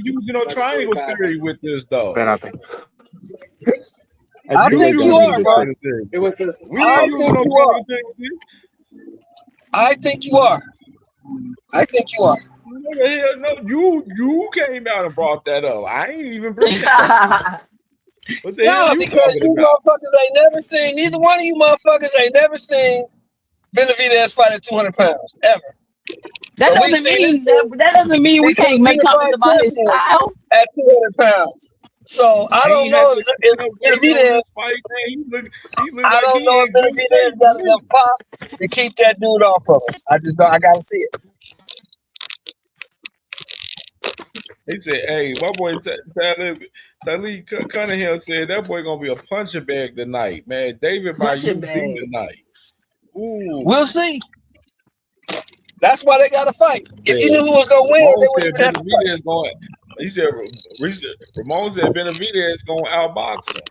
S8: using no triangle theory with this though.
S20: I think you are, bro. I think you are. I think you are.
S8: No, you came out and brought that up. I ain't even bring that up.
S20: No, because you motherfuckers ain't never seen, neither one of you motherfuckers ain't never seen Benavidez fight at 200 pounds, ever.
S18: That doesn't mean we can't make comments about his style.
S20: At 200 pounds. So I don't know if Benavidez, I don't know if Benavidez got enough pop to keep that dude off of him. I gotta see it.
S8: He said, "Hey, my boy Talib Cunningham said that boy gonna be a punching bag tonight, man. David by UD tonight. Ooh.
S20: We'll see. That's why they got to fight. If you knew who was gonna win, they wouldn't have to fight.
S8: He said, Ramon said Benavidez gonna outbox him.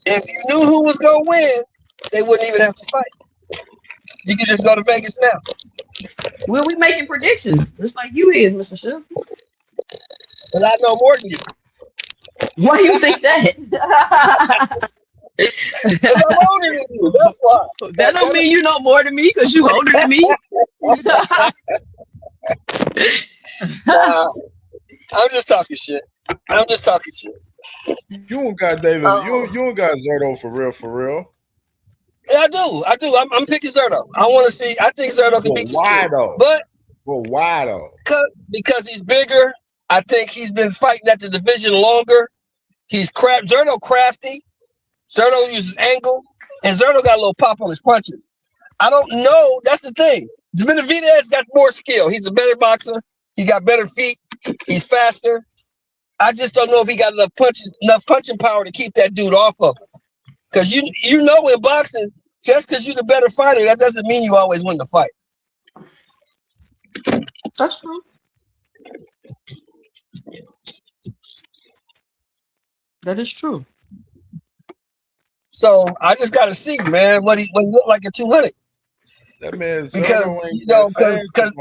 S20: If you knew who was gonna win, they wouldn't even have to fight. You could just go to Vegas now.
S18: Well, we making predictions, just like you is, Mr. Shelton.
S20: But I know more than you.
S18: Why you think that?
S20: Because I'm older than you. That's why.
S18: That don't mean you know more than me because you older than me.
S20: I'm just talking shit.
S8: You don't got David. You don't got Zurdo for real.
S20: Yeah, I do. I'm picking Zurdo. I want to see. I think Zurdo can beat this kid. But
S8: why though?
S20: Because he's bigger. I think he's been fighting at the division longer. Zurdo crafty. Zurdo uses angle, and Zurdo got a little pop on his punches. I don't know. That's the thing. Benavidez got more skill. He's a better boxer. He got better feet. He's faster. I just don't know if he got enough punching power to keep that dude off of him. Because you know in boxing, just because you're the better fighter, that doesn't mean you always win the fight.
S18: That's true. That is true.
S20: So I just got to see, man, what he looked like at 200.
S8: That man,
S20: because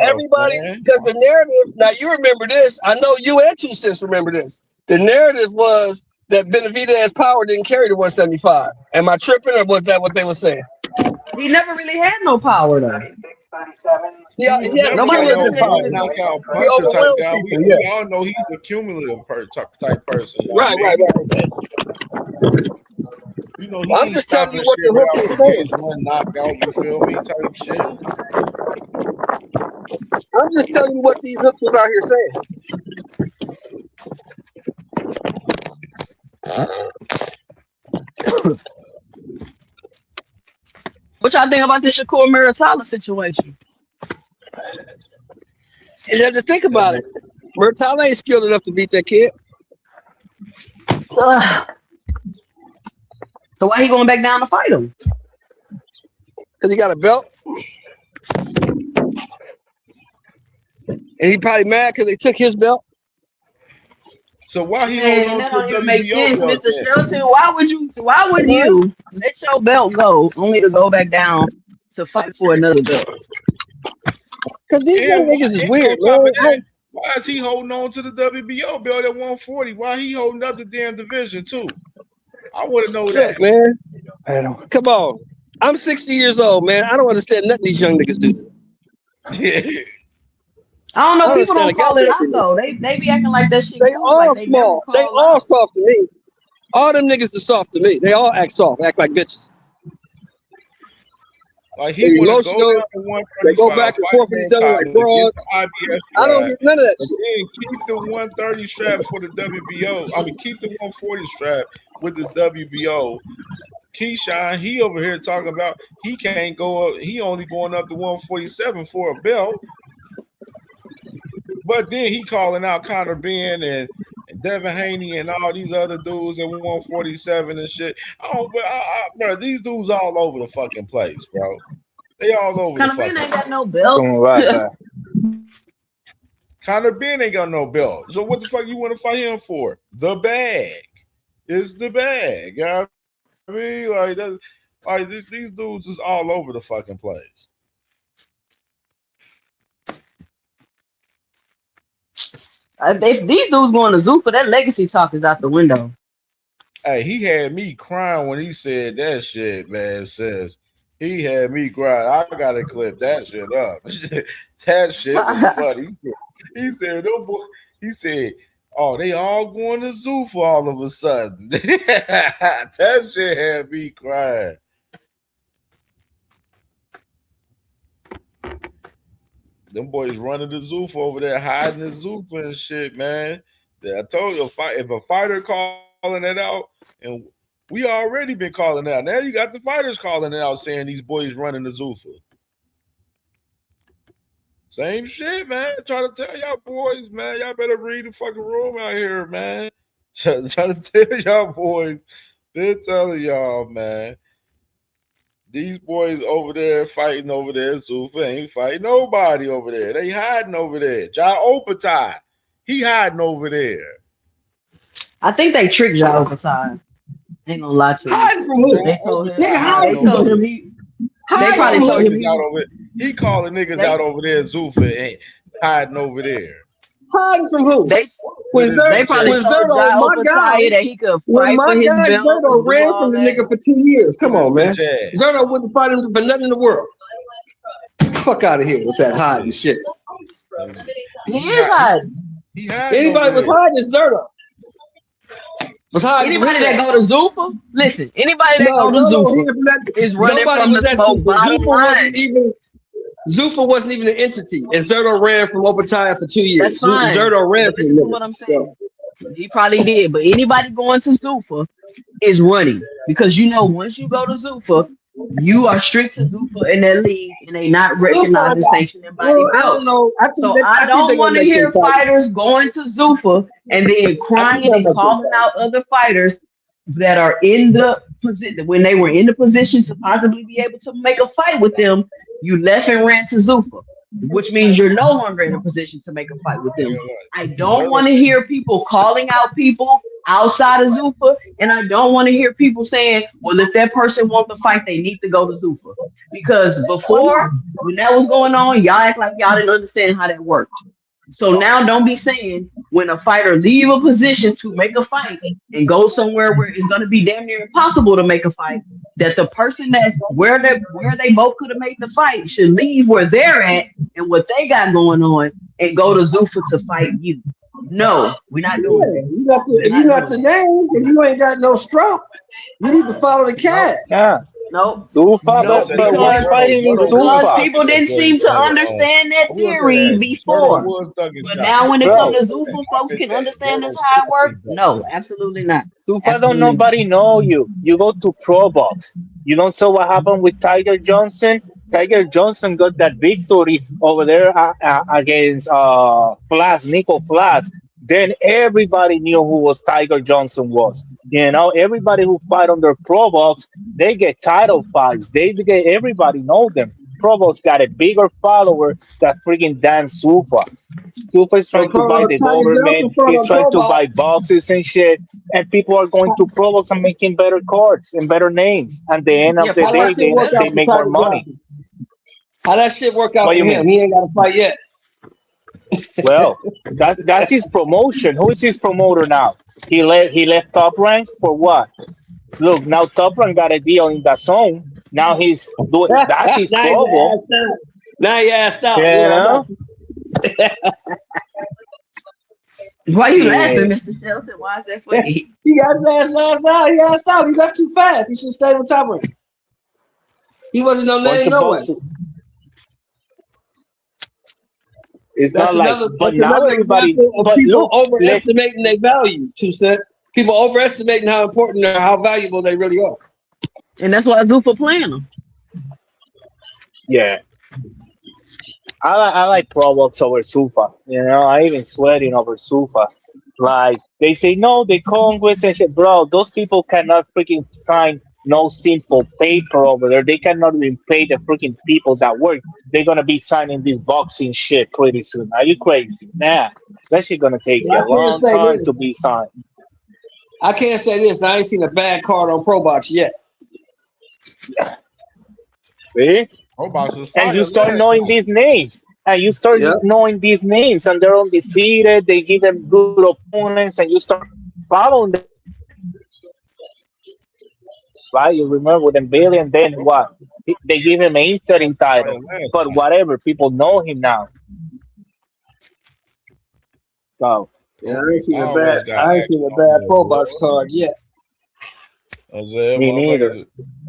S20: everybody, because the narrative. Now you remember this. I know you and 2 Cents remember this. The narrative was that Benavidez power didn't carry the 175. Am I tripping, or was that what they were saying?
S18: He never really had no power though.
S20: Yeah, he has
S18: Nobody ever
S20: cumulative power.
S8: Knockout
S20: He
S8: puncher type
S20: overwhelmed
S8: guy.
S20: people.
S8: We
S20: Yeah.
S8: all know he's a cumulative type person.
S20: Right.
S8: You know,
S20: I'm just telling you what the hook is saying.
S8: One knockout, you feel me? Type shit.
S20: I'm just telling you what these hooks was out here saying.
S18: What y'all think about the Shakur Muratalla situation?
S20: You have to think about it. Muratalla ain't skilled enough to beat that kid.
S18: So why he going back down to fight him?
S20: Because he got a belt. And he probably mad because they took his belt.
S8: So why he
S18: Man,
S8: holding on
S18: that
S8: to
S18: don't
S8: the
S18: even make sense,
S8: WBO belt
S18: Mr.
S8: then?
S18: Shelton. Why would you let your belt go only to go back down to fight for another belt?
S20: Because these young niggas is weird,
S8: on top of
S20: man.
S8: that, why is he holding on to the WBO belt at 140? Why he holding up the damn division too? I want to know that.
S20: Look, man. Come on. I'm 60 years old, man. I don't understand nothing these young niggas do.
S8: Yeah.
S18: I don't know.
S20: I
S18: People don't
S20: understand
S18: call it out
S20: goddamn
S18: though. They be acting like that shit.
S20: They
S18: cool,
S20: all
S18: like they
S20: small.
S18: never
S20: They
S18: call
S20: all
S18: out.
S20: soft to me. All them niggas are soft to me. They all act soft, act like bitches.
S8: Like
S20: They
S8: he want to
S20: emotional.
S8: go down to 135.
S20: They go back and forth with each other like broads.
S8: IBS
S20: I don't get none of that
S8: and
S20: shit.
S8: then keep the 130 strap for the WBO. I mean, keep the 140 strap with the WBO. Keyshawn, he over here talking about he can't go up. He only going up to 147 for a belt. But then he calling out Conor Benn and Devin Haney and all these other dudes at 147 and shit. Bro, these dudes all over the fucking place, bro. They all over
S18: Conor
S8: the fucking
S18: Benn ain't got no belt.
S8: Conor Benn ain't got no belt. So what the fuck you want to fight him for? The bag. It's the bag. You know what I mean? Like that. Like these dudes is all over the fucking place.
S18: If these dudes going to Zufa, that legacy talk is out the window.
S8: Hey, he had me crying when he said that shit, man. Says he had me crying. I gotta clip that shit up. That shit was funny. He said, "No boy." He said, "Oh, they all going to Zufa all of a sudden." That shit had me crying. Them boys running the Zufa over there, hiding the Zufa and shit, man. I told you, if a fighter calling it out, and we already been calling it out. Now you got the fighters calling it out, saying these boys running the Zufa. Same shit, man. Trying to tell y'all boys, man. Y'all better read the fucking room out here, man. Trying to tell y'all boys. Been telling y'all, man. These boys over there fighting over there. Zufa ain't fighting nobody over there. They hiding over there. Ja Opatai, he hiding over there.
S18: I think they tricked Ja Opatai. Ain't gonna lie to you.
S20: Hiding from who?
S18: They told him.
S20: They
S18: told him he. They probably told him
S8: he calling niggas out over there. Zufa ain't hiding over there.
S20: Hiding from who?
S18: They probably told Ja Opatai that he could fight for his belt.
S20: Zurdo ran from the nigga for 2 years. Come on, man. Zurdo wouldn't fight him for nothing in the world. Fuck out of here with that hiding shit.
S18: He is hiding.
S20: Anybody was hiding is Zurdo.
S18: Anybody that go to Zufa, listen. Anybody that go to Zufa is running from the smoke. Bottom line.
S20: Zufa wasn't even an entity, and Zurdo ran from Opatai for 2 years.
S18: That's fine.
S20: Zurdo ran from him.
S18: That's what I'm saying. So. He probably did, but anybody going to Zufa is running because you know once you go to Zufa, you are strict to Zufa in that league, and they not recognizing sanctioning body belts. I don't want to hear fighters going to Zufa and then crying and calling out other fighters that are in the position when they were in the position to possibly be able to make a fight with them. You left and ran to Zufa, which means you're no longer in a position to make a fight with them. I don't want to hear people calling out people outside of Zufa, and I don't want to hear people saying, well, if that person wants to fight, they need to go to Zufa. Because before, when that was going on, y'all act like y'all didn't understand how that worked. So now don't be saying when a fighter leave a position to make a fight and go somewhere where it's going to be damn near impossible to make a fight, that the person that's where they both could have made the fight should leave where they're at and what they got going on and go to Zufa to fight you. No, we're not doing that.
S20: You got to, if you're not the name, if you ain't got no stroke, you need to follow the cat.
S19: Yeah.
S18: Nope.
S19: Zufa,
S18: Nope,
S19: but why fighting in
S18: because
S19: Zufa?
S18: people didn't seem to understand that theory before. But now when it comes to Zufa, folks can understand this how it works. No, absolutely not.
S19: Zufa don't nobody know you. You go to Pro Box. You don't saw what happened with Tiger Johnson. Tiger Johnson got that victory over there against Nico Flash. Then everybody knew who was Tiger Johnson was. You know, everybody who fight on their Pro Box, they get title fights. Everybody know them. Pro Box got a bigger follower than freaking Dan Zufa. Zufa is trying to buy the government. He's trying to buy boxes and shit. And people are going to Pro Box and making better cards and better names. At the end of the day, they make more money.
S20: How that shit work out for him? He ain't got to fight yet.
S19: Well, that's his promotion. Who is his promoter now? He left Top Rank for what? Look, now Top Rank got a deal in the zone. Now he's doing that's his promo.
S20: Now you asked out.
S19: Yeah.
S18: Why you laughing, Mr. Shelton? Why is that funny?
S20: He got his ass out. He asked out. He left too fast. He should have stayed on Top Rank. He wasn't no name nowhere.
S19: It's
S20: that's
S19: not
S20: another,
S19: like, but now everybody, but
S20: people
S19: look,
S20: overestimating their value. Too set. People overestimating how important or how valuable they really are.
S18: And that's why Zufa playing them.
S19: Yeah, I like Pro Box over Zufa. You know, I even sweating over Zufa. Like they say, no, the Congress and shit, bro. Those people cannot freaking sign no simple paper over there. They cannot even pay the freaking people that work. They're gonna be signing this boxing shit pretty soon. Are you crazy? Nah, that shit gonna take a long time to be signed.
S20: I can't say this. I ain't seen a bad card on Pro Box yet.
S19: See? And you start knowing these names. And you start knowing these names, and they're undefeated. They give them good opponents, and you start following them. Right? You remember with Bailey, and then what? They give him an interim title. But whatever, people know him now. So
S20: yeah, I ain't seen a bad Pro Box card yet.
S19: Me neither.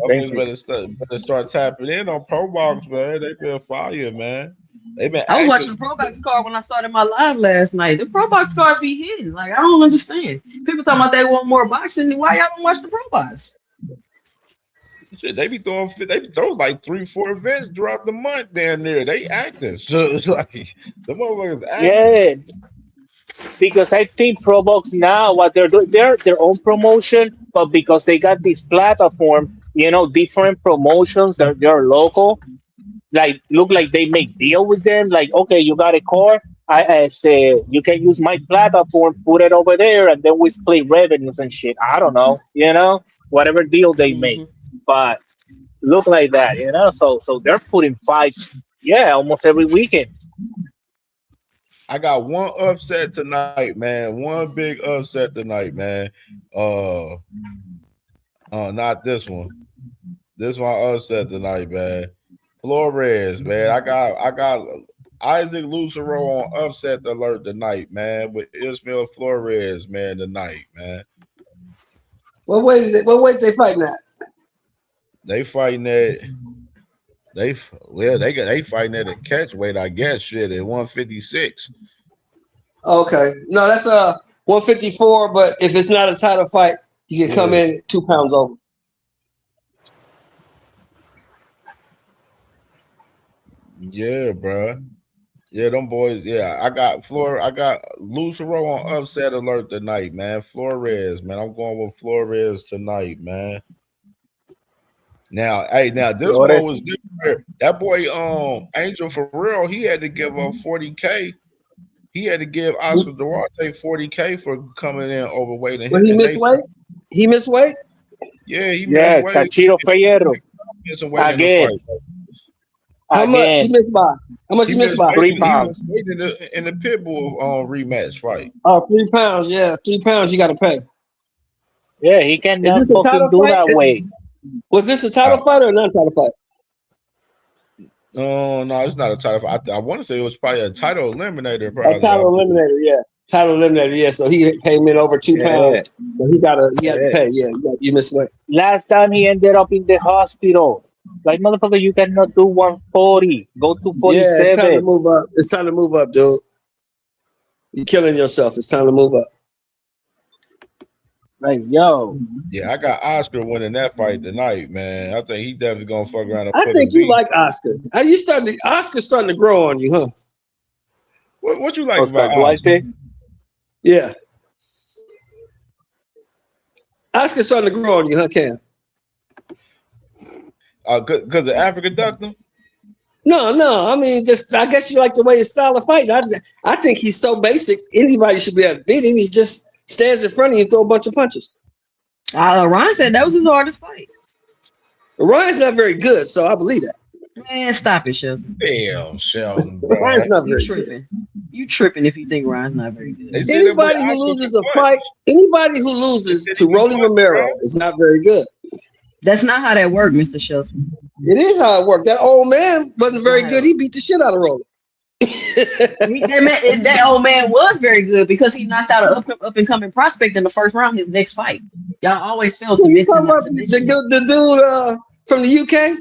S8: Better start tapping in on Pro Box, man. They been fire, man. They been.
S18: I was watching the Pro Box card when I started my live last night. The Pro Box card be hidden. Like I don't understand. People talking about they want more boxing. Why y'all don't watch the Pro Box?
S8: Shit, they be throwing like 3-4 events throughout the month down there. They active. So it's like the motherfuckers active.
S19: Yeah. Because I think Pro Box now, what they're doing, they're their own promotion, but because they got this platform, you know, different promotions, they're local. Like, look like they make deal with them. Like, okay, you got a car, I say you can use my platform, put it over there, and then we split revenues and shit. I don't know, you know, whatever deal they make. But look like that, you know. So they're putting fights, almost every weekend.
S8: I got one upset tonight, man. One big upset tonight, man. Not this one. This one upset tonight, man. Flores, man. I got Isaac Lucero on upset alert tonight, man, with Ismael Flores, man, tonight, man.
S20: What weight they fighting at?
S8: They fighting at they fighting at a catch weight, I guess, shit, at 156.
S20: Okay. No, that's 154, but if it's not a title fight, you can come in 2 pounds over.
S8: Yeah, bro. Yeah, them boys. Yeah, I got Lucero on upset alert tonight, man. Flores, man. I'm going with Flores tonight, man. Now, this one was different. That boy, Angel Ferrero, he had to give up $40K. He had to give Oscar Duarte $40K for coming in overweight. And
S20: When he missed weight? He missed weight?
S8: Yeah, he missed weight.
S19: Tachiro Figueroa.
S8: Missing weight in the
S19: Again.
S8: fight.
S20: How much he missed by? How much he missed by?
S19: 3 pounds.
S8: He missed weight in the Pitbull rematch fight.
S20: Oh, 3 pounds. Yeah, 3 pounds you got to pay.
S19: Yeah, he cannot fucking do that weight.
S20: Was this a title fight or a non-title fight?
S8: Oh, no, it's not a title fight. I want to say it was probably a title eliminator. Probably.
S20: A title eliminator, yeah. Title eliminator, yeah. So he paid him in over 2 pounds. So he had to pay. Yeah, you missed weight.
S19: Last time he ended up in the hospital. Like, motherfucker, you cannot do 140. Go to 47.
S20: Yeah, it's time to move up. It's time to move up, dude. You're killing yourself. It's time to move up.
S19: Like, yo.
S8: Yeah, I got Oscar winning that fight tonight, man. I think he definitely gonna fuck around. And
S20: I think you like Oscar. Oscar's starting to grow on you, huh?
S8: What you like about Oscar?
S20: Yeah. Oscar's starting to grow on you, huh, Cam?
S8: Because of Africa Ducked.
S20: No. I mean, I guess you like the way his style of fight. I think he's so basic. Anybody should be able to beat him. He just stands in front of you and throw a bunch of punches.
S18: Ryan said that was his hardest fight.
S20: Ryan's not very good, so I believe that.
S18: Man, stop it, Sheldon.
S8: Damn, Sheldon.
S20: Ryan's not very
S18: tripping.
S20: good.
S18: You tripping if you think Ryan's not very good.
S20: Anybody who loses a fight, anybody who loses to Rolly Romero is not very good.
S18: That's not how that worked, Mr. Shelton.
S20: It is how it worked. That old man wasn't very good. He beat the shit out of Rolly.
S18: That old man was very good because he knocked out an up and coming prospect in the first round. His next fight, y'all always fail to miss him.
S20: The dude from the UK.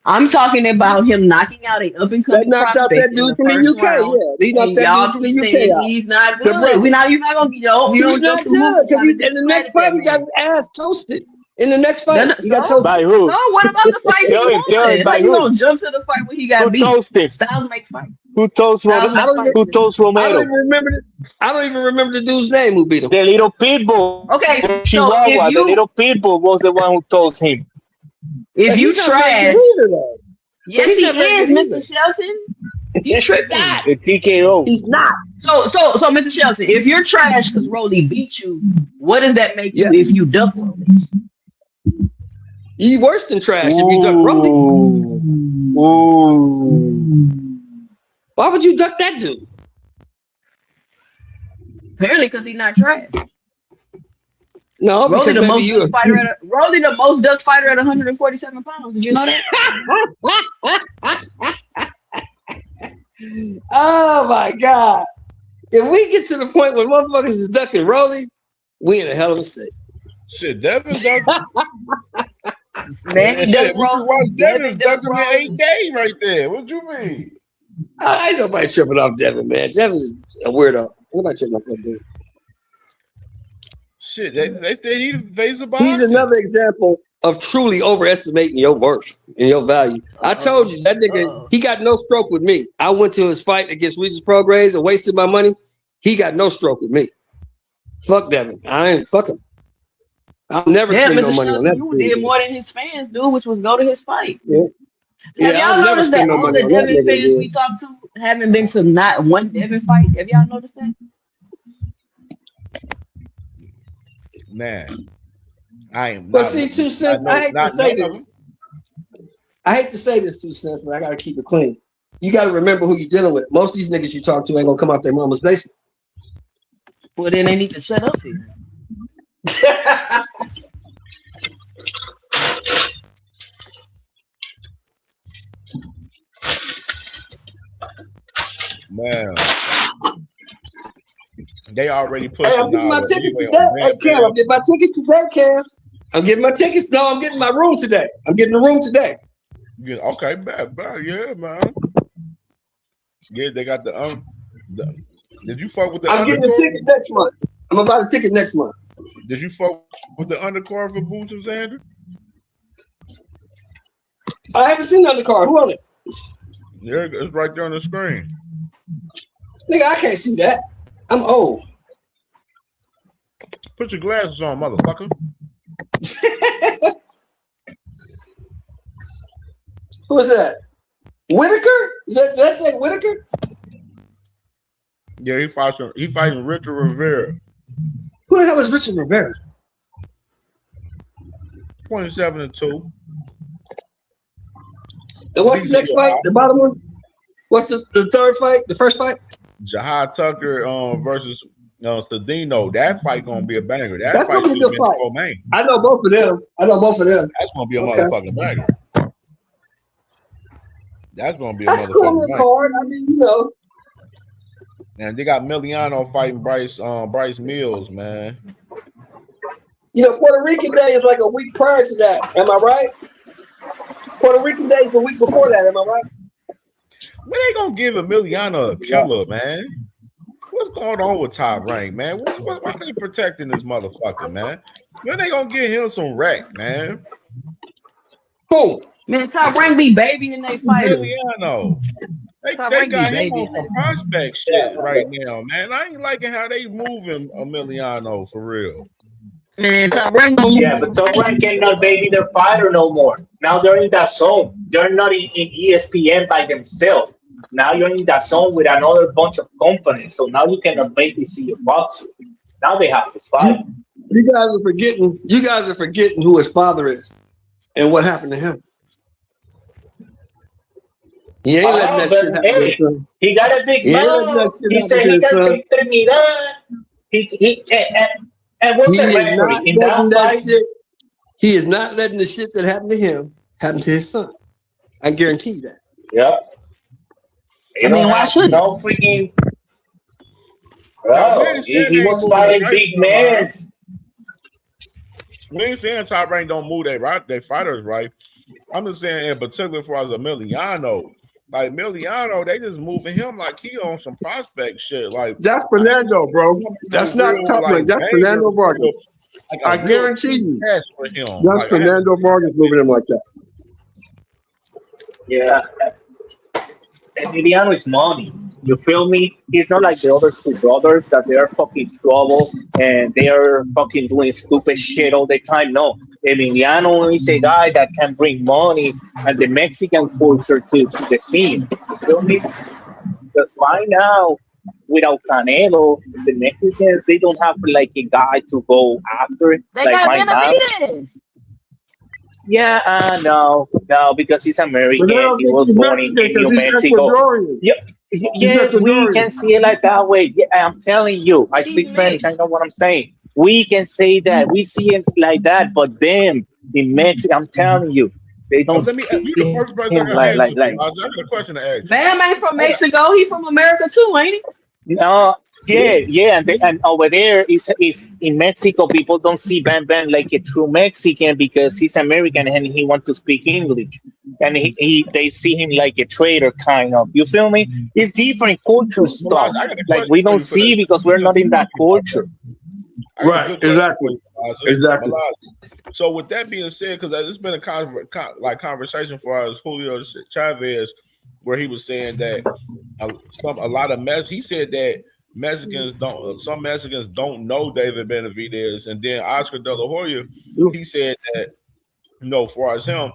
S18: I'm talking about him knocking out an up and coming
S20: knocked out that dude from the UK. Yeah, he knocked that dude from the UK out.
S18: He's not good. You're not gonna
S20: He's not good because in the next fight he got his ass toasted. In the next fight, he got toasted.
S19: By who?
S18: So what about the fight he won? How you gonna jump to the fight when he got beat?
S19: Toasted?
S18: Styles make fight.
S19: Who toast Romero?
S20: I don't even remember the dude's name who beat him.
S19: The little pitbull.
S18: Okay,
S19: Chihuahua. The little pitbull was the one who toast him.
S18: If you trash, yes, he is, Mr.
S20: Either.
S18: Shelton. If you tripped out,
S19: the TKO.
S20: He's not.
S18: So, Mr. Shelton, if you're trash because Rolly beat you, what does that make you if you duck Rolly?
S20: You worse than trash if you duck Rolly. Why would you duck that dude?
S18: Apparently, because he's not trash.
S20: No,
S18: Rolly
S20: because maybe you.
S18: Rolly the most duck fighter at 147 pounds. Did you know that?
S20: Oh my God! If we get to the point where motherfuckers is ducking Rolly, we in a hell of a state.
S8: Shit, Devin's ducking.
S18: Man, he ducked Rolly.
S8: Devin's ducking in 8 days right there. What you mean?
S20: I ain't nobody tripping off Devin, man. Devin's a weirdo. Nobody tripping off that dude.
S8: Shit, they said he face about.
S20: He's another example of truly overestimating your worth and your value. I told you that nigga, he got no stroke with me. I went to his fight against Regis Prograis and wasted my money. He got no stroke with me. Fuck Devin. I ain't fuck him. I'll never spend no money on that.
S18: You did more than his fans do, which was go to his fight.
S20: Yeah.
S18: Have y'all noticed that all the Devin fans we talked to haven't been to not one Devin fight? Have y'all noticed that?
S8: Man, I am.
S20: But see, 2 cents. I hate to say this. I hate to say this, 2 cents, but I gotta keep it clean. You gotta remember who you're dealing with. Most of these niggas you talk to ain't gonna come out their mama's basement.
S18: Well, then they need to shut up here.
S8: Man, they already pushing.
S20: Hey, I'm getting my tickets today. Hey, Cam, I'm getting my tickets today, Cam. I'm getting my tickets. No, I'm getting my room today. I'm getting the room today.
S8: Yeah, okay, bad, yeah, man. Yeah, they got the did you fuck with the?
S20: I'm getting the ticket next month. I'm gonna buy the ticket next month.
S8: Did you fuck with the undercard for Boots and Xander?
S20: I haven't seen the undercard. Who on it?
S8: Yeah, it's right there on the screen.
S20: Nigga, I can't see that. I'm old.
S8: Put your glasses on, motherfucker.
S20: Who is that? Whitaker? Does that say Whitaker?
S8: Yeah, he fighting Richard Rivera.
S20: Who the hell is Richard Rivera?
S8: 27-2.
S20: And what's the next fight? The bottom one? What's the third fight? The first fight?
S8: Jahad Tucker versus Cedino. That fight gonna be a banger.
S20: That's gonna be a good fight. I know both of them.
S8: That's gonna be a motherfucking banger. That's gonna be a
S20: That's cool on
S8: motherfucking
S20: the
S8: banger.
S20: card. I mean, you know.
S8: And they got Miliano fighting Bryce Mills, man.
S20: You know, Puerto Rican Day is like a week prior to that. Am I right? Puerto Rican Day is the week before that. Am I right?
S8: When they gonna give Emiliano a killer, man? What's going on with Top Rank, man? Why are they protecting this motherfucker, man? When they gonna give him some wreck, man?
S20: Who?
S18: Man, Top Rank be babying they fighters.
S8: Emiliano. They got him on some prospect shit right now, man. I ain't liking how they moving Emiliano for real.
S18: Man, Top Rank.
S19: Yeah, but Top Rank cannot baby their fighter no more. Now they're in that zone. They're not in ESPN by themselves. Now you're in that zone with another bunch of companies. So now you cannot baby see your boxer. Now they have to fight.
S20: You guys are forgetting who his father is and what happened to him. He ain't letting that shit happen.
S19: Hey, he got a big mouth. He said he got big Trinidad. And what's the rivalry in that fight?
S20: He is not letting the shit that happened to him happen to his son. I guarantee you that.
S19: Yep.
S18: I mean, why shouldn't?
S19: No freaking. Bro, he was fighting big men.
S8: We ain't saying Top Rank don't move their fighters right. I'm just saying in particular for as Emiliano. Like Emiliano, they just moving him like he on some prospect shit. Like
S20: that's Fernando, bro. That's not Top Rank. That's Fernando Vargas.
S8: Like
S20: I guarantee you.
S8: For him.
S20: That's like, Fernando Vargas moving him like that.
S19: Yeah. Emiliano is money. You feel me? He's not like the other two brothers that they are fucking trouble and they are fucking doing stupid shit all the time. No. Emiliano is a guy that can bring money and the Mexican culture to the scene. You feel me? Because right now, without Canelo, the Mexicans, they don't have like a guy to go after.
S18: They
S19: like
S18: got
S19: right
S18: Benavidez.
S19: Yeah, no, because he's American. He was born in New Mexico. Yes, we can see it like that way. Yeah, I'm telling you, I speak Spanish. I know what I'm saying. We can say that. We see it like that, but them in Mexico, I'm telling you, they don't see him like.
S8: I got a question to ask.
S18: Bam ain't from Mexico. He from America too, ain't he?
S19: No, yeah, and over there is in Mexico. People don't see Bam like a true Mexican because he's American and he wants to speak English, and they see him like a traitor kind of. You feel me? It's different culture stuff. Like we don't see because we're not in that culture.
S20: Right, exactly.
S8: So with that being said, because it's been a conversation for us, Julio Chavez, where he was saying that he said that some Mexicans don't know David Benavidez, and then Oscar De La Hoya, he said that for as him,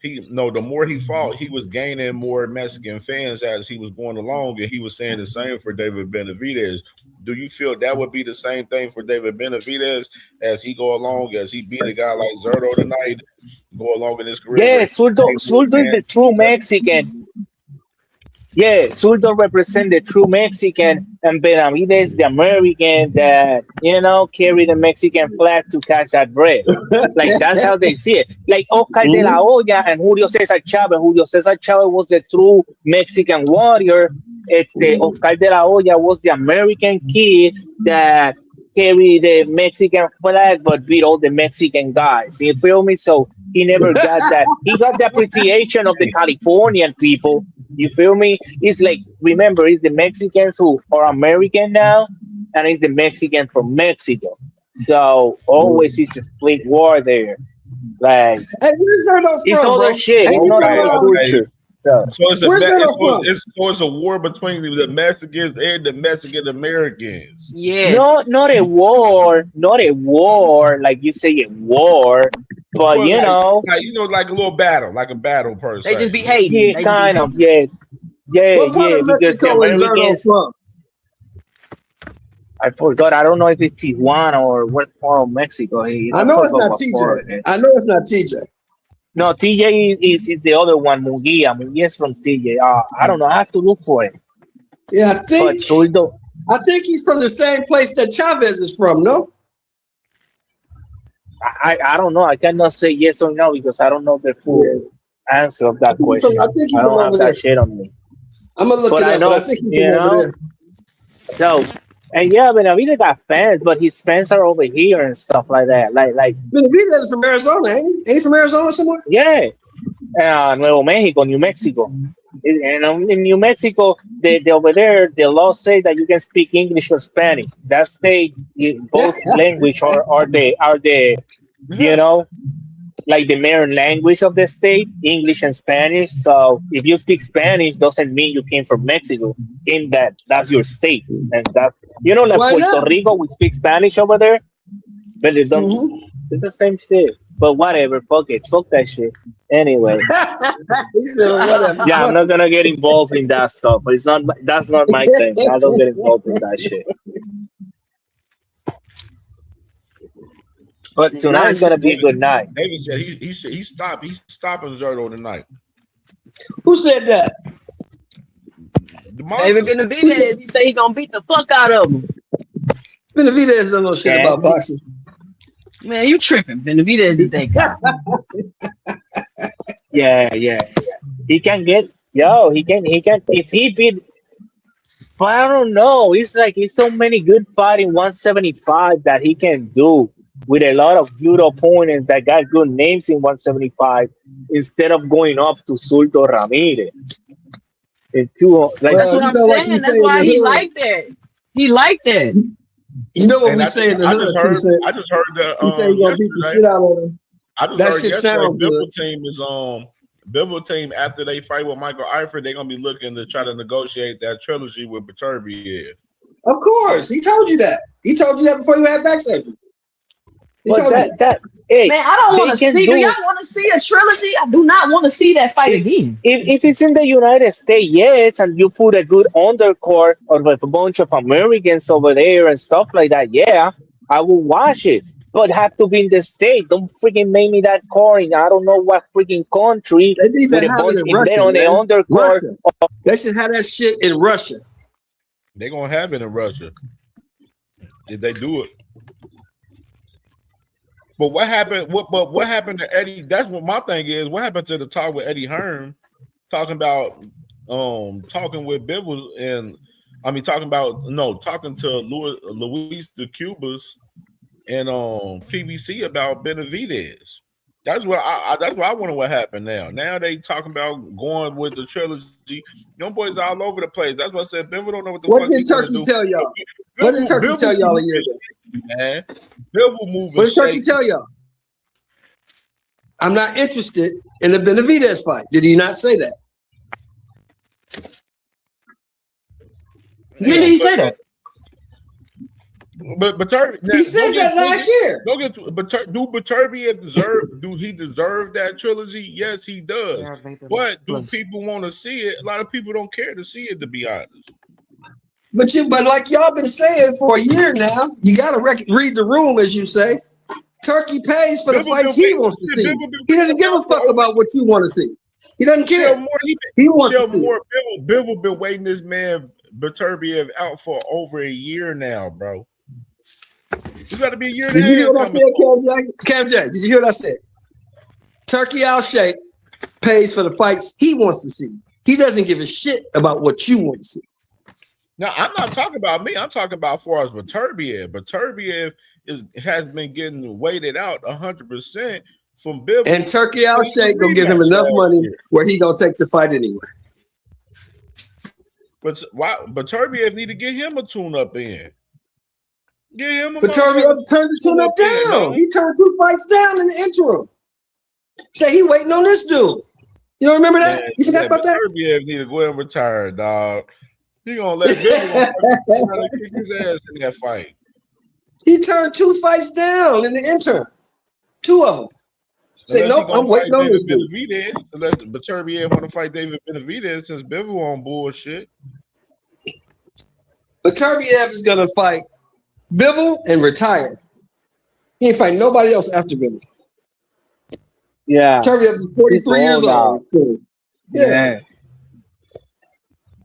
S8: the more he fought, he was gaining more Mexican fans as he was going along, and he was saying the same for David Benavidez. Do you feel that would be the same thing for David Benavidez as he go along, as he beat a guy like Zurdo tonight, go along in his career?
S19: Yeah, Zurdo is the true Mexican. Yeah, Zurdo represent the true Mexican, and Benavidez the American that, carry the Mexican flag to catch that bread. Like, that's how they see it. Like Oscar de la Hoya and Julio Cesar Chavez. Julio Cesar Chavez was the true Mexican warrior. Oscar de la Hoya was the American kid that carried the Mexican flag but beat all the Mexican guys. You feel me? So he never got that. He got the appreciation of the Californian people. You feel me? It's like, remember, it's the Mexicans who are American now, and it's the Mexican from Mexico. So always it's a split war there. Like, it's all that shit. It's not our culture. So
S8: it's a war between the Mexicans and the Mexican Americans.
S19: Yeah. No, not a war. Like you say, a war. But
S8: like a little battle, like a battle per se.
S18: They just be hating.
S19: Yeah, kind of. Yes. Yeah.
S20: What part of Mexico is Zurdo from?
S19: I forgot. I don't know if it's Tijuana or what part of Mexico he is.
S20: I
S19: I
S20: know it's
S19: forgot
S20: not
S19: what part it
S20: TJ.
S19: is.
S20: I know it's not TJ.
S19: No, TJ is the other one, Munguia. Munguia is from TJ. I don't know. I have to look for it.
S20: Yeah,
S19: But Zurdo,
S20: I think he's from the same place that Chavez is from. No.
S19: I don't know. I cannot say yes or no because I don't know the full answer of that question.
S20: I think he's
S19: I
S20: from
S19: don't have
S20: over there.
S19: that shit on me.
S20: I'm gonna look
S19: But
S20: it
S19: I
S20: up, but
S19: know,
S20: I think he's
S19: you
S20: from over
S19: know.
S20: there.
S19: So, and yeah, Benavidez got fans, but his fans are over here and stuff like that. Like
S20: Benavidez is from Arizona, ain't he? Ain't he from Arizona somewhere?
S19: yeah, Nuevo Mexico, New Mexico. And in New Mexico, they over there, the law say that you can speak English or Spanish. That state, both language are the you know, like the main language of the state, English and Spanish. So if you speak Spanish, doesn't mean you came from Mexico. In that's your state, and that like
S20: Why
S19: Puerto
S20: not?
S19: Rico, we speak Spanish over there, but it don't. It's the same shit. But whatever, fuck it, fuck that shit. Anyway,
S20: Whatever.
S19: yeah, I'm not gonna get involved in that stuff. It's not. That's not my thing. I don't get involved in that shit. But tonight's gonna be a good night.
S8: David said he's stopping Zurdo tonight.
S20: Who said that?
S18: David Benavidez, he said he gonna beat the fuck out of him.
S20: Benavidez don't know shit about boxing.
S18: Man, you tripping. Benavidez is that guy.
S19: Yeah. He can get he can if he beat. But I don't know. It's like he's so many good fighting 175 that he can do with a lot of good opponents that got good names in 175 instead of going up to Zurdo Ramirez.
S18: That's what I'm saying. That's why he liked that. He liked that.
S20: You know what we say in the hood?
S8: I just heard that.
S20: He said he's gonna beat the shit out of him.
S8: I just
S20: That
S8: heard
S20: shit
S8: yesterday
S20: sound good.
S8: Bivol team after they fight with Michael Eifert, they're gonna be looking to try to negotiate that trilogy with Beterbiev.
S20: Of course, he told you that. He told you that before you had back surgery. He told you that.
S19: Hey,
S18: Man, I don't want to see. Do y'all want to see a trilogy? I do not want to see that fight again.
S19: If it's in the United States, yes, and you put a good undercard or a bunch of Americans over there and stuff like that, yeah, I will watch it. But have to be in the state. Don't freaking make me that card in I don't know what freaking country
S20: They need to
S19: with a
S20: have
S19: bunch
S20: it in
S19: and then
S20: Russia,
S19: on the
S20: man.
S19: undercard.
S20: Russia. They should have that shit in Russia.
S8: They're gonna have it in Russia if they do it. But what happened? What happened to Eddie? That's what my thing is. What happened to the talk with Eddie Hearn, talking about talking with Bivol and talking to Luis de Cubas and PBC about Benavidez. That's what I wonder what happened now. Now they talking about going with the trilogy. Young boys all over the place. That's what I said. Bivol don't know what the fuck
S20: did Turkey tell y'all? What did Turkey tell y'all a year ago?
S8: Man, Bivol moving.
S20: What did Turkey tell y'all? I'm not interested in the Benavidez fight. Did he not say that?
S18: When did he say that?
S8: But
S20: he said that last year.
S8: Don't get to, but do Beterbiev deserve? Do he deserve that trilogy? Yes, he does. But do people want to see it? A lot of people don't care to see it, to be honest.
S20: But like y'all been saying for a year now, you got to read the room, as you say. Turkey pays for the fights he wants to see. He doesn't give a fuck about what you want to see. He doesn't care. He wants to see.
S8: Bivol been waiting this man Beterbiev out for over a year now, bro. It's got to be a year.
S20: Did you hear what I said, CamJ? Did you hear what I said? Turkey Al Sheikh pays for the fights he wants to see. He doesn't give a shit about what you want to see.
S8: Now, I'm not talking about me. I'm talking about as far as Beterbiev. Beterbiev has been getting weighted out 100% from Bivol.
S20: And Turkey Al Sheikh gonna give him enough money where he gonna take the fight anyway.
S8: But Beterbiev need to get him a tune-up in. Get him a
S20: Beterbiev turned the tune-up down. He turned 2 fights down in the interim. Say he waiting on this dude. You don't remember that? You forgot about that?
S8: Beterbiev need to go and retire, dog. He gonna let Bivol kick his ass in that fight.
S20: He turned 2 fights down in the interim. 2 of them. Say, nope, I'm waiting on this dude.
S8: Unless Beterbiev want to fight David Benavidez since Bivol on bullshit.
S20: Beterbiev is going to fight Bivol and retire. He ain't fighting nobody else after Bivol.
S19: Yeah.
S20: Turvey up to 43 years old.
S19: Yeah.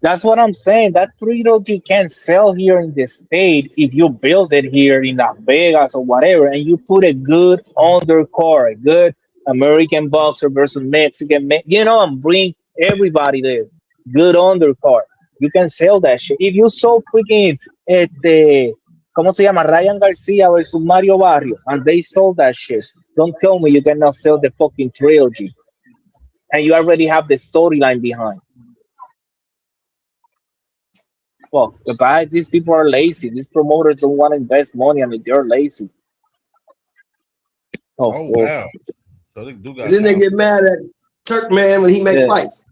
S19: That's what I'm saying. That trilogy can sell here in the state if you build it here in Las Vegas or whatever, and you put a good undercard, a good American boxer versus Mexican, and bring everybody there. Good undercard. You can sell that shit. If you sold freaking ¿cómo se llama? Ryan Garcia versus Mario Barrio, and they sold that shit. Don't tell me you cannot sell the fucking trilogy, and you already have the storyline behind. Well, these people are lazy. These promoters don't want to invest money, and they're lazy.
S8: Oh wow! So they do got.
S20: Then they get mad at Turkman when he make fights.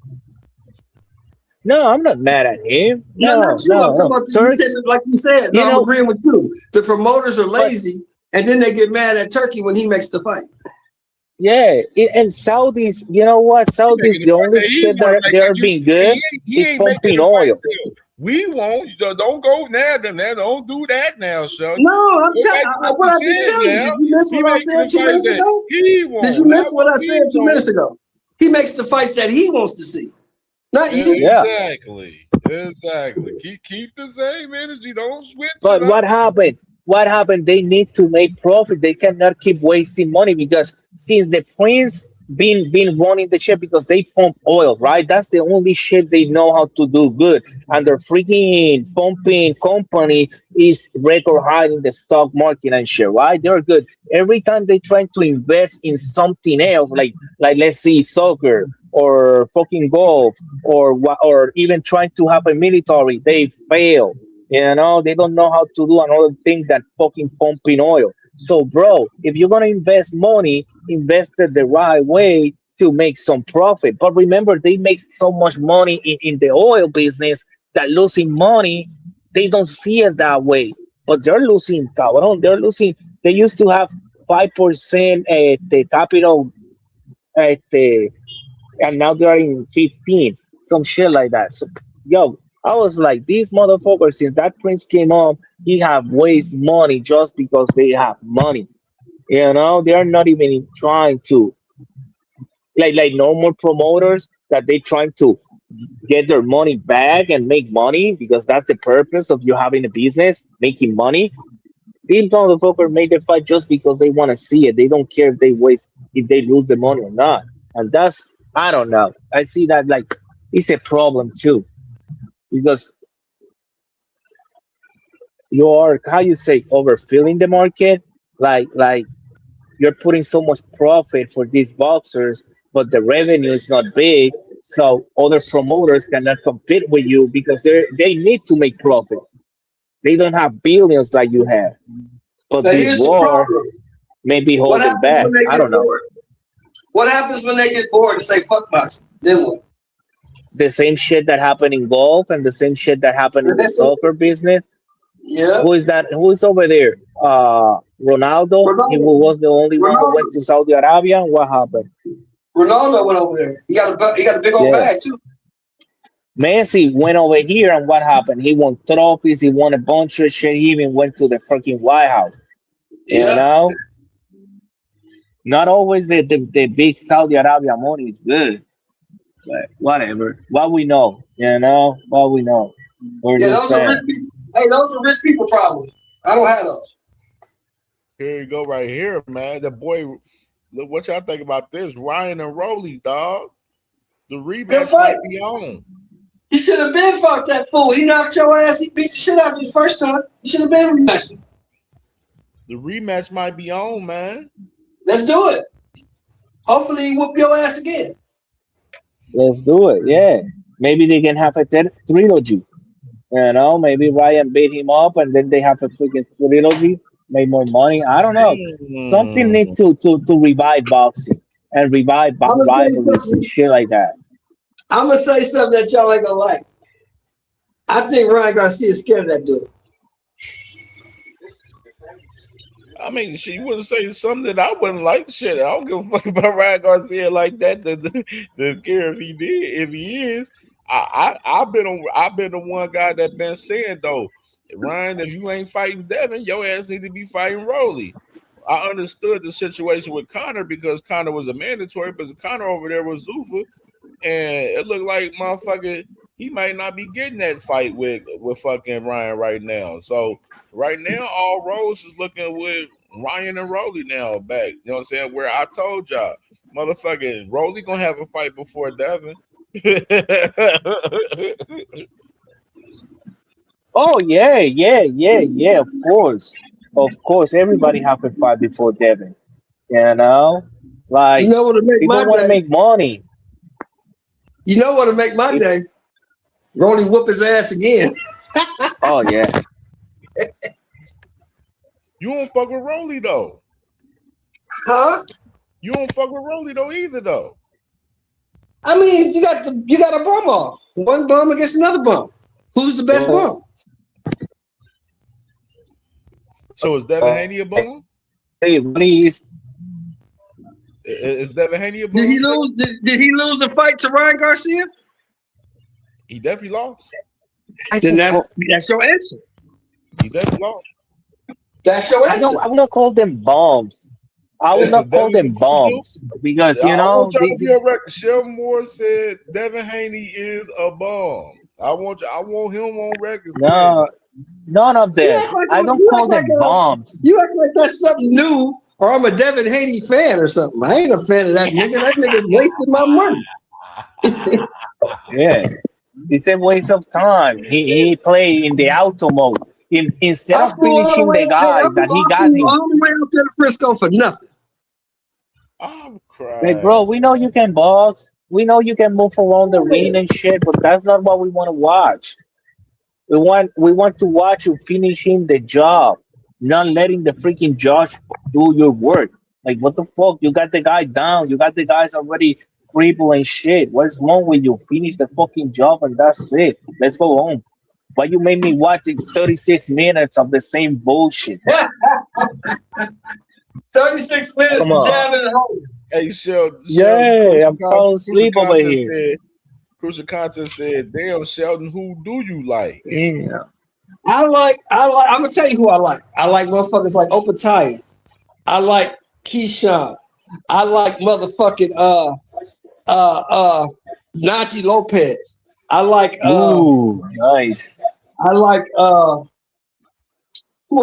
S19: No, I'm not mad at him.
S20: No, not you. I'm talking about you said, like you said. No, I'm agreeing with you. The promoters are lazy, and then they get mad at Turkey when he makes the fight.
S19: Yeah, and Saudis, you know what? Saudis, the only shit that they're being good is pumping oil.
S8: We won't. Don't go now. Don't do that now, son.
S20: No, I'm telling you. What I just tell you. Did you miss what I said 2 minutes ago? Did you miss what I said 2 minutes ago? He makes the fights that he wants to see, not you.
S8: Exactly. Keep the same energy. Don't switch.
S19: But what happened? What happened? They need to make profit. They cannot keep wasting money because since the Prince been running the shit because they pump oil, right? That's the only shit they know how to do good. And their freaking pumping company is record high in the stock market and shit, right? They're good. Every time they try to invest in something else, like let's see, soccer or fucking golf or even trying to have a military, they fail. You know, they don't know how to do another thing than fucking pumping oil. So, bro, if you're gonna invest money, invest it the right way to make some profit. But remember, they make so much money in the oil business that losing money, they don't see it that way. But they're losing, cabrón. They're losing. They used to have 5% the capital, and now they're in 15, some shit like that. So, yo, I was like, these motherfuckers, since that Prince came on, he have wasted money just because they have money. You know, they're not even trying to like normal promoters that they trying to get their money back and make money because that's the purpose of you having a business, making money. These motherfuckers made the fight just because they want to see it. They don't care if they lose the money or not. And that's, I don't know. I see that like it's a problem too. Because you are, how you say, overfilling the market, like you're putting so much profit for these boxers, but the revenue is not big, so other promoters cannot compete with you because they need to make profits. They don't have billions like you have, but this war may be holding back. I don't know.
S20: What happens when they get bored and say fuck boxing? Then what?
S19: The same shit that happened in golf and the same shit that happened in the soccer business.
S20: Yeah.
S19: Who is that? Who is over there? Ronaldo. He was the only one who went to Saudi Arabia. And what happened?
S20: Ronaldo went over there. He got a big old bag too.
S19: Messi went over here, and what happened? He won trophies. He won a bunch of shit. He even went to the freaking White House. You know, not always the big Saudi Arabia money is good. But whatever. What we know, you know, what we know.
S20: Those are rich people. Hey, those are rich people problems. I don't have those.
S8: Here you go, right here, man. The boy, look what y'all think about this. Ryan and Rolly, dog. The rematch might be on.
S20: He should have been fought that fool. He knocked your ass. He beat the shit out of you the first time. He should have been rematched.
S8: The rematch might be on, man.
S20: Let's do it. Hopefully, he whoop your ass again.
S19: Let's do it. Yeah, maybe they can have a trilogy. You know, maybe Ryan beat him up, and then they have a freaking trilogy, make more money. I don't know. Something needs to revive boxing and revive rivalries and shit like that.
S20: I'm gonna say something that y'all ain't gonna like. I think Ryan Garcia is scared of that dude.
S8: I mean, shit, you wouldn't say something that I wouldn't like. Shit, I don't give a fuck about Ryan Garcia like that. The care if he did, if he is. I've been the one guy that been saying though, Ryan, if you ain't fighting Devin, your ass need to be fighting Rolly. I understood the situation with Conor because Conor was a mandatory, but Conor over there was Zufa, and it looked like motherfucker he might not be getting that fight with fucking Ryan right now. So right now, all roads is looking with Ryan and Rolly now back. You know what I'm saying? Where I told y'all, motherfucking Rolly gonna have a fight before Devin.
S19: Oh yeah. Of course. Everybody have to fight before Devin. You know, like
S20: You know what to make
S19: people
S20: my
S19: want to
S20: day?
S19: make money.
S20: You know what to make my day? Rolly whoop his ass again.
S19: Oh yeah.
S8: You don't fuck with Rolly though.
S20: Huh?
S8: You don't fuck with Rolly though either though.
S20: I mean, you got a bum off. One bum against another bum. Who's the best bum?
S8: So is Devin Haney a bum?
S19: Hey, please.
S8: Is Devin Haney a bum?
S20: Did he lose? Did he lose a fight to Ryan Garcia?
S8: He definitely lost.
S20: Then that's your answer.
S8: He definitely lost.
S20: That's your answer.
S19: I would not call them bombs. I would not call them bombs because
S8: I want y'all to be a record. Sheldon Moore said Devin Haney is a bum. I want him on record.
S19: No, none of them. I don't call them bombs.
S20: You act like that's something new, or I'm a Devin Haney fan or something. I ain't a fan of that nigga. That nigga wasted my money.
S19: Yeah, it's a waste of time. He played in the auto mode. Instead of finishing the guy that he got him.
S20: All the way out there to Frisco for nothing.
S8: I'm crying.
S19: Like, bro, we know you can box. We know you can move around the ring and shit, but that's not what we want to watch. We want to watch you finishing the job, not letting the freaking judge do your work. Like, what the fuck? You got the guy down. You got the guys already crippled and shit. What's wrong with you? Finish the fucking job and that's it. Let's go home. Why you made me watch 36 minutes of the same bullshit?
S20: 36 minutes of jamming and holding.
S8: Hey, Sheldon.
S19: Yeah, I'm falling asleep over here.
S8: Crucial Content said, "Damn, Sheldon, who do you like?"
S19: Yeah.
S20: I'm gonna tell you who I like. I like motherfuckers like Opataya. I like Keyshawn. I like motherfucking Najee Lopez. I like
S19: ooh, nice.
S20: I like who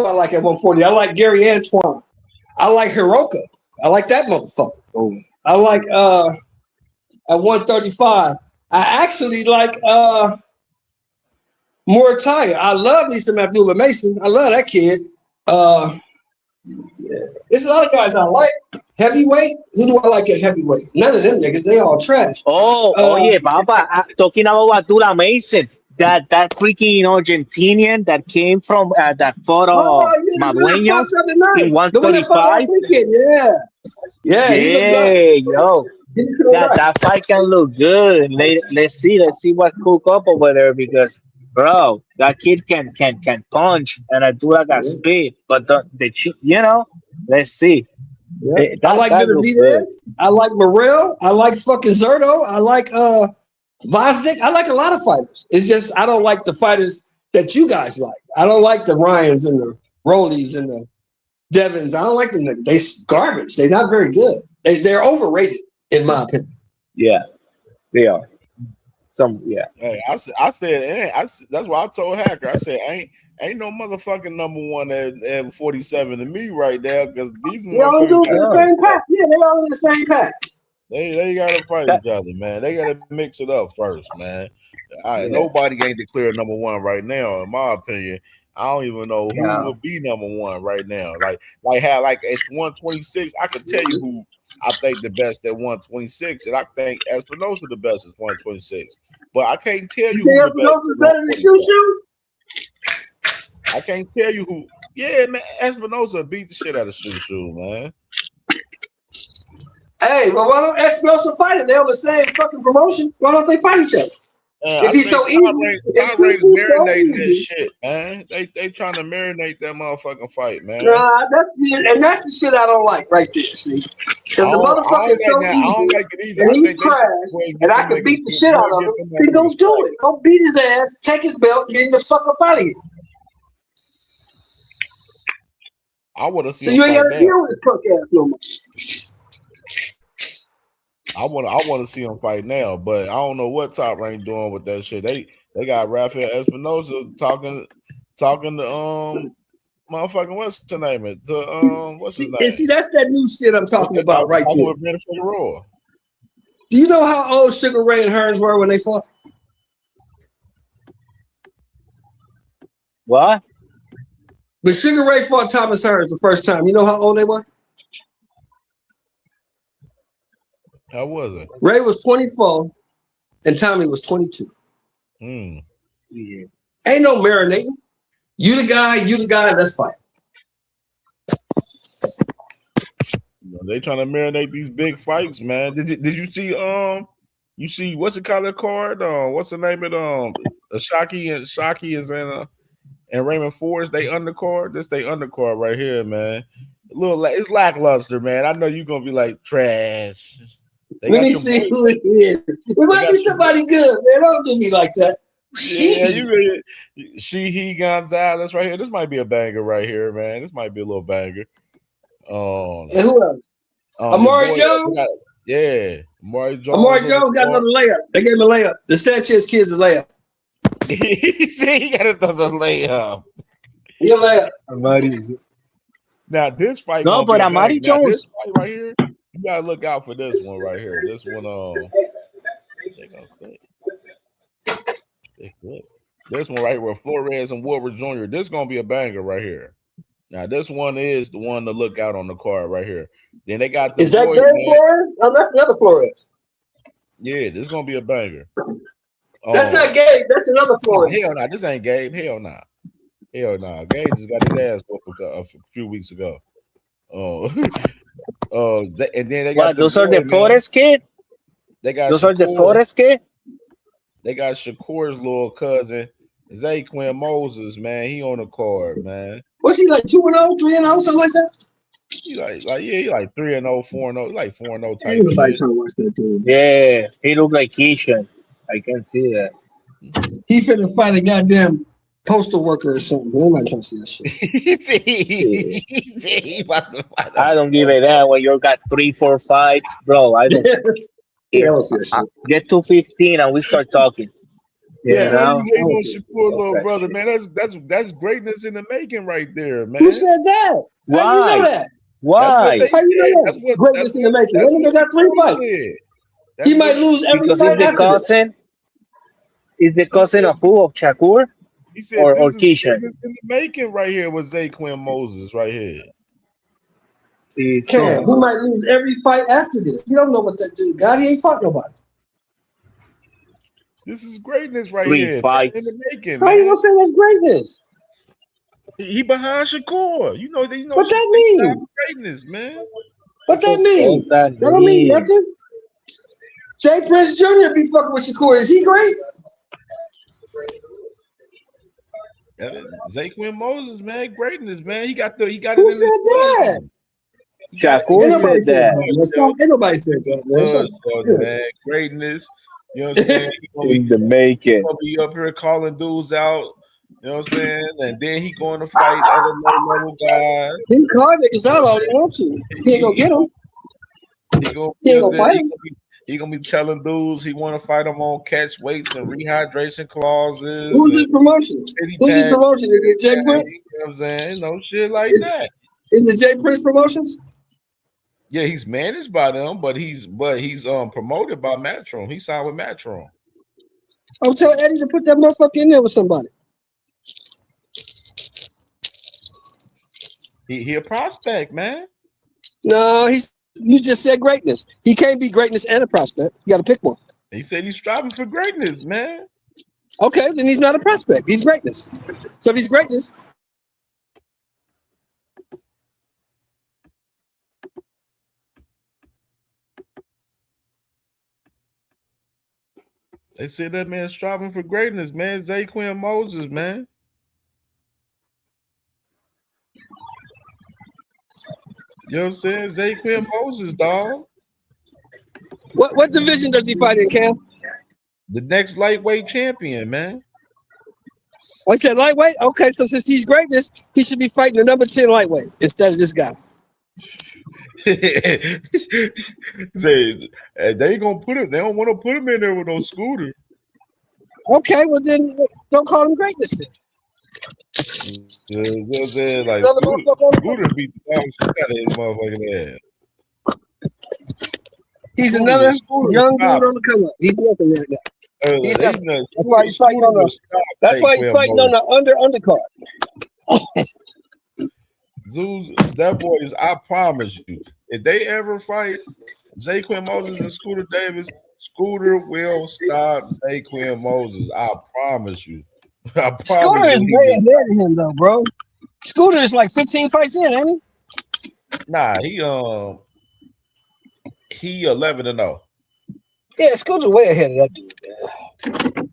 S20: I like at 140. I like Gary Antoine. I like Hiroka. I like that motherfucker. Oh. I like at 135. I actually like Moritaya. I love me some Abdullah Mason. I love that kid. There's a lot of guys I like. Heavyweight? Who do I like at heavyweight? None of them niggas. They all trash.
S19: Oh yeah, Papa. Talking about Abdullah Mason. That freaking Argentinian that came from that photo Madueño in 135.
S20: Yeah,
S19: yo. That fight can look good. Let's see what cook up over there because bro, that kid can punch and Abdullah got speed, but let's see.
S20: Yeah. I like Benavidez. I like Morrell. I like fucking Zurdo. I like Vosdick. I like a lot of fighters. It's just I don't like the fighters that you guys like. I don't like the Ryans and the Rollies and the Devins. I don't like them. They garbage. They're not very good. They're overrated, in my opinion.
S19: Yeah, they are.
S8: Hey, I said, that's why I told Hacker. I said, ain't no motherfucking number one at 47 to me right there because these
S20: they all do the same pack. Yeah, they all in the same pack.
S8: They gotta fight each other, man. They gotta mix it up first, man. Nobody ain't declared number one right now, in my opinion. I don't even know who would be number one right now. Like it's 126. I can tell you who I think the best at 126, and I think Espinosa the best at 126. But I can't tell you who the best.
S20: Better than Tszyu?
S8: I can't tell you who. Yeah, man, Espinosa beat the shit out of Tszyu, man.
S20: Hey, well, why don't Espinosa fight it? They're on the same fucking promotion. Why don't they fight each other? It'd be so easy.
S8: Marinating this shit, man. They trying to marinate that motherfucking fight, man.
S20: Nah, that's the shit I don't like right there. See, because the motherfucker is so easy,
S8: I don't like it either.
S20: and he's trash, and I can beat the shit out of him. Then go do it. Go beat his ass, take his belt, get him the fuck up out of here.
S8: I want to see
S20: So
S8: him
S20: you ain't
S8: fight
S20: got to
S8: now.
S20: deal with this punk ass no more.
S8: I want to see him fight now, but I don't know what Top Rank doing with that shit. They got Rafael Espinosa talking to motherfucking what's the name? What's his name?
S20: And see, that's that new shit I'm talking about right there.
S8: With Figueora.
S20: Do you know how old Sugar Ray and Hearns were when they fought?
S19: What?
S20: When Sugar Ray fought Thomas Hearns the first time, you know how old they were?
S8: How was it?
S20: Ray was 24 and Tommy was 22.
S19: Yeah.
S20: Ain't no marinating. You the guy, let's fight.
S8: They trying to marinate these big fights, man. Did you see you see what's the color card? What's the name of Shockey is in and Raymond Forrest, they undercard. This they undercard right here, man. It's lackluster, man. I know you're gonna be like trash.
S20: Let me see who it is. It might be somebody good, man. Don't do me like that.
S8: Yeah, he Gonzalez right here. This might be a banger right here, man. This might be a little banger.
S20: And who else? Amari Jones?
S8: Amari Jones.
S20: Amari Jones got another layup. They gave him a layup. The Sanchez kid's a layup.
S8: he got another layup.
S20: He a layup.
S19: Amari.
S8: Now this fight.
S19: No, but Amari Jones.
S8: This fight right here, you gotta look out for this one right here. This one, they gonna quit. This one right here with Flores and Woodward Jr. This gonna be a banger right here. Now this one is the one to look out on the card right here. Then they got the
S20: Is that Gabe Flores? Oh, that's another Flores.
S8: Yeah, this is gonna be a banger.
S20: That's not Gabe. That's another Flores.
S8: Hell no, this ain't Gabe. Hell no. Hell no. Gabe just got his ass whooped a few weeks ago. And then they got
S19: those are the Flores kid?
S8: They got
S19: those are the Flores kid?
S8: They got Shakur's little cousin, Zaquin Moses, man. He on the card, man.
S20: What's he like 2-0, 3-0, something like that?
S8: He like 3-0, 4-0, like 4-0 type.
S20: Everybody trying to watch that dude.
S19: Yeah, he look like Keyshawn. I can see that.
S20: He finna fight a goddamn postal worker or something. Nobody trying to see that shit.
S19: I don't give a damn when you got 3-4 fights, bro. I don't. Get to 15 and we start talking.
S8: Yeah, Shakur, little brother, man. That's greatness in the making right there, man.
S20: Who said that?
S19: Why?
S20: How you know that?
S19: Why?
S20: How you know that? Greatness in the making. That nigga got 3 fights. He might lose every fight after this.
S19: Is the cousin of who? Of Shakur?
S8: He said
S19: or
S8: in
S19: Keyshawn?
S8: the making right here with Zaquin Moses right here.
S20: Cam, he might lose every fight after this. You don't know what that dude got. He ain't fought nobody.
S8: This is greatness right
S19: 3
S8: here.
S19: fights.
S8: In the making,
S20: How you gonna say that's greatness?
S8: He behind Shakur. You know
S20: what that mean?
S8: Greatness, man.
S20: What that mean? That don't mean nothing. Jay Prince Jr. be fucking with Shakur. Is he great?
S8: Zaquin Moses, man, greatness, man. He got
S20: Who said that?
S19: Shakur said that.
S20: Ain't nobody said that,
S8: man. Greatness. You know what I'm saying?
S19: In the making.
S8: He's gonna be up here calling dudes out. You know what I'm saying? And then he going to fight other low-level guys.
S20: He call niggas out all he wants to. He ain't gonna get them. He ain't gonna fight him.
S8: He gonna be telling dudes he want to fight them on catch weights and rehydration clauses.
S20: Who's his promotion? Who's his promotion? Is it Jay Prince?
S8: You know what I'm saying? No shit like that.
S20: Is it Jay Prince Promotions?
S8: Yeah, he's managed by them, but he's promoted by Matron. He signed with Matron.
S20: I'll tell Eddie to put that motherfucker in there with somebody.
S8: He a prospect, man.
S20: No, you just said greatness. He can't be greatness and a prospect. You got to pick one.
S8: He said he's striving for greatness, man.
S20: Okay, then he's not a prospect. He's greatness. So if he's greatness,
S8: they said that man striving for greatness, man. Zaquin Moses, man. You know what I'm saying? Zaquin Moses, dog.
S20: What division does he fight in, Cam?
S8: The next lightweight champion, man.
S20: I said lightweight. Okay, so since he's greatness, he should be fighting the number 10 lightweight instead of this guy.
S8: Say they ain't gonna put him. They don't want to put him in there with no Scooter.
S20: Okay, well then don't call him greatness then.
S8: Like Scooter beat the dog shit out of his motherfucking ass.
S20: He's another young dude on the come up. He's nothing right now. That's why he's fighting on the undercard.
S8: Zeus, that boy is. I promise you, if they ever fight Zaquin Moses and Scooter Davis, Scooter will stop Zaquin Moses. I promise you.
S20: Scooter is way ahead of him though, bro. Scooter is like 15 fights in, ain't he?
S8: Nah, he 11-0.
S20: Yeah, Scooter's way ahead of that dude, man.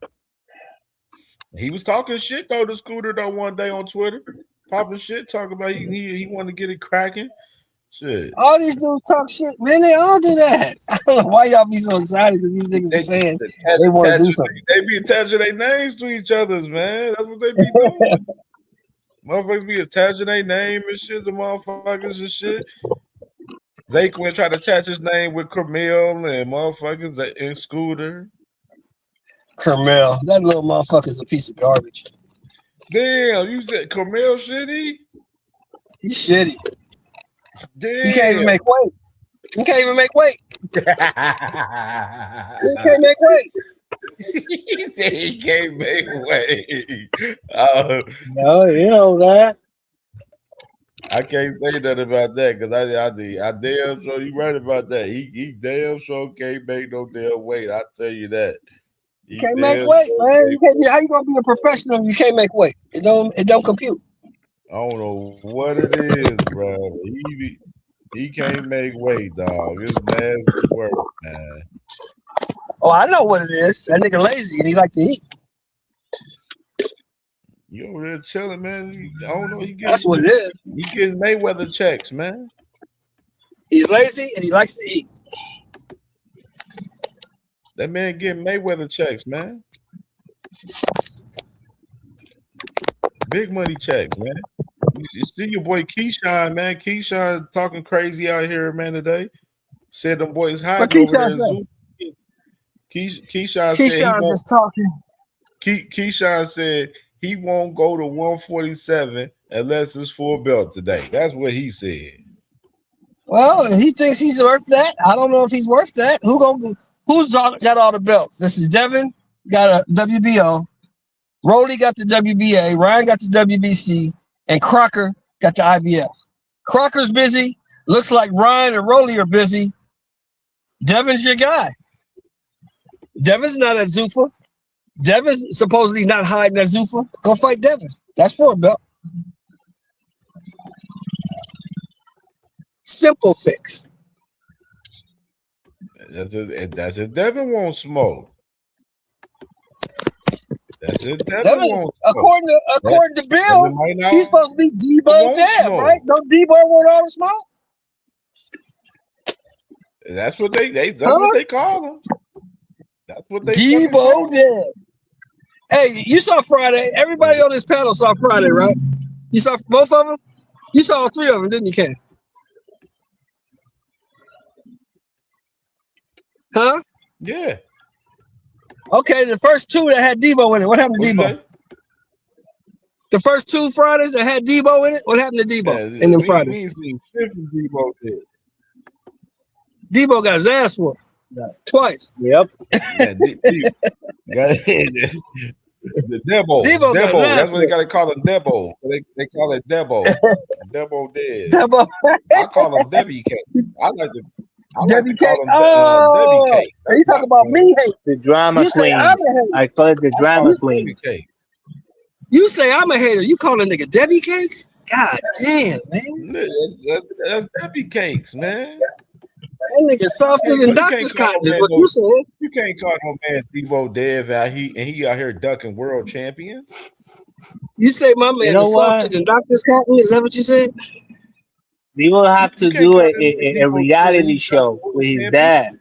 S8: He was talking shit though to Scooter though one day on Twitter, popping shit, talking about he wanted to get it cracking. Shit.
S20: All these dudes talk shit, man. They all do that. I don't know why y'all be so excited because these niggas are saying they want to do something.
S8: They be attaching their names to each other's, man. That's what they be doing. Motherfuckers be attaching their name and shit to motherfuckers and shit. Zaquin tried to attach his name with Camille and motherfuckers and Scooter.
S20: Carmel, that little motherfucker's a piece of garbage.
S8: Damn, you said Camille shitty?
S20: He's shitty.
S8: Damn.
S20: He can't even make weight. He can't even make weight. He can't make weight.
S8: He said he can't make weight.
S19: No, you know that.
S8: I can't say nothing about that because I damn sure you right about that. He damn sure can't make no damn weight. I tell you that.
S20: You can't make weight, man. You can't be, how you gonna be a professional if you can't make weight? It don't compute.
S8: I don't know what it is, bro. He can't make weight, dog. It's nasty work, man.
S20: Oh, I know what it is. That nigga lazy and he like to eat.
S8: You over there chilling, man. I don't know.
S20: That's what it is.
S8: He getting Mayweather checks, man.
S20: He's lazy and he likes to eat.
S8: That man getting Mayweather checks, man. Big money checks, man. You see your boy Keyshawn, man. Keyshawn talking crazy out here, man, today. Said them boys hiding
S20: What Keyshawn
S8: over there. Keyshawn
S20: just talking.
S8: Keyshawn said he won't go to 147 unless it's full belt today. That's what he said.
S20: Well, he thinks he's worth that. I don't know if he's worth that. Who's got all the belts? This is Devin, got a WBO. Rolly got the WBA. Ryan got the WBC. And Crocker got the IBF. Crocker's busy. Looks like Ryan and Rolly are busy. Devin's your guy. Devin's not at Zufa. Devin's supposedly not hiding at Zufa. Go fight Devin. That's for a belt. Simple fix.
S8: That's it. Devin won't smoke. That's it. Devin won't smoke.
S20: According to Bill, he's supposed to be Debo Dev, right? Don't Debo want all the smoke?
S8: That's what that's what they call him. That's what they
S20: Debo Dev. Hey, you saw Friday. Everybody on this panel saw Friday, right? You saw both of them? You saw all three of them, didn't you, Ken? Huh?
S8: Yeah.
S20: Okay, the first two that had Debo in it. What happened to Debo? The first two Fridays that had Debo in it. What happened to Debo in them Fridays?
S8: Debo did.
S20: Debo got his ass whooped twice.
S19: Yep.
S8: The Debo. That's what they got to call him, Debo. They call it Debo. Debo dead.
S20: Debo.
S8: I call him Debbie Cake. I like to
S20: Debbie Cake.
S8: Debbie Cake.
S20: You talking about me hate?
S19: The drama queen. I call it the drama queen.
S20: You say I'm a hater. You call a nigga Debbie Cakes? God damn, man.
S8: That's Debbie Cakes, man.
S20: That nigga softer than doctor's cotton is what you saying.
S8: You can't call no man Devo Dev out he out here ducking world champions.
S20: You say my man is softer than doctor's cotton? Is that what you said?
S19: We will have to do a reality show with his dad.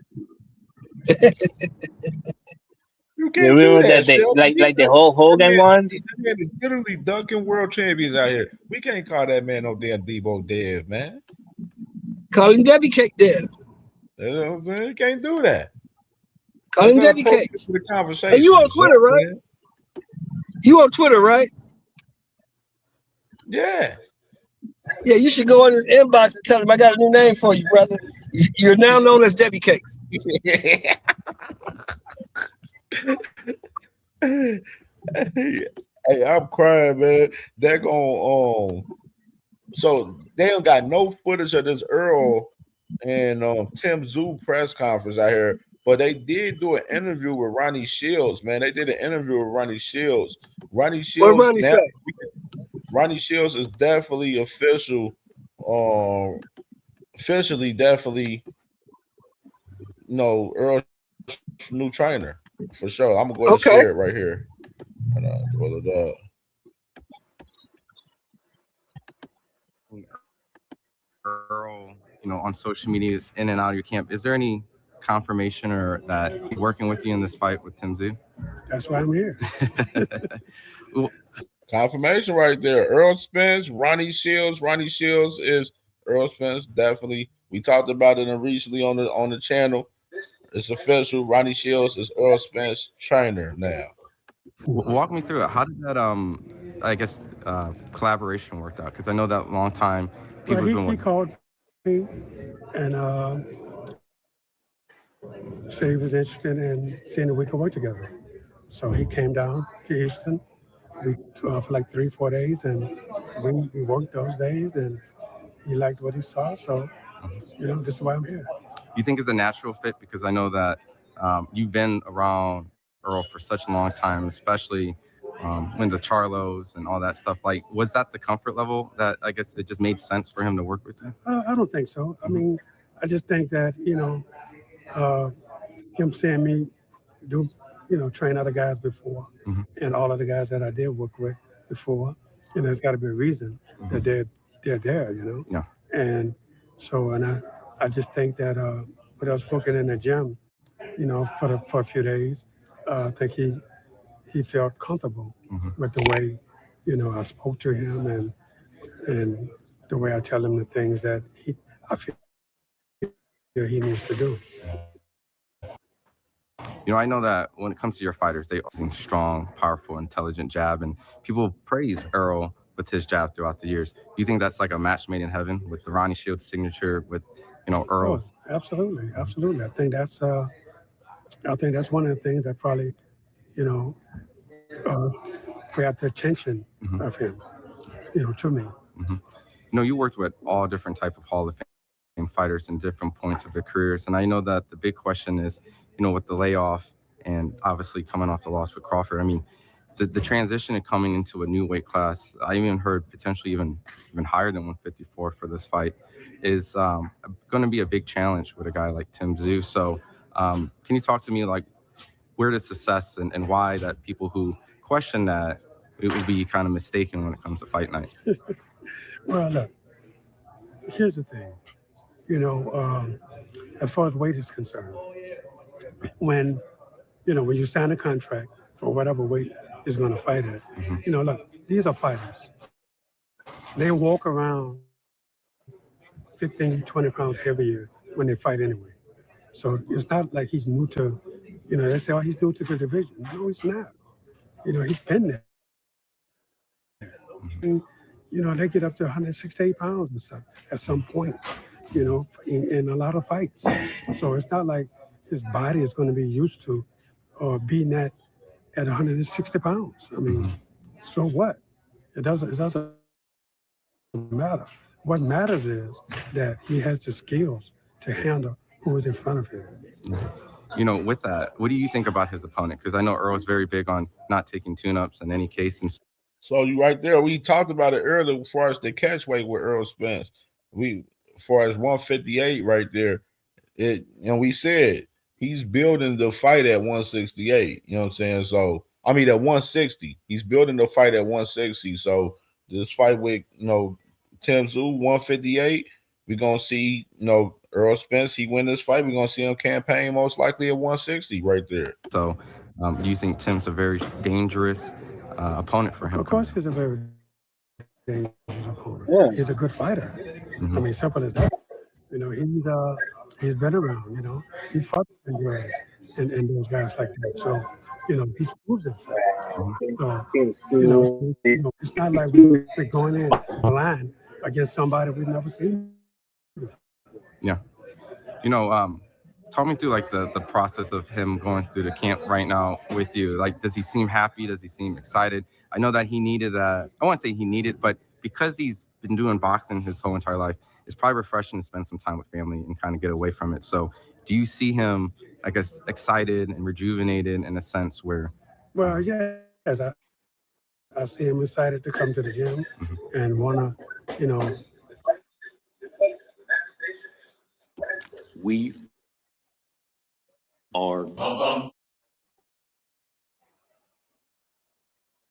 S8: You can't do
S19: remember
S8: that,
S19: that they
S8: Shelby.
S19: like the whole Hogan ones?
S8: That man is literally dunking world champions out here. We can't call that man no damn Debo Dev, man.
S20: Call him Debbie Cake Dev.
S8: You know what I'm saying? You can't do that.
S20: Call him Debbie Cakes.
S8: The conversation.
S20: And you on Twitter, right?
S8: Man.
S20: You on Twitter, right?
S8: Yeah.
S20: Yeah, you should go in his inbox and tell him I got a new name for you, brother. You're now known as Debbie Cakes.
S8: Hey, I'm crying, man. They're going so they don't got no footage of this Earl and Tim Tszyu press conference out here, but they did do an interview with Ronnie Shields, man. They did an interview with Ronnie Shields. Ronnie Shields.
S20: What Ronnie say?
S8: Ronnie Shields is definitely officially definitely Earl's new trainer for sure. I'm gonna go ahead and share it right here. Pull it up.
S21: Earl, on social media, in and out of your camp, is there any confirmation or that he's working with you in this fight with Tim Tszyu?
S22: That's why I'm here.
S8: Confirmation right there. Earl Spence, Ronnie Shields. Ronnie Shields is Earl Spence, definitely. We talked about it recently on the channel. It's official. Ronnie Shields is Earl Spence trainer now.
S21: Walk me through it. How did that collaboration work out? Because I know that long time people have been
S22: he called me and said he was interested in seeing if we could work together. So he came down to Houston. We for like 3-4 days, and we worked those days, and he liked what he saw. So, this is why I'm here.
S21: You think it's a natural fit? Because I know that you've been around Earl for such a long time, especially when the Charlos and all that stuff. Like, was that the comfort level that I guess it just made sense for him to work with you?
S22: I don't think so. I mean, I just think that, him seeing me do, train other guys before, and all of the guys that I did work with before, there's got to be a reason that they're there,
S21: Yeah.
S22: And so, and I just think that when I was working in the gym, for a few days, I think he felt comfortable with the way, I spoke to him and the way I tell him the things that I feel he needs to do.
S21: I know that when it comes to your fighters, they are strong, powerful, intelligent jab, and people praise Earl with his jab throughout the years. Do you think that's like a match made in heaven with the Ronnie Shields signature with, Earl's?
S22: Oh, absolutely. I think that's one of the things that probably, grabbed the attention of him, to me.
S21: You worked with all different type of Hall of Fame fighters in different points of their careers, and I know that the big question is, with the layoff and obviously coming off the loss with Crawford, I mean, the transition and coming into a new weight class, I even heard potentially even higher than 154 for this fight, is going to be a big challenge with a guy like Tim Tszyu. So can you talk to me like where the success and why that people who question that it would be kind of mistaken when it comes to fight night?
S22: Well, look, here's the thing. As far as weight is concerned, when you sign a contract for whatever weight is going to fight at, look, these are fighters. They walk around 15, 20 pounds every year when they fight anyway. So it's not like he's new to, they say, oh, he's new to the division. No, he's not. He's been there. And, they get up to 168 pounds at some point, in a lot of fights. So it's not like his body is going to be used to being at 160 pounds. I mean, so what? It doesn't matter. What matters is that he has the skills to handle who is in front of him.
S21: With that, what do you think about his opponent? Because I know Earl's very big on not taking tune-ups in any case. And
S8: so you right there, we talked about it earlier as far as the catch weight with Earl Spence. As far as 158 right there, and we said he's building the fight at 168. You know what I'm saying? So I mean at 160. He's building the fight at 160. So this fight with Tim Tszyu 158, we're gonna see Earl Spence. He win this fight. We're gonna see him campaign most likely at 160 right there.
S21: So Do you think Tim's a very dangerous opponent for him?
S22: Of course, he's a very dangerous opponent.
S19: Yeah.
S22: He's a good fighter. I mean, simple as that. You know, he's been around. You know, he's fought guys and those guys like that. So, you know, he's proved himself. So, it's not like we're going in blind against somebody we've never seen.
S21: Yeah. You know, talk me through like the process of him going through the camp right now with you. Like, does he seem happy? Does he seem excited? I know that he needed I won't say he needed, but because he's been doing boxing his whole entire life, it's probably refreshing to spend some time with family and kind of get away from it. So do you see him, I guess, excited and rejuvenated in a sense where...
S22: Well, yes, I see him excited to come to the gym and want to, you know...
S1: We are...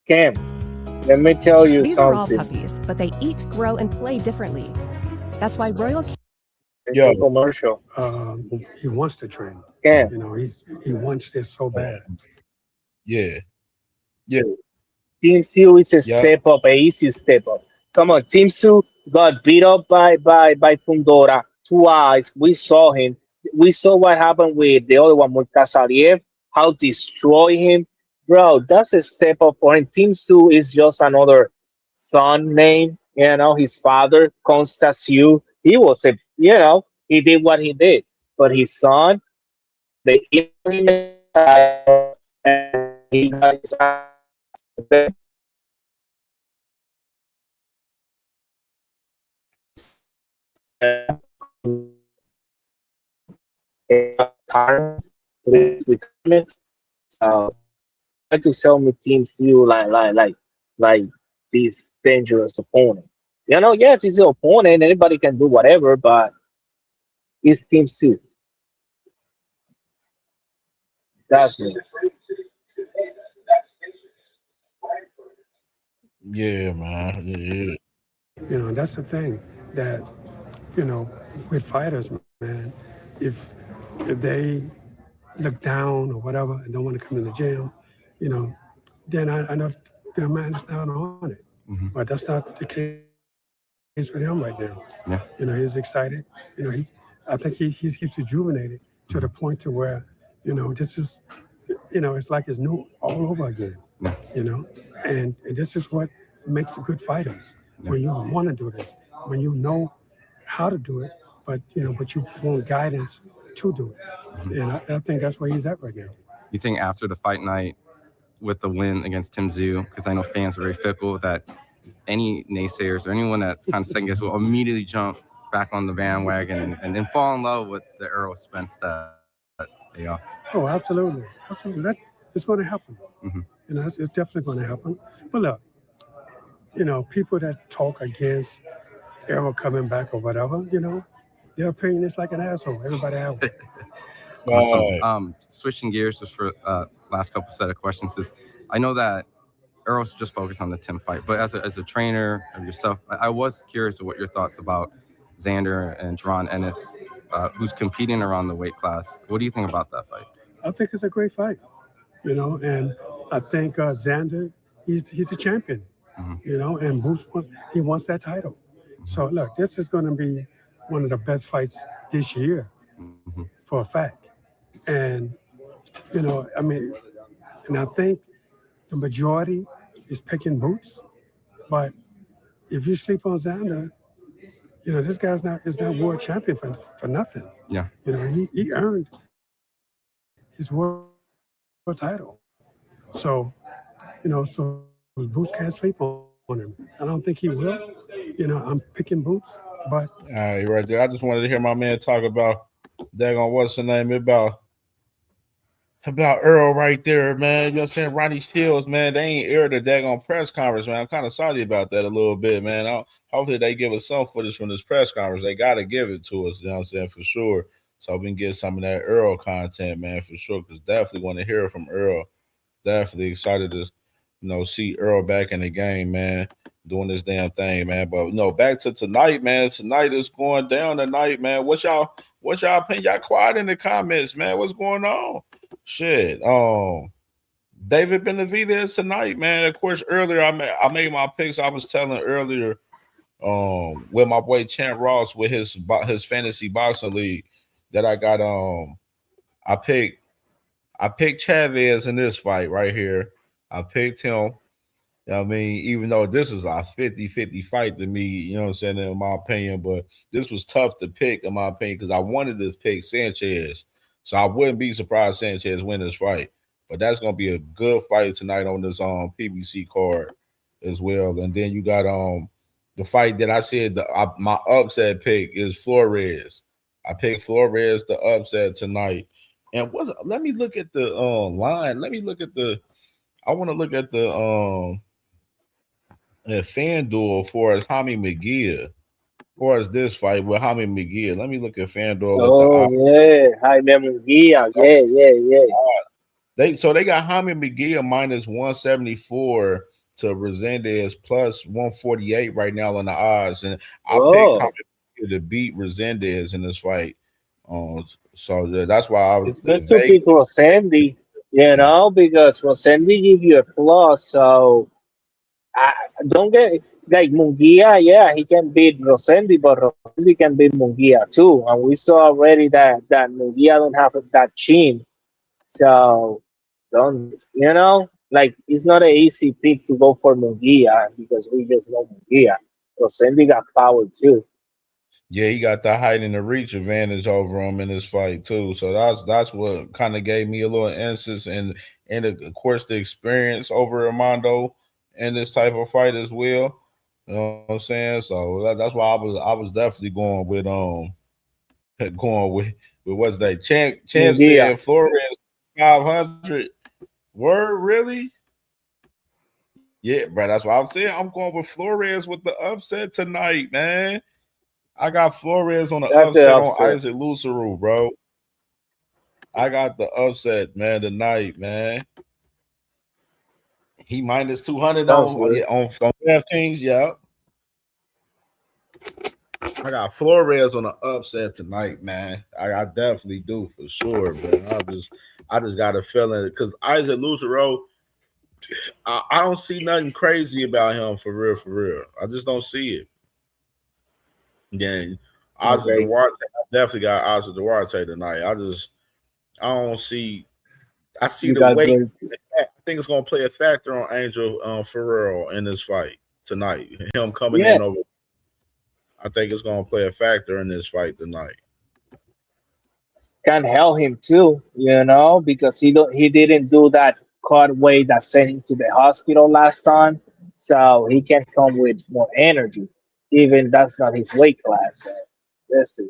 S19: Cam, let me tell you
S2: These
S19: something.
S2: are all puppies, but they eat, grow, and play differently. That's why Royal...
S19: Yeah, commercial.
S22: He wants to train.
S19: Yeah.
S22: You know, he wants this so bad.
S8: Yeah.
S19: Team Tszyu is a step up, a easy step up. Come on, Team Tszyu got beat up by Fundora twice. We saw him. We saw what happened with the other one, Murtasaliev, how destroy him. Bro, that's a step up for him. Team Tszyu is just another son name. You know, his father, Tszyu, he was a, you know, he did what he did. But his son, they gave him a title, and he got his time retirement. Try to sell me Team Tszyu like this dangerous opponent. You know, yes, he's an opponent. Anybody can do whatever, but it's Team Tszyu. That's me.
S8: Yeah, man. Yeah.
S22: You know, that's the thing that, you know, with fighters, man, if they look down or whatever and don't want to come in the gym, you know, then I know their mind is not on it. But that's not the case with him right now.
S21: Yeah.
S22: You know, he's excited. You know, I think he's rejuvenated to the point to where, you know, this is, you know, it's like it's new all over again.
S21: Yeah.
S22: You know, and this is what makes good fighters. When you want to do this, when you know how to do it, but you want guidance to do it. And I think that's where he's at right now.
S21: You think after the fight night with the win against Tim Tszyu, because I know fans are very fickle, that any naysayers or anyone that's kind of second guess will immediately jump back on the bandwagon and then fall in love with the Errol Spence that they are?
S22: Oh, absolutely. It's going to happen. You know, it's definitely going to happen. But look, you know, people that talk against Errol coming back or whatever, you know, their opinion is like an asshole. Everybody has one.
S21: Awesome. Switching gears just for last couple set of questions is, I know that Errol's just focused on the Tim fight, but as a trainer of yourself, I was curious of what your thoughts about Xander and Jaron Ennis, who's competing around the weight class. What do you think about that fight?
S22: I think it's a great fight, you know, and I think Xander, he's a champion, you know, and Boots wants that title. So look, this is going to be one of the best fights this year, for a fact. And you know, I mean, and I think the majority is picking Boots, but if you sleep on Xander, you know, this guy's is not world champion for nothing.
S21: Yeah.
S22: You know, he earned his world title. So, you know, so Boots can't sleep on him. I don't think he will. You know, I'm picking Boots, but
S8: All right, right there. I just wanted to hear my man talk about daggone what's the name about Earl right there, man. You know what I'm saying? Ronnie Shields, man, they ain't aired the daggone press conference, man. I'm kind of sorry about that a little bit, man. Hopefully they give us some footage from this press conference. They got to give it to us, you know what I'm saying, for sure. So we can get some of that Earl content, man, for sure, because definitely want to hear from Earl. Definitely excited to, you know, see Earl back in the game, man, doing this damn thing, man. But, you know, back to tonight, man. Tonight is going down tonight, man. What's y'all opinion? Y'all quiet in the comments, man. What's going on? Shit. David Benavidez tonight, man. Of course, earlier I made my picks. I was telling earlier, with my boy Champ Ross with his fantasy boxing league that I got. I picked Chavez in this fight right here. I picked him. I mean, even though this is a 50-50 fight to me, you know what I'm saying, in my opinion, but this was tough to pick, in my opinion, because I wanted to pick Sanchez. So I wouldn't be surprised Sanchez win this fight. But that's going to be a good fight tonight on this PBC card as well. And then you got the fight that I said my upset pick is Flores. I picked Flores the upset tonight. And let me look at the line. Let me look at I want to look at the FanDuel for as Jaime Mejia, for as this fight with Jaime Mejia. Let me look at FanDuel at the odds.
S19: yeah, Jaime Munguia. Yeah.
S8: They got Jaime Mejia minus 174 to Resendez plus 148 right now on the odds, and I picked Jaime Mejia to beat Resendez in this fight. So that's why I was.
S19: It's good to pick Rosendi, because Rosendi give you a plus. So I don't get like Munguia. Yeah, he can beat Rosendi, but Rosendi can beat Munguia too. And we saw already that Munguia don't have that chin. So don't like it's not an easy pick to go for Munguia because we just know Munguia. Rosendi got power too.
S8: Yeah, he got the height and the reach advantage over him in this fight too. So that's what kind of gave me a little instance and of course the experience over Armando in this type of fight as well. You know what I'm saying? So that's why I was definitely going with what's that? Champ said Flores 500. Word really? Yeah, bro. That's what I'm saying. I'm going with Flores with the upset tonight, man. I got Flores on the upset on Isaac Lucero, bro. I got the upset, man, tonight, man. He minus 200 on DraftKings, yeah. I got Flores on the upset tonight, man. I definitely do for sure, man. I just got a feeling because Isaac Lucero, I don't see nothing crazy about him for real. I just don't see it. Then Isaac Duarte, I definitely got Isaac Duarte tonight. I don't see. I see the weight. I think it's going to play a factor on Angel Ferrero in this fight tonight. Him coming in over. I think it's going to play a factor in this fight tonight.
S19: Can help him too, because he didn't do that cut weight that sent him to the hospital last time, so he can come with more energy. Even that's not his weight class. Let's see.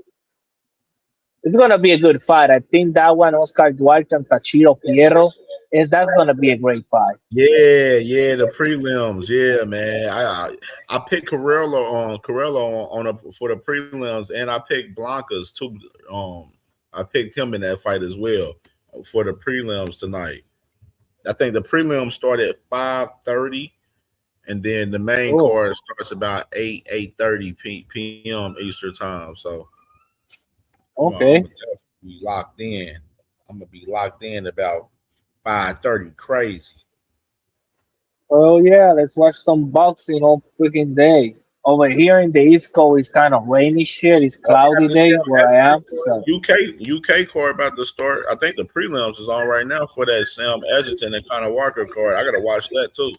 S19: It's gonna be a good fight. I think that one, Oscar Duarte and Tachiro Fierro, that's gonna be a great fight.
S8: Yeah, the prelims. Yeah, man. I picked Carrello for the prelims, and I picked Blancas too. I picked him in that fight as well for the prelims tonight. I think the prelims start at 5:30. And then the main card starts about 8:30 p.m. Eastern time. So, I'm gonna be locked in. I'm gonna be locked in about 5:30. Crazy.
S19: Oh yeah, let's watch some boxing all freaking day. Over here in the East Coast, it's kind of rainy shit. It's cloudy day where I am. So.
S8: UK card about to start. I think the prelims is on right now for that Sam Edgerton and Conor Walker card. I gotta watch that too.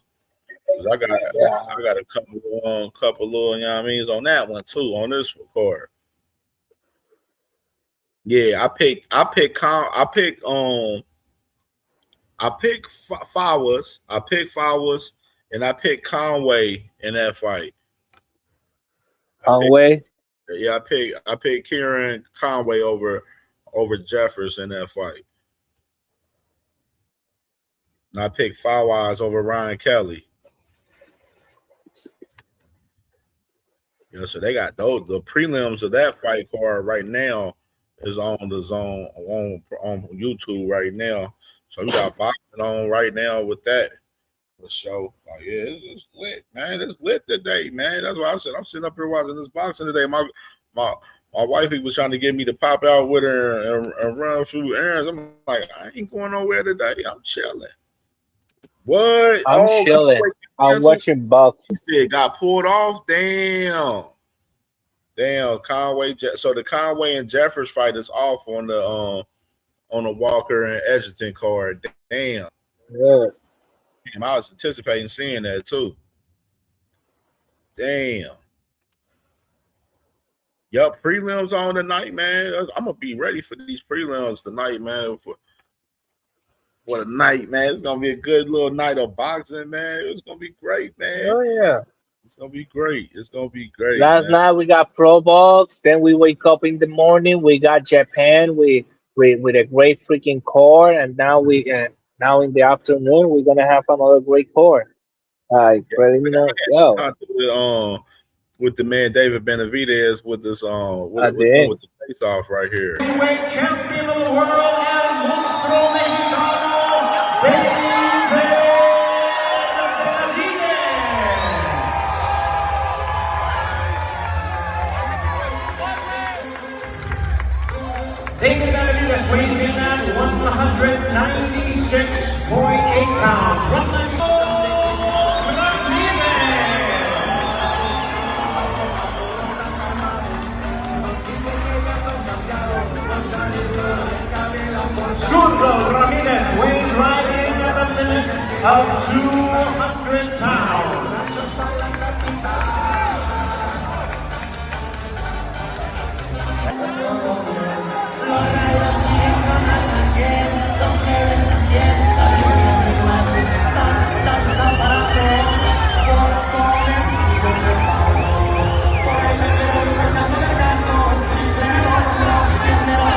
S8: I got a couple little, you know what I mean, on that one too, on this card. Yeah, I picked Flowers. I picked Flowers, and I picked Conway in that fight.
S19: Conway?
S8: I picked Kieran Conway over Jeffers in that fight. And I picked Flowers over Ryan Kelly. So they got those. The prelims of that fight card right now is on the zone on YouTube right now. So we got boxing on right now with that. So it's lit, man. It's lit today, man. That's why I said I'm sitting up here watching this boxing today. My wifey was trying to get me to pop out with her and run a few errands. I'm like, I ain't going nowhere today. I'm chilling. What?
S19: I'm
S8: Oh,
S19: chilling. I'm watching boxing.
S8: He said got pulled off. Damn. Conway. So the Conway and Jeffers fight is off on the Walker and Edgerton card. Damn.
S19: Yeah.
S8: Damn, I was anticipating seeing that too. Damn. Yup, prelims on tonight, man. I'm gonna be ready for these prelims tonight, man. For the night, man. It's gonna be a good little night of boxing, man. It's gonna be great, man.
S19: Oh yeah.
S8: It's gonna be great. It's gonna be great.
S19: Last night we got Pro Box. Then we wake up in the morning. We got Japan with a great freaking card, and now now in the afternoon we're gonna have another great card. Preliminary.
S8: With the man David Benavidez with this with the face off right here.
S11: Heavyweight champion of the world and monstruo mexicano, Benavidez. David Benavidez weighs in at 196.8 pounds. From the Zurdo Ramirez weighs right in at a limit of 200 pounds.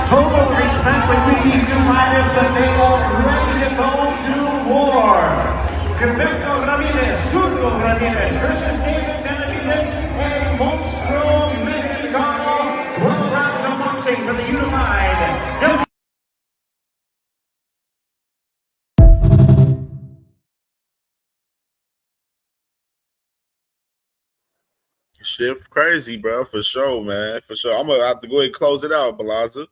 S11: Total respect between these two fighters, but they are ready to go to war. Gilberto Ramirez, Zurdo Ramirez versus David Benavidez, a monstruo mexicano. 12 rounds of boxing for the unified.
S8: Shit crazy, bro, for sure, man. For sure. I'm gonna have to go ahead and close it out, Balaza.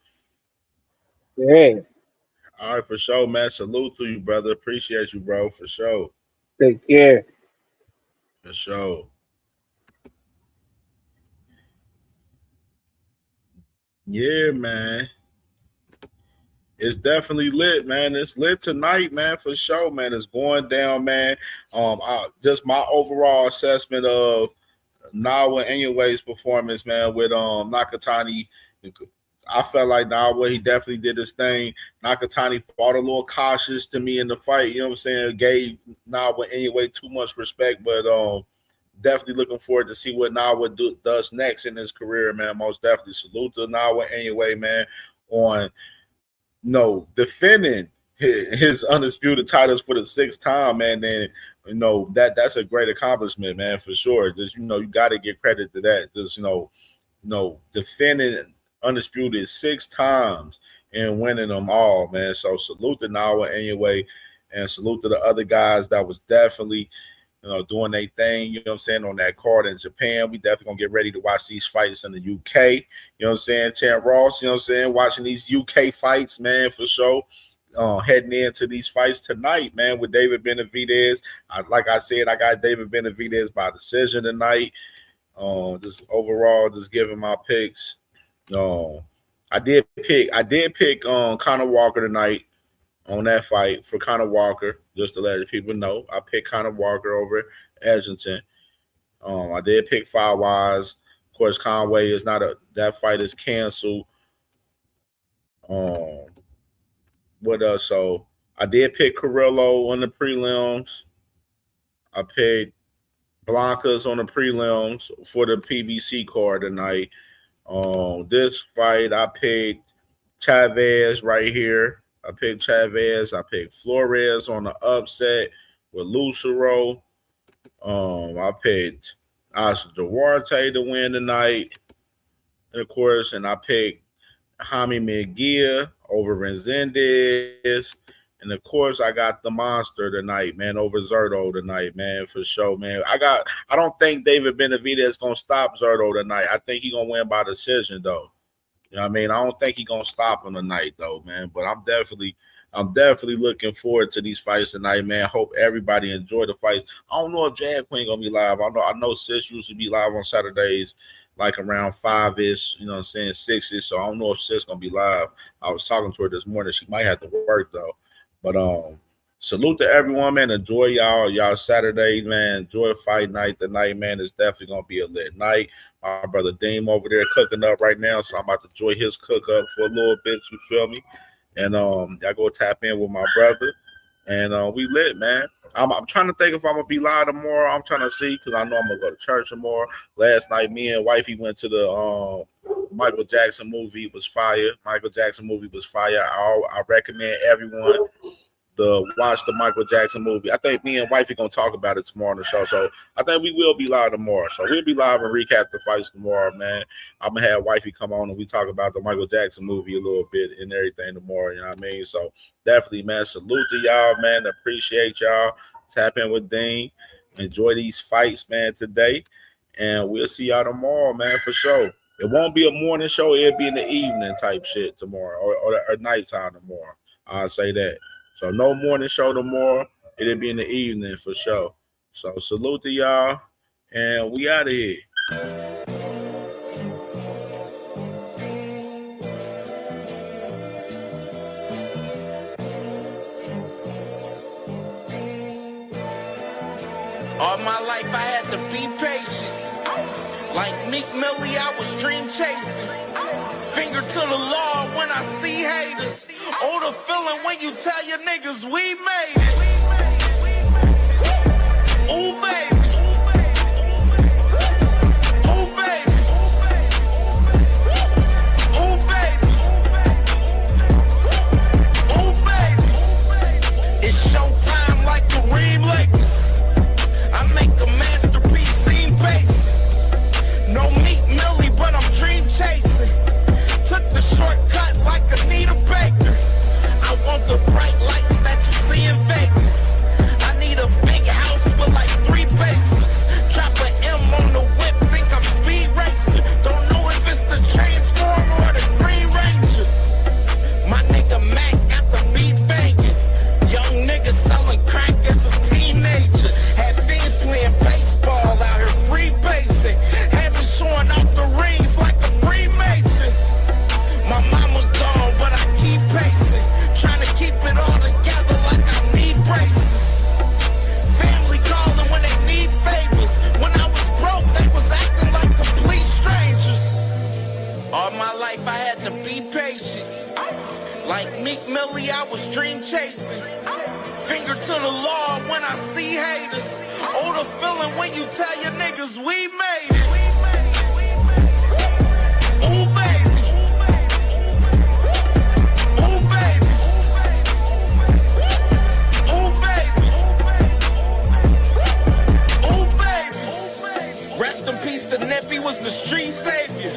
S19: Yeah.
S8: All right, for sure, man. Salute to you, brother. Appreciate you, bro, for sure.
S19: Take care.
S8: For sure. Yeah, man. It's definitely lit, man. It's lit tonight, man, for sure, man. It's going down, man. Just my overall assessment of Inoue Inoue's performance, man, with Nakatani. I felt like Inoue, he definitely did his thing. Nakatani fought a little cautious to me in the fight. You know what I'm saying? Gave Inoue Inoue too much respect, but definitely looking forward to see what Inoue does next in his career, man. Most definitely salute to Inoue Inoue, man, on defending his undisputed titles for the 6th time, man. Then that's a great accomplishment, man, for sure. Just you got to give credit to that. Just defending undisputed 6 times and winning them all, man. So salute to Inoue Inoue, and salute to the other guys that was definitely doing their thing, you know what I'm saying, on that card in Japan. We definitely gonna get ready to watch these fights in the UK. You know what I'm saying? Chad Ross, you know what I'm saying, watching these UK fights, man, for sure. Heading into these fights tonight, man, with David Benavidez. Like I said, I got David Benavidez by decision tonight. Just overall, just giving my picks. I did pick Conor Walker tonight on that fight for Conor Walker, just to let people know. I picked Conor Walker over Edgerton. I did pick Fight-wise. Of course, Conway is not that fight is canceled. What else? So I did pick Carrillo on the prelims. I picked Blancas on the prelims for the PBC card tonight. This fight, I picked Chavez right here. I picked Chavez. I picked Flores on the upset with Lucero. I picked Oscar Duarte to win tonight, and of course, I picked Jaime Mejia over Resendez, and of course, I got the monster tonight, man, over Zurdo tonight, man, for sure, man. I don't think David Benavidez is gonna stop Zurdo tonight. I think he's gonna win by decision, though. You know what I mean? I don't think he's gonna stop him tonight, though, man. But I'm definitely I'm definitely looking forward to these fights tonight, man. Hope everybody enjoy the fights. I don't know if Jag Queen gonna be live. I know Sis used to be live on Saturdays, like around 5-ish, you know what I'm saying, 6-ish. So I don't know if Sis gonna be live. I was talking to her this morning. She might have to work though. But salute to everyone, man. Enjoy y'all Saturday, man. Enjoy the fight night. The night, man, is definitely gonna be a lit night. My brother Dame over there cooking up right now, so I'm about to enjoy his cook up for a little bit. You feel me? And y'all go tap in with my brother, and we lit, man. I'm trying to think if I'm gonna be live tomorrow. I'm trying to see because I know I'm gonna go to church tomorrow. Last night, me and wifey went to the Michael Jackson movie. It was fire. Michael Jackson movie was fire. I recommend everyone to watch the Michael Jackson movie. I think me and wifey gonna talk about it tomorrow on the show. So I think we will be live tomorrow. So we'll be live and recap the fights tomorrow, man. I'm gonna have wifey come on and we talk about the Michael Jackson movie a little bit and everything tomorrow. You know what I mean? So definitely, man. Salute to y'all, man. Appreciate y'all. Tap in with Dean. Enjoy these fights, man, today. And we'll see y'all tomorrow, man, for sure. It won't be a morning show. It'll be in the evening type shit tomorrow or nighttime tomorrow. I'll say that. So no morning show tomorrow. It'll be in the evening for sure. So salute to y'all, and we out of here.
S1: All my life I had to be patient. Like Meek Millie, I was dream chasing. Finger to the law when I see haters. Oh, the feeling when you tell your niggas we made it. Ooh, baby. Ooh, baby. Ooh, baby. Ooh, baby. It's showtime like Kareem Lakers. I make a masterpiece seem basic. No Meek Millie, but I'm dream chasing. Took the shortcut like Anita Baker. I want the bright lights that you see in Vegas. I need a big house with like 3 basements. Drop an M on the whip, think I'm speed racing. Don't know if it's the Transformer or the Green Ranger. My nigga Mac got the beat banging. Young nigga selling crack as a teenager. Had fiends playing baseball out here free basing. Had me showing off the rings like a Freemason. My mama gone, but I keep pacing. Trying to keep it all together like I need braces. Family calling when they need favors. When I was broke, they was acting like complete strangers. All my life I had to be patient. Like Meek Millie, I was dream chasing. Finger to the law when I see haters. Oh, the feeling when you tell your niggas we made it. Ooh, baby. Ooh, baby. Ooh, baby. Ooh, baby. Rest in peace, the Nippy was the street savior.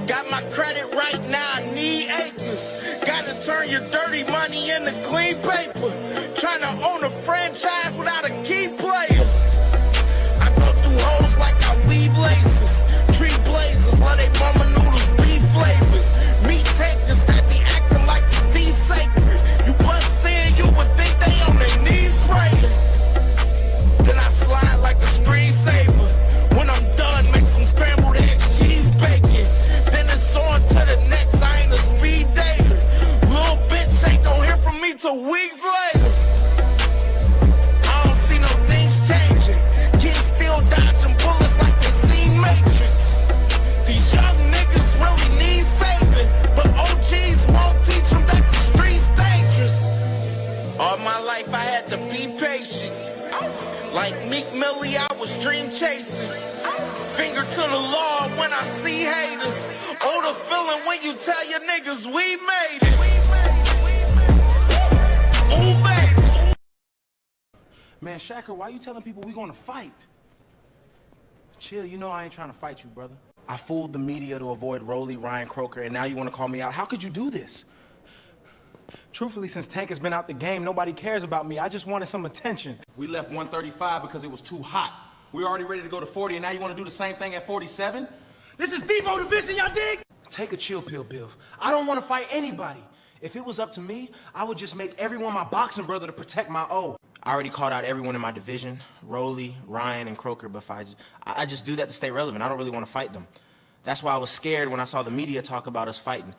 S1: Got my credit right now, I need acres. Gotta turn your dirty money into clean paper. Trying to own a franchise without a key player. I go through hoes like I weave laces. Tree blazers, love they mama noodles beef flavored. Meat takers that be acting like the sacred. You bust saying you would think they on their knees praying. Then I slide like a screensaver. When I'm done, make some scrambled eggs, cheese bacon. Then it's on to the next, I ain't a speed dater. Little bitch ain't gon' hear from me till weeks later. I don't see no things changing. Kids still dodging bullets like they seen Matrix. These young niggas really need saving, but OGs won't teach them that the street's dangerous. All my life I had to be patient. Like Meek Millie, I was dream chasing. Finger to the law when I see haters. Oh, the feeling when you tell your niggas we made it. Ooh, baby.
S7: Man, Shaker, why you telling people we gonna fight? Chill, you know I ain't trying to fight you, brother. I fooled the media to avoid Rolly, Ryan Croker, and now you want to call me out. How could you do this? Truthfully, since Tank has been out the game, nobody cares about me. I just wanted some attention. We left 135 because it was too hot. We're already ready to go to 40, and now you want to do the same thing at 47? This is Debo division, y'all dig? Take a chill pill, Bill. I don't want to fight anybody. If it was up to me, I would just make everyone my boxing brother to protect my O. I already called out everyone in my division, Rolly, Ryan, and Croker, but if I just do that to stay relevant. I don't really want to fight them. That's why I was scared when I saw the media talk about us fighting.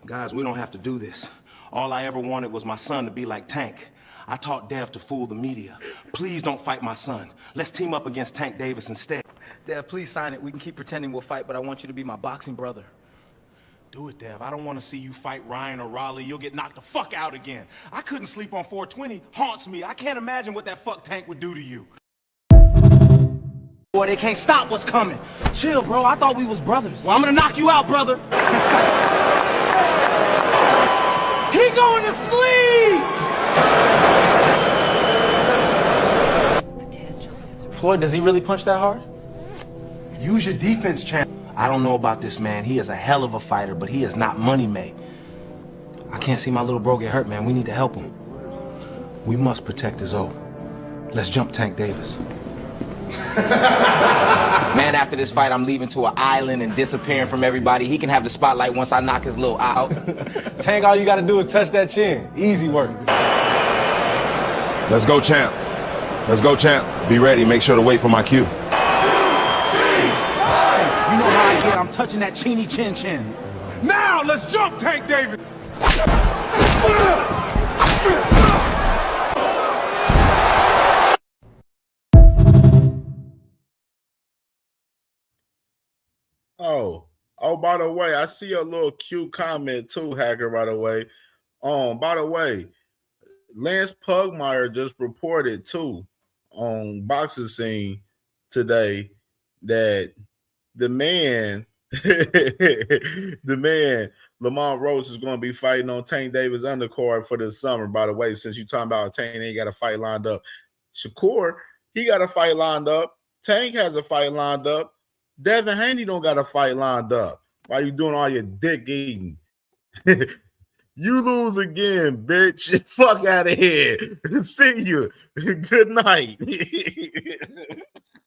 S7: Guys, we don't have to do this. All I ever wanted was my son to be like Tank. I taught Dev to fool the media. Please don't fight my son. Let's team up against Tank Davis instead. Dev, please sign it. We can keep pretending we'll fight, but I want you to be my boxing brother. Do it, Dev. I don't want to see you fight Ryan or Raleigh. You'll get knocked the fuck out again. I couldn't sleep on 420. Haunts me. I can't imagine what that fuck Tank would do to you. Boy, they can't stop what's coming. Chill, bro. I thought we was brothers. Well, I'm gonna knock you out, brother. He going to sleep! Floyd, does he really punch that hard? Use your defense, champ. I don't know about this man. He is a hell of a fighter, but he is not money made. I can't see my little bro get hurt, man. We need to help him. We must protect his O. Let's jump Tank Davis. Man, after this fight, I'm leaving to an island and disappearing from everybody. He can have the spotlight once I knock his little eye out.
S3: Tank, all you gotta do is touch that chin. Easy work.
S5: Let's go, champ. Let's go, champ. Be ready. Make sure to wait for my cue.
S7: You know how I get. I'm touching that chinny chin chin.
S3: Now, let's jump Tank Davis.
S8: Oh, by the way, I see a little cute comment too, Hacker, by the way. By the way, Lance Pugmire just reported too on Boxing Scene today that the man, Lamont Rose, is going to be fighting on Tank Davis undercard for this summer. By the way, since you talking about Tank ain't got a fight lined up, Shakur, he got a fight lined up. Tank has a fight lined up. Devin Haney don't got a fight lined up. Why you doing all your dick eating? You lose again, bitch. Fuck out of here. See you. Good night.